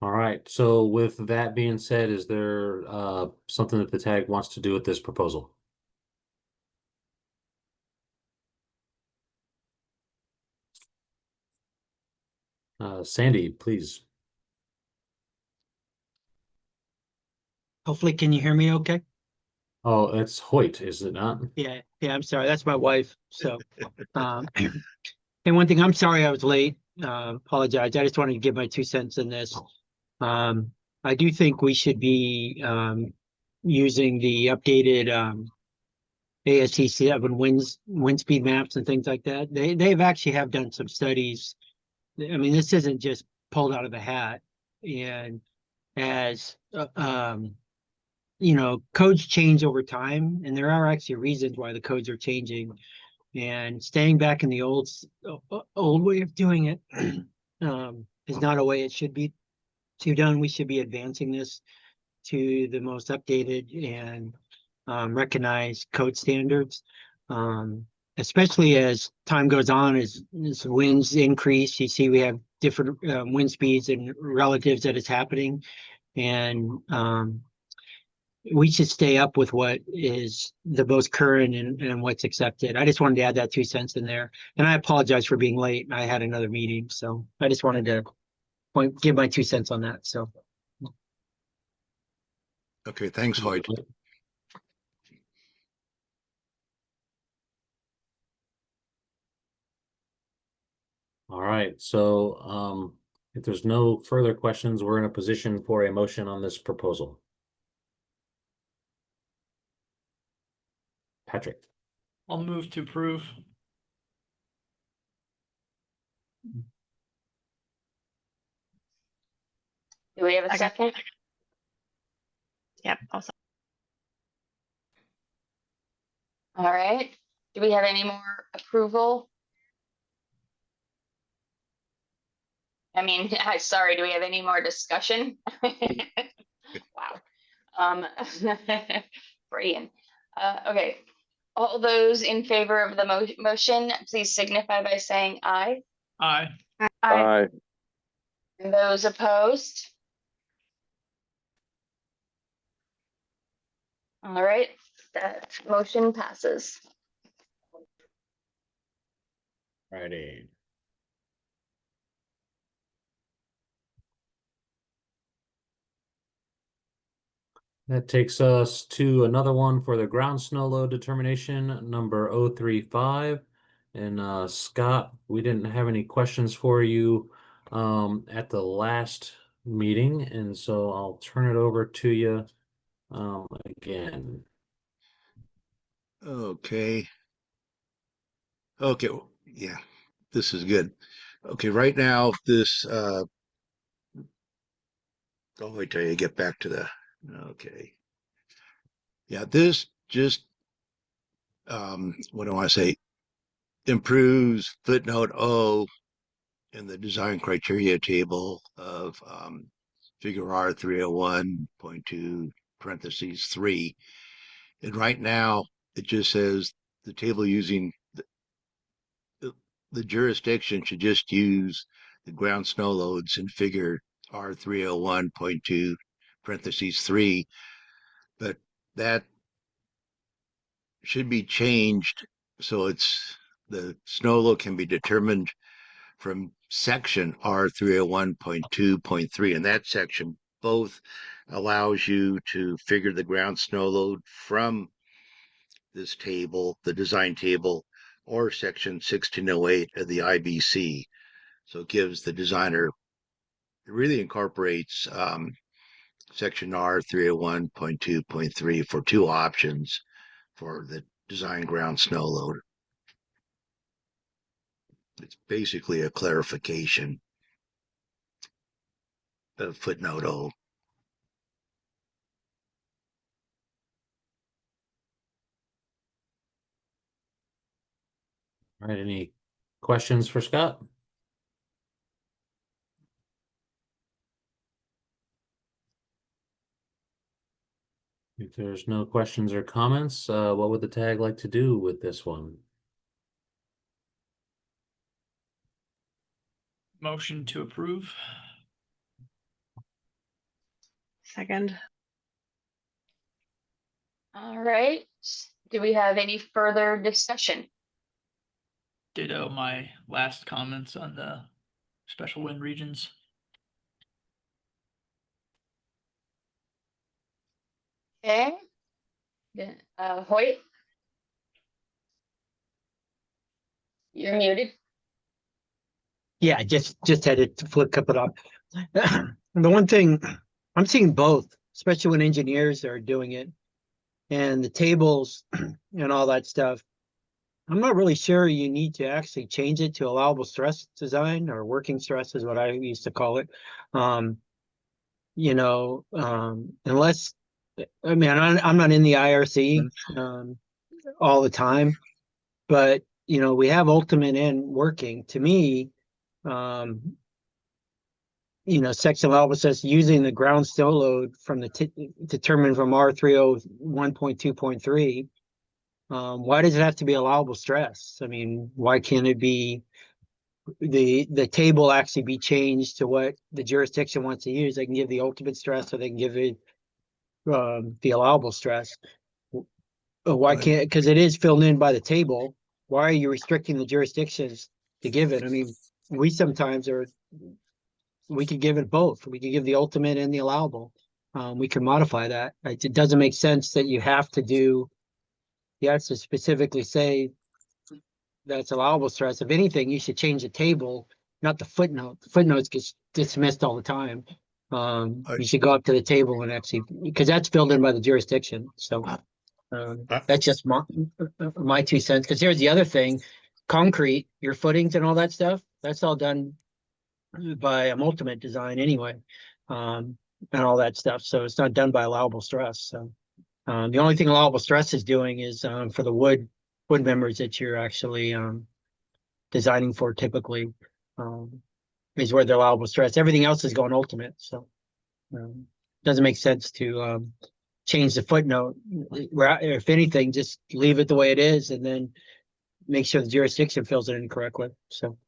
All right. So with that being said, is there something that the tag wants to do with this proposal? Sandy, please. Hopefully, can you hear me okay? Oh, it's Hoyt, is it not? Yeah, I'm sorry. That's my wife. So, and one thing, I'm sorry I was late. Apologize. I just wanted to give my 2 cents in this. I do think we should be using the updated ASC 7 wind speed maps and things like that. They've actually have done some studies. I mean, this isn't just pulled out of the hat. And as codes change over time, and there are actually reasons why the codes are changing. And staying back in the old way of doing it is not a way it should be done. We should be advancing this to the most updated and recognized code standards, especially as time goes on, as winds increase. You see we have different wind speeds and relatives that is happening. And we should stay up with what is the most current and what's accepted. I just wanted to add that 2 cents in there. And I apologize for being late. I had another meeting. So I just wanted to give my 2 cents on that. So. Okay, thanks, Hoyt. All right. So if there's no further questions, we're in a position for a motion on this proposal. Patrick. I'll move to approve. Do we have a second? Yep. Also. All right. Do we have any more approval? I mean, sorry, do we have any more discussion? Wow. Brilliant. Okay. All those in favor of the motion, please signify by saying aye. Aye. Aye. And those opposed? All right, that motion passes. Righty. That takes us to another one for the ground snow load determination, number 035. And Scott, we didn't have any questions for you at the last meeting, and so I'll turn it over to you again. Okay. Okay. Yeah, this is good. Okay, right now, I'll wait till you get back to the, okay. Yeah, this just, what do I want to say? Improves footnote O in the design criteria table of figure R 301.2 parentheses 3. And right now, it just says the table using the jurisdiction should just use the ground snow loads in figure R 301.2 parentheses 3, but that should be changed so the snow load can be determined from section R 301.2.3, and that section both allows you to figure the ground snow load from this table, the design table, or section 1608 of the IBC. So it gives the designer, it really incorporates section R 301.2.3 for two options for the design ground snow load. It's basically a clarification of footnote O. All right, any questions for Scott? If there's no questions or comments, what would the tag like to do with this one? Motion to approve. Second. All right. Do we have any further discussion? Ditto my last comments on the special wind regions. Okay. Hoyt? You're muted. Yeah, just had it to flip it up. The one thing I'm seeing both, especially when engineers are doing it and the tables and all that stuff. I'm not really sure you need to actually change it to allowable stress design, or working stress is what I used to call it. Unless, I mean, I'm not in the IRC all the time, but we have ultimate and working. To me, section allowable says using the ground snow load from the determined from R301.2.3. Why does it have to be allowable stress? I mean, why can't it be the table actually be changed to what the jurisdiction wants to use? They can give the ultimate stress, or they can give it the allowable stress. Why can't? Because it is filled in by the table. Why are you restricting the jurisdictions to give it? I mean, we sometimes we could give it both. We could give the ultimate and the allowable. We can modify that. It doesn't make sense that you have to specifically say that's allowable stress. If anything, you should change the table, not the footnote. The footnotes get dismissed all the time. You should go up to the table and actually, because that's filled in by the jurisdiction. So that's just my 2 cents. Because here's the other thing: concrete, your footings and all that stuff, that's all done by a ultimate design anyway, and all that stuff. So it's not done by allowable stress. So the only thing allowable stress is doing is for the wood members that you're actually designing for typically is where the allowable stress. Everything else is going ultimate. So doesn't make sense to change the footnote. If anything, just leave it the way it is, and then make sure the jurisdiction fills it in correctly. So.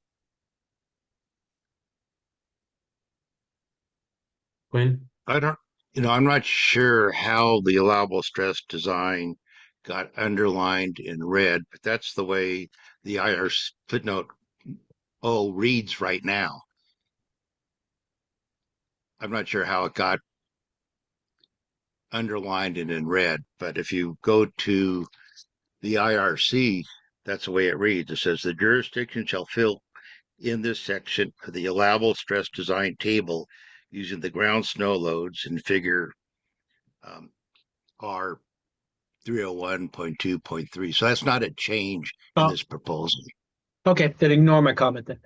Quinn? I'm not sure how the allowable stress design got underlined in red, but that's the way the IRC footnote O reads right now. I'm not sure how it got underlined and in red, but if you go to the IRC, that's the way it reads. It says the jurisdiction shall fill in this section of the allowable stress design table using the ground snow loads in figure R 301.2.3. So that's not a change in this proposal. Okay, then ignore my comment then.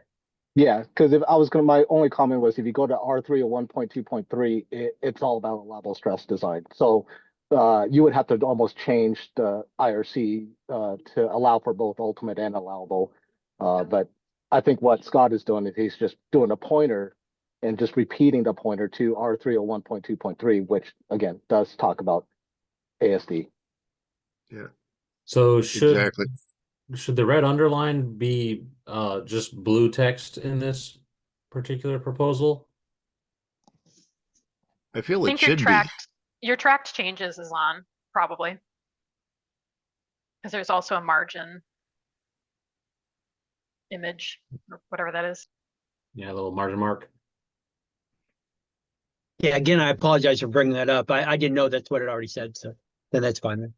Yeah, because if I was going to, my only comment was if you go to R301.2.3, it's all about allowable stress design. So you would have to almost change the IRC to allow for both ultimate and allowable. But I think what Scott is doing is he's just doing a pointer and just repeating the pointer to R301.2.3, which again does talk about ASD. Yeah. So should Exactly. should the red underline be just blue text in this particular proposal? I feel I it think should be. your tracked changes is on, probably. Because there's also a margin image, or whatever that is. Yeah, a little margin mark. Yeah, again, I apologize for bringing that up. I didn't know that's what it already said, so then that's fine then.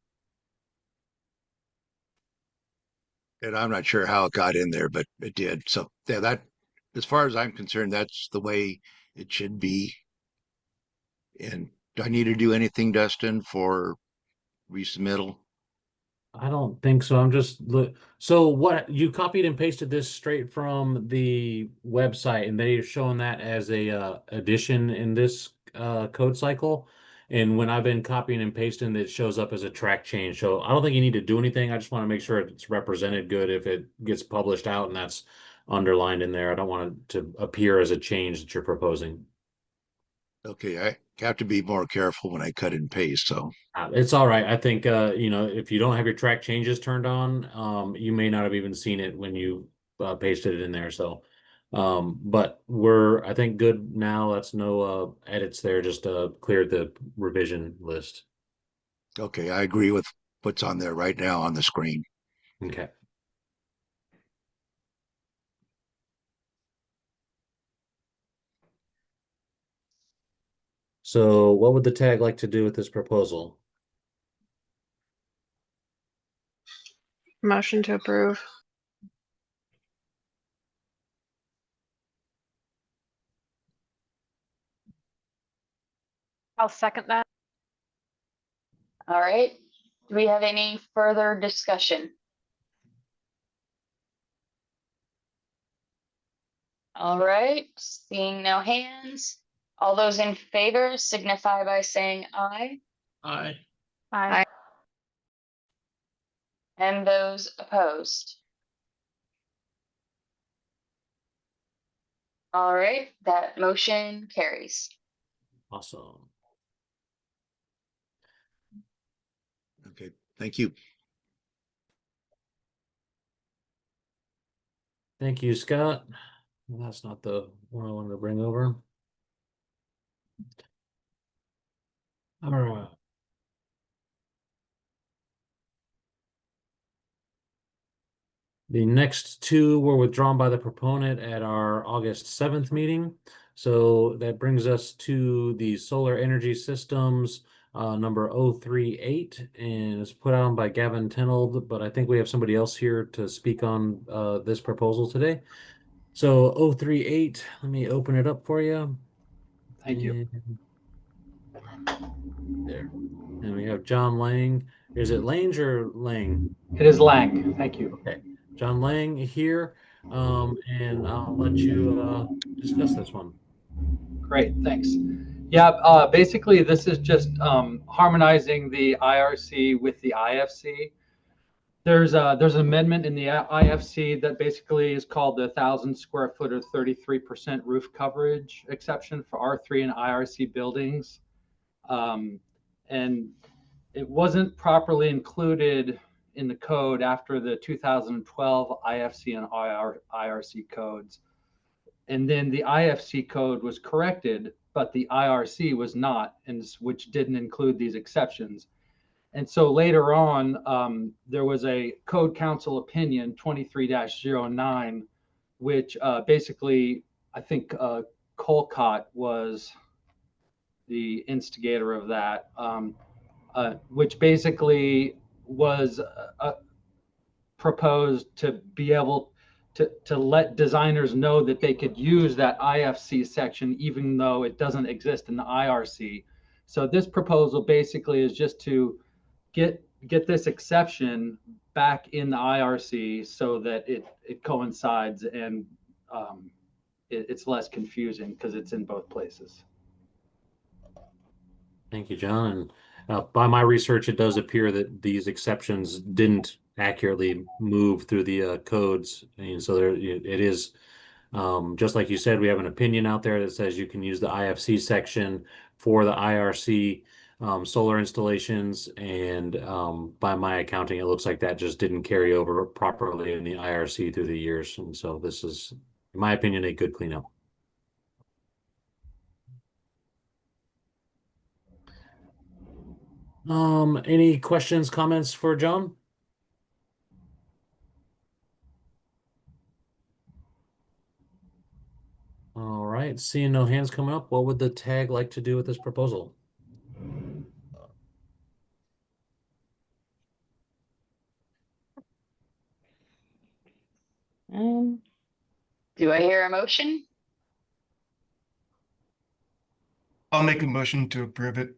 And I'm not sure how it got in there, but it did. So yeah, that, as far as I'm concerned, that's the way it should be. And do I need to do anything, Dustin, for resubmittal? I don't think so. I'm just so what you copied and pasted this straight from the website, and they're showing that as a addition in this code cycle. And when I've been copying and pasting, it shows up as a track change. So I don't think you need to do anything. I just want to make sure it's represented good if it gets published out and that's underlined in there. I don't want it to appear as a change that you're proposing. Okay, I have to be more careful when I cut and paste. So It's all right. I think you know, if you don't have your track changes turned on, you may not have even seen it when you pasted it in there. So, but we're, I think, good now. That's no edits there. Just cleared the revision list. okay, I agree with what's on there right now on the screen. Okay. So, what would the tag like to do with this proposal? Motion to approve. I'll second that. All right. Do we have any further discussion? All right, seeing no hands. All those in favor signify by saying aye. Aye. Aye. And those opposed. All right, that motion carries. Awesome. Okay, thank you. Thank you, Scott. Well, that's not the one I wanted to bring over. All right. The next two were withdrawn by the proponent at our August 7th meeting. So that brings us to the solar energy systems number 038, and it's put on by Gavin Tenold, but I think we have somebody else here to speak on this proposal today. So 038, let me open it up for you. Thank you. There. And we have John Lang. Is it Lange or Lang? It is Lang. Thank you. Okay. John Lang here. And I'll let you discuss this one. Great, thanks. Yeah, basically this is just harmonizing the IRC with the IFC. There's an amendment in the IFC that basically is called the 1,000 square foot or 33% roof coverage exception for R3 and IRC buildings. And it wasn't properly included in the code after the 2012 IFC and IRC codes. And then the IFC code was corrected, but the IRC was not, and which didn't include these exceptions. And so later on, there was a code council opinion 23-09, which basically, I think Colcott was the instigator of that, which basically was proposed to be able to let designers know that they could use that IFC section even though it doesn't exist in the IRC. So this proposal basically is just to get this exception back in the IRC so that it coincides and it's less confusing because it's in both places. Thank you, John. And by my research, it does appear that these exceptions didn't accurately move through the codes. And so there, it is, just like you said, we have an opinion out there that says you can use the IFC section for the IRC solar installations. And by my accounting, it looks like that just didn't carry over properly in the IRC through the years. And so this is, in my opinion, a good cleanup. Any questions, comments for John? All right. right, seeing no hands coming up, what would the tag like to do with this proposal? Do I hear a motion? I'll make a motion to approve it.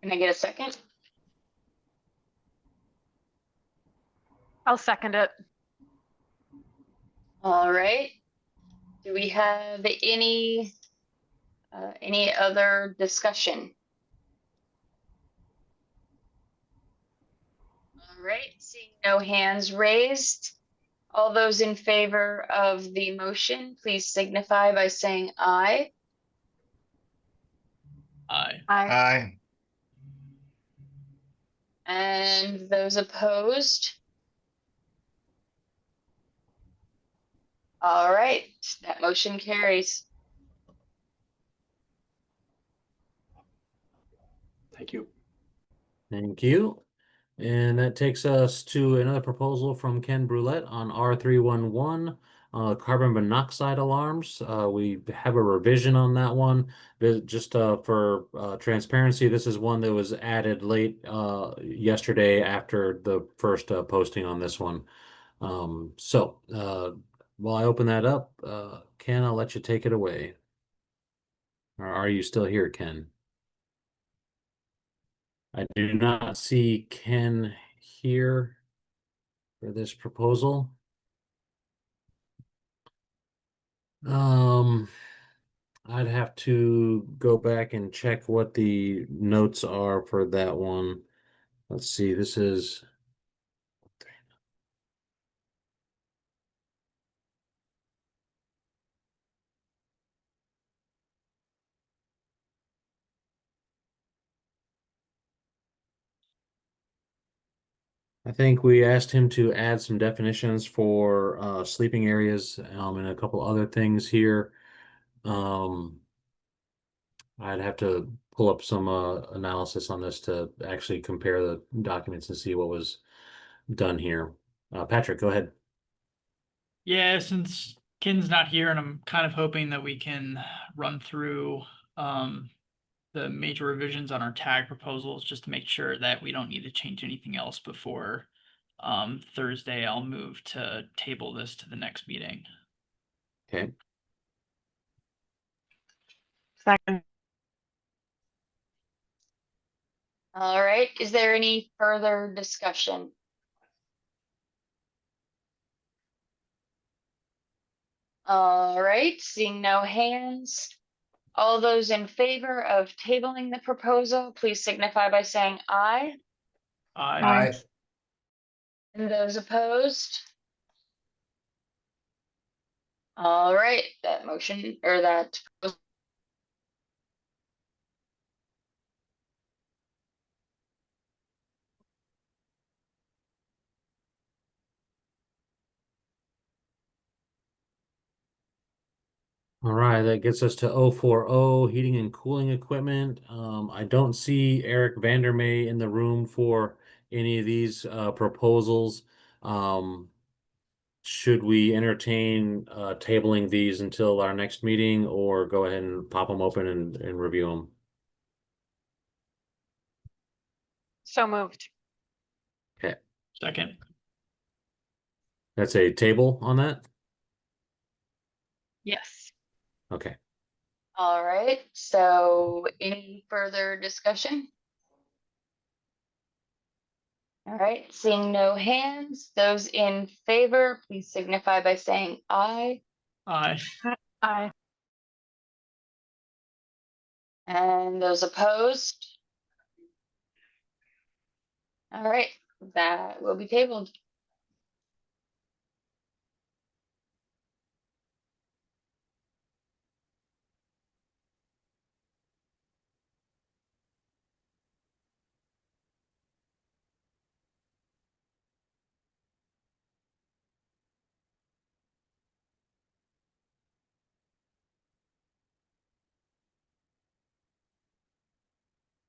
Can I get a second? I'll second it. All right. Do we have any other discussion? All right, seeing no hands raised. All those in favor of the motion, please signify by saying aye. Aye. Aye. And those opposed? All right, that motion carries. Thank you. Thank you. And that takes us to another proposal from Ken Brulette on R311, carbon monoxide alarms. We have a revision on that one. Just for transparency, this is one that was added late yesterday after the first posting on this one. While I open that up, Ken, I'll let you take it away. Or are you still here, Ken? I do not see Ken here for this proposal. I'd have to go back and check what the notes are for that one. Let's see, this is I think we asked him to add some definitions for sleeping areas and a couple other things here. I'd have to pull up some analysis on this to actually compare the documents and see what was done here. Patrick, go ahead. Yeah, since Ken's not here, and I'm kind of hoping that we can run through the major revisions on our tag proposals just to make sure that we don't need to change anything else before Thursday. I'll move to table this to the next meeting. Okay. Second. All right, is there any further discussion? All right, seeing no hands. All those in favor of tabling the proposal, please signify by saying aye. Aye. And those opposed? All right, that motion or that. All right, that gets us to 040 heating and cooling equipment. I don't see Eric Vandermeer in the room for any of these proposals. Should we entertain tabling these until our next meeting or go ahead and pop them open and review them? So moved. Okay, Second. that's a table on that? Yes. Okay. All right, so any further discussion? All right, seeing no hands, those in favor, please signify by saying aye. Aye. Aye. And those opposed? All right, that will be tabled.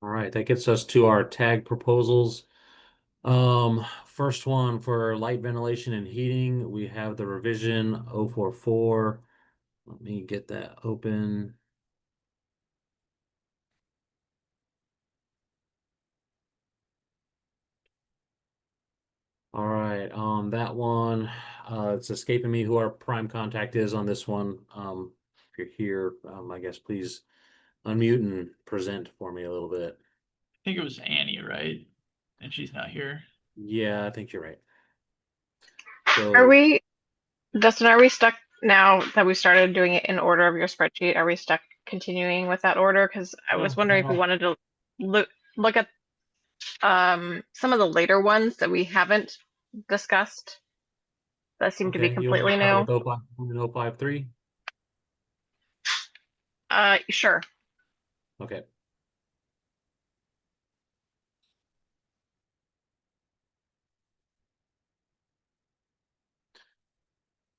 All right, that gets us to our tag proposals. First one for light ventilation and heating, we have the revision 044. Let me get that open. All right, that one, it's escaping me who our prime contact is on this one. If you're here, I guess please unmute and present for me a little bit. I think it was Annie, right? And she's not here. Yeah, I think you're right. Are we, Dustin, are we stuck now that we started doing it in order of your spreadsheet? Are we stuck continuing with that order? Because I was wondering if we wanted to look at some of the later ones that we haven't discussed that seem to be Okay, you want to completely start new. with 051 and 053? Sure. Okay.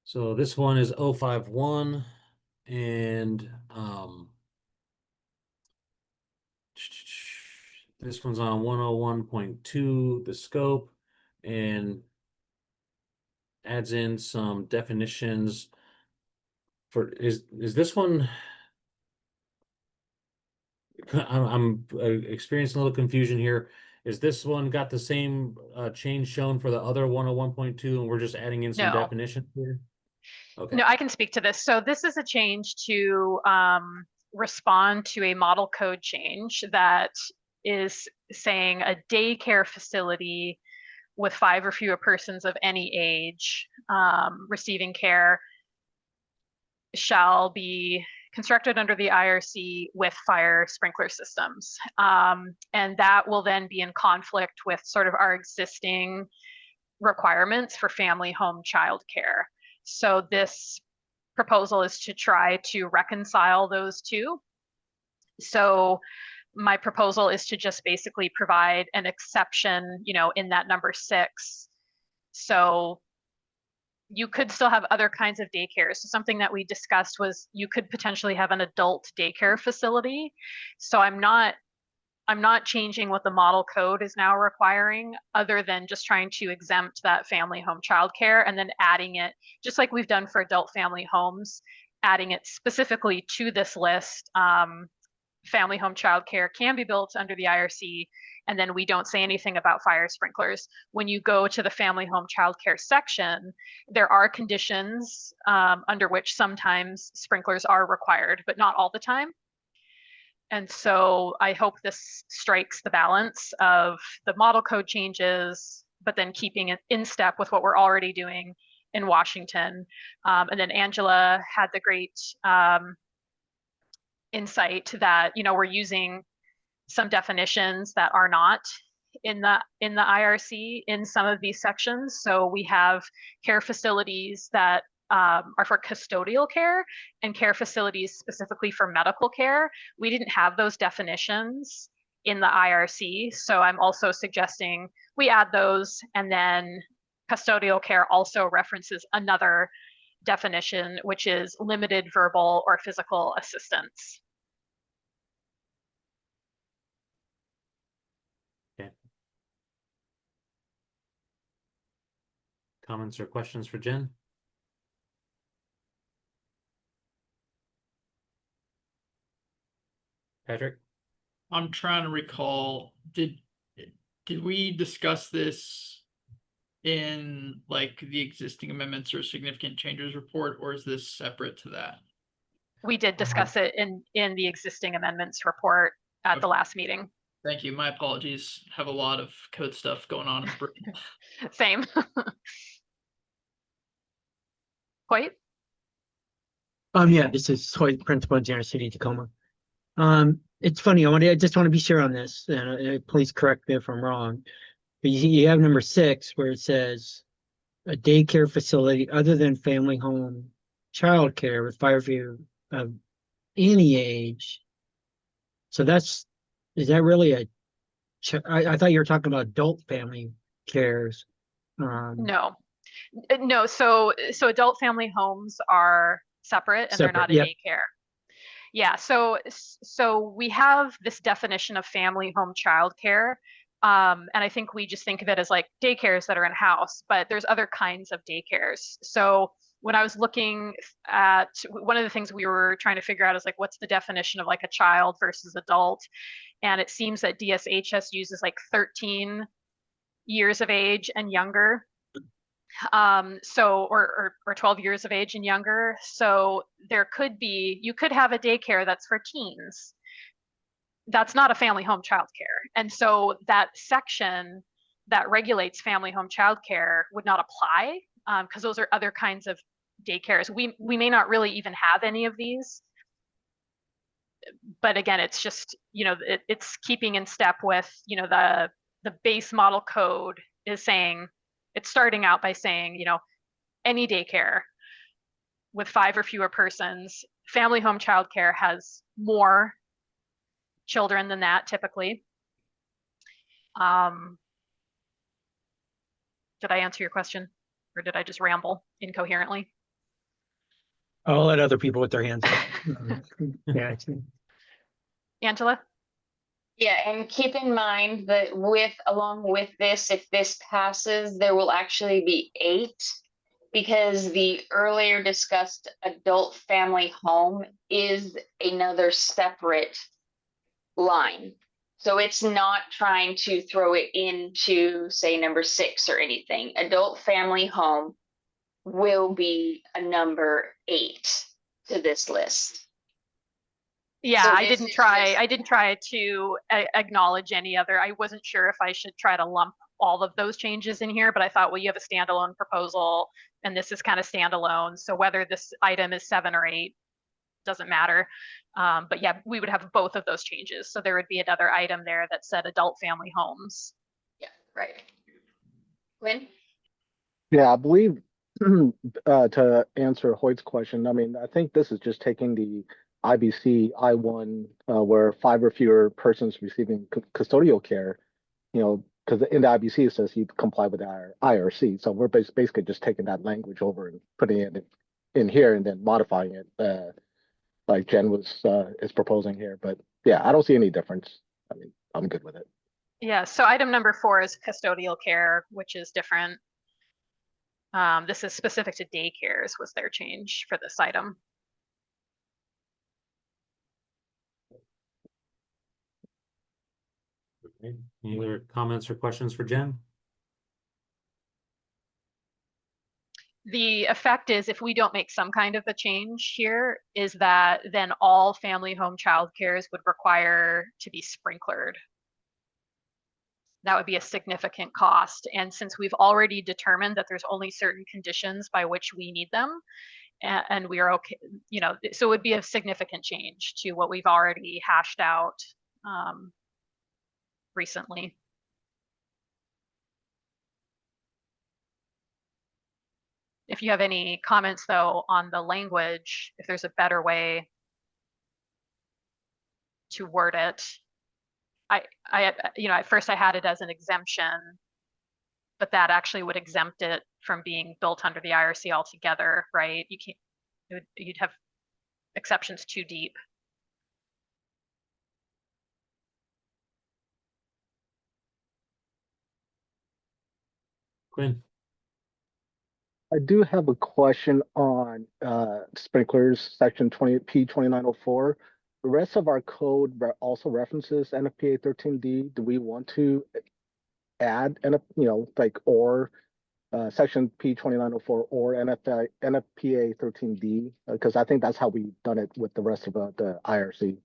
So this one is 051 and this one's on 101.2, the scope, and adds in some definitions for is this one I'm experiencing a little confusion here. Is this one got the same change shown for the other 101.2 and we're just adding in some No. definitions here? Okay. No, I can speak to this. So this is a change to respond to a model code change that is saying a daycare facility with 5 or fewer persons of any age receiving care shall be constructed under the IRC with fire sprinkler systems. And that will then be in conflict with sort of our existing requirements for family home childcare. So this proposal is to try to reconcile those two. So my proposal is to just basically provide an exception, in that number 6. So you could still have other kinds of daycares. So something that we discussed was you could potentially have an adult daycare facility. So I'm not changing what the model code is now requiring, other than just trying to exempt that family home childcare and then adding it, just like we've done for adult family homes, adding it specifically to this list. Family home childcare can be built under the IRC, and then we don't say anything about fire sprinklers. When you go to the family home childcare section, there are conditions under which sometimes sprinklers are required, but not all the time. And so I hope this strikes the balance of the model code changes, but then keeping it in step with what we're already doing in Washington. And then Angela had the great insight that, we're using some definitions that are not in the IRC in some of these sections. So we have care facilities that are for custodial care and care facilities specifically for medical care. We didn't have those definitions in the IRC. So I'm also suggesting we add those, and then custodial care also references another definition, which is limited verbal or physical assistance. Okay. Comments or questions for Jen? Patrick? I'm trying to recall, did we discuss this in like the existing amendments or significant changes report, or is this separate to that? We did discuss it in the existing amendments report at the last meeting. Thank you. My apologies. Have a lot of code stuff going on. Same. Quite. Yeah, this is Hoyt, principal in General City, Tacoma. It's funny. I just want to be sure on this, and please correct me if I'm wrong. But you have number 6 where it says a daycare facility other than family home childcare with Fireview of any age. So is that really I thought you were talking about adult family cares. No. So adult family homes are separate and they're not a daycare. Yeah. So we have this definition of family home childcare And I think we just think of it as like daycares that are in house, but there's other kinds of daycares. So when I was looking at one of the things we were trying to figure out is like, what's the definition of like a child versus adult? And it seems that DSHS uses like 13 years of age and younger. Or 12 years of age and younger. So you could have a daycare that's for teens. That's not a family home childcare. And so that section that regulates family home childcare would not apply because those are other kinds of daycares. We may not really even have any of these. But again, it's just, it's keeping in step with, the base model code is saying, it's starting out by saying, any daycare with 5 or fewer persons. Family home childcare has more children than that typically. Did I answer your question, or did I just ramble incoherently? I'll let other people with their hands up. Yeah. Angela? Yeah, and keep in mind that along with this, if this passes, there will actually be 8, because the earlier discussed adult family home is another separate line. So it's not trying to throw it into, say, number 6 or anything. Adult family home will be a number 8 to this list. Yeah, So I this didn't is try to acknowledge any other. I wasn't sure if I should try to lump all of those changes in here, but I thought, well, you have a standalone proposal and this is kind of standalone. So whether this item is 7 or 8 doesn't matter. But yeah, we would have both of those changes. So there would be another item there that said adult family homes. Yeah, right. Quinn? Yeah, I believe to answer Hoyt's question, I mean, I think this is just taking the IBC I1 where 5 or fewer persons receiving custodial care, because in the IBC it says you comply with our IRC. So we're basically just taking that language over and putting it in here and then modifying it like Jen is proposing here. But yeah, I don't see any difference. I mean, I'm good with it. Yeah, so item number 4 is custodial care, which is different. This is specific to daycares was their change for this item. Okay. Any other comments or questions for Jen? The effect is, if we don't make some kind of a change here, is that then all family home childcares would require to be sprinklered. That would be a significant cost. And since we've already determined that there's only certain conditions by which we need them, and we are okay, so it would be a significant change to what we've already hashed out recently. If you have any comments though on the language, if there's a better way to word it, at first I had it as an exemption, but that actually would exempt it from being built under the IRC altogether, right? You can't, you'd have exceptions too deep. Quinn? I do have a question on sprinklers, section 20 P2904. The rest of our code also references NFPA 13D. Do we want to add or section P2904 or NFPA 13D? Because I think that's how we've done it with the rest of the IRC.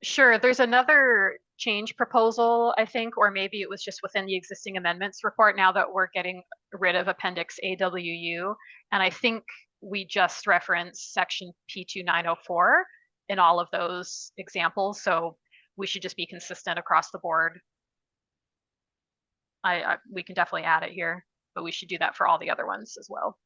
Sure, there's another change proposal, I think, or maybe it was just within the existing amendments report now that we're getting rid of Appendix AWU. And I think we just referenced section P2904 in all of those examples. So we should just be consistent across the board. We can definitely add it here, but we should do that for all the other ones as well.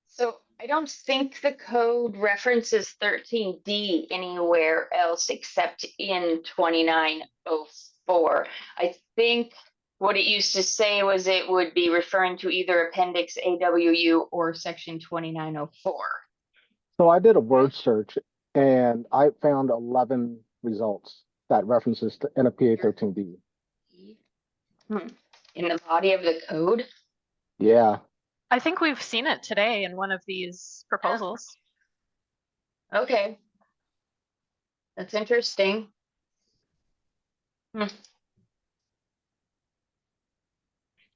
So I don't think the code references 13D anywhere else except in 2904. I think what it used to say was it would be referring to either Appendix AWU or Section 2904. So I did a word search and I found 11 results. that references to NFPA 13D. In the body of the code? Yeah. I think we've seen it today in one of these proposals. Okay. That's interesting. Well,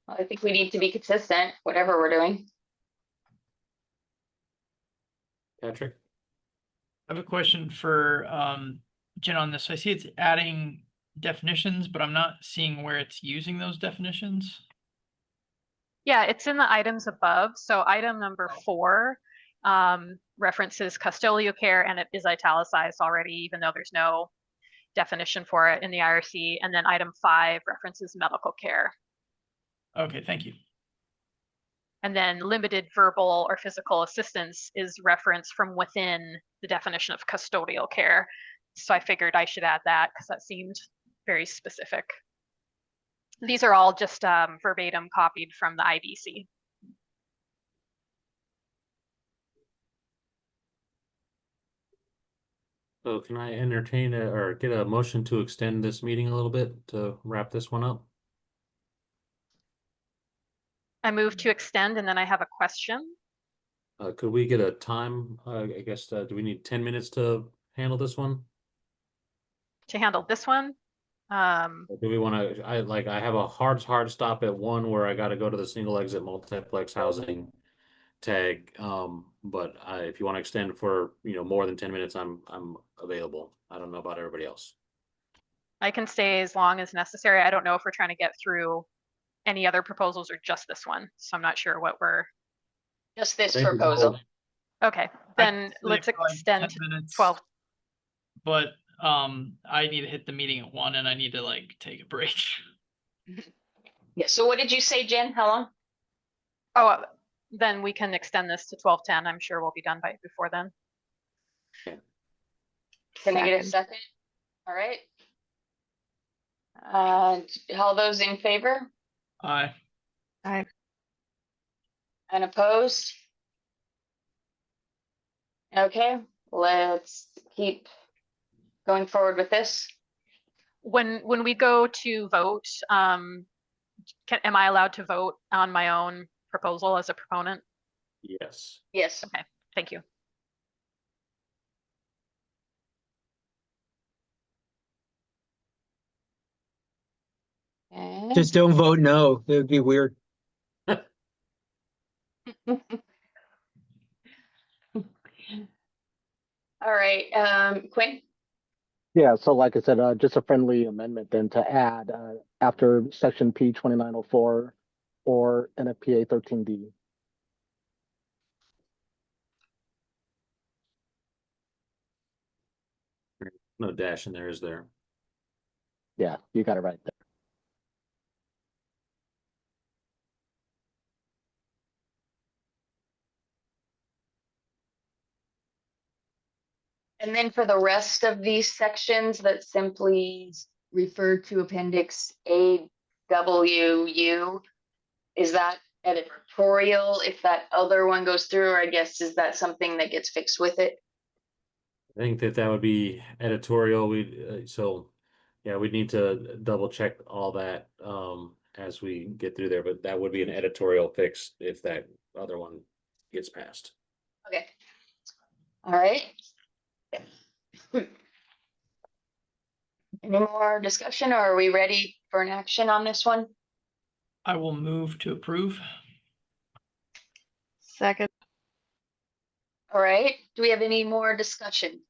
I think we need to be consistent, whatever we're doing. Patrick? I have a question for Jen on this. I see it's adding definitions, but I'm not seeing where it's using those definitions. Yeah, it's in the items above. So item number 4 references custodial care, and it is italicized already, even though there's no definition for it in the IRC. And then item 5 references medical care. Okay, thank you. And then limited verbal or physical assistance is referenced from within the definition of custodial care. So I figured I should add that because that seemed very specific. These are all just verbatim copied from the IBC. So can I entertain or get a motion to extend this meeting a little bit to wrap this one up? I move to extend, and then I have a question. Could we get a time? I guess, do we need 10 minutes to handle this one? To handle this one. Or do we want to, I have a hard stop at 1 where I got to go to the single exit multiplex housing tag. But if you want to extend for, more than 10 minutes, I'm available. I don't know about everybody else. I can stay as long as necessary. I don't know if we're trying to get through any other proposals or just this one. So I'm not sure what we're. Just this proposal. Okay, then let's extend to 12. But I need to hit the meeting at 1 and I need to take a break. Yeah, so what did you say, Jen? How long? Oh, then we can extend this to 12:10. I'm sure we'll be done by before then. Can I get a second? All right. All those in favor? Aye. Aye. And opposed? Okay, let's keep going forward with this. When we go to vote, am I allowed to vote on my own proposal as a proponent? Yes. Yes. Okay, thank you. Okay. Just don't vote no. It would be weird. All right, Quinn? Yeah, so like I said, just a friendly amendment then to add after section P 2904 or NFPA 13D. No dash in there, is there? Yeah, you got it right there. And then for the rest of these sections that simply refer to Appendix AWU, is that editorial if that other one goes through, or I guess is that something that gets fixed with it? I think that would be editorial. We'd need to double check all that as we get through there, but that would be an editorial fix if that other one gets passed. Okay. All right. Any more discussion, or are we ready for an action on this one? I will move to approve. Second. All right, do we have any more discussion?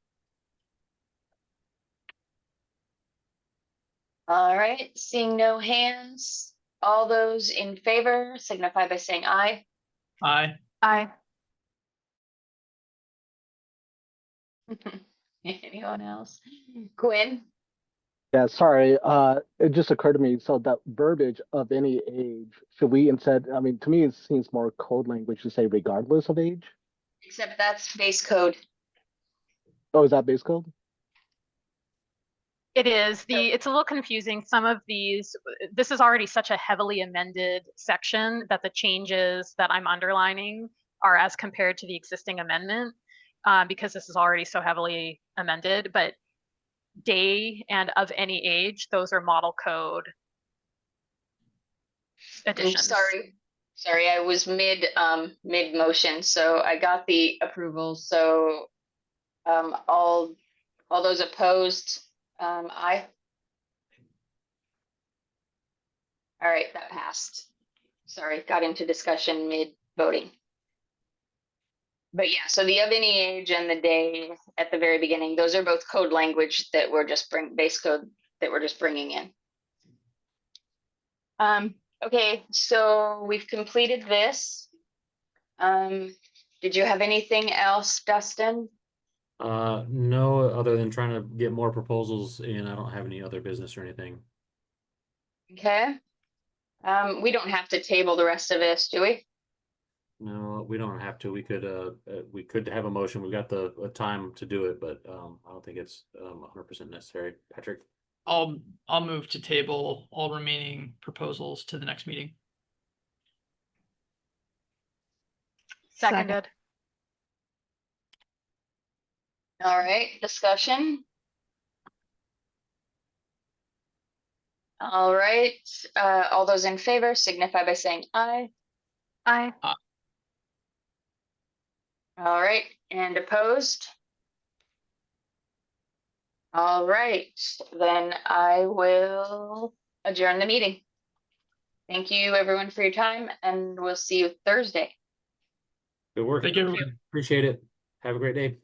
All right, seeing no hands, all those in favor signify by saying aye. Aye. Aye. Anyone else? Quinn? Yeah, sorry. It just occurred to me. So that verbiage of any age, should we instead, I mean, to me, it seems more code language to say regardless of age. Except that's base code. Oh, is that base code? It is. It's a little confusing. Some of these, this is already such a heavily amended section that the changes that I'm underlining are as compared to the existing amendment because this is already so heavily amended. But day and of any age, those are model code additions. Sorry, I was mid motion, so I got the approval. So all those opposed, aye. All right, that passed. Sorry, got into discussion mid voting. But yeah, so the of any age and the day at the very beginning, those are both code language that we're just base code that we're just bringing in. Okay, so we've completed this. Did you have anything else, Dustin? No, other than trying to get more proposals in. I don't have any other business or anything. Okay. We don't have to table the rest of this, do we? No, we don't have to. We could have a motion. We've got the time to do it, but I don't think it's 100% necessary. Patrick? I'll move to table all remaining proposals to the next meeting. Seconded. All right, discussion. All right, all those in favor signify by saying aye. Aye. All right, and opposed? All right, then I will adjourn the meeting. Thank you, everyone, for your time, and we'll see you Thursday. Good work. Thank you, everyone. Appreciate it. Have a great day.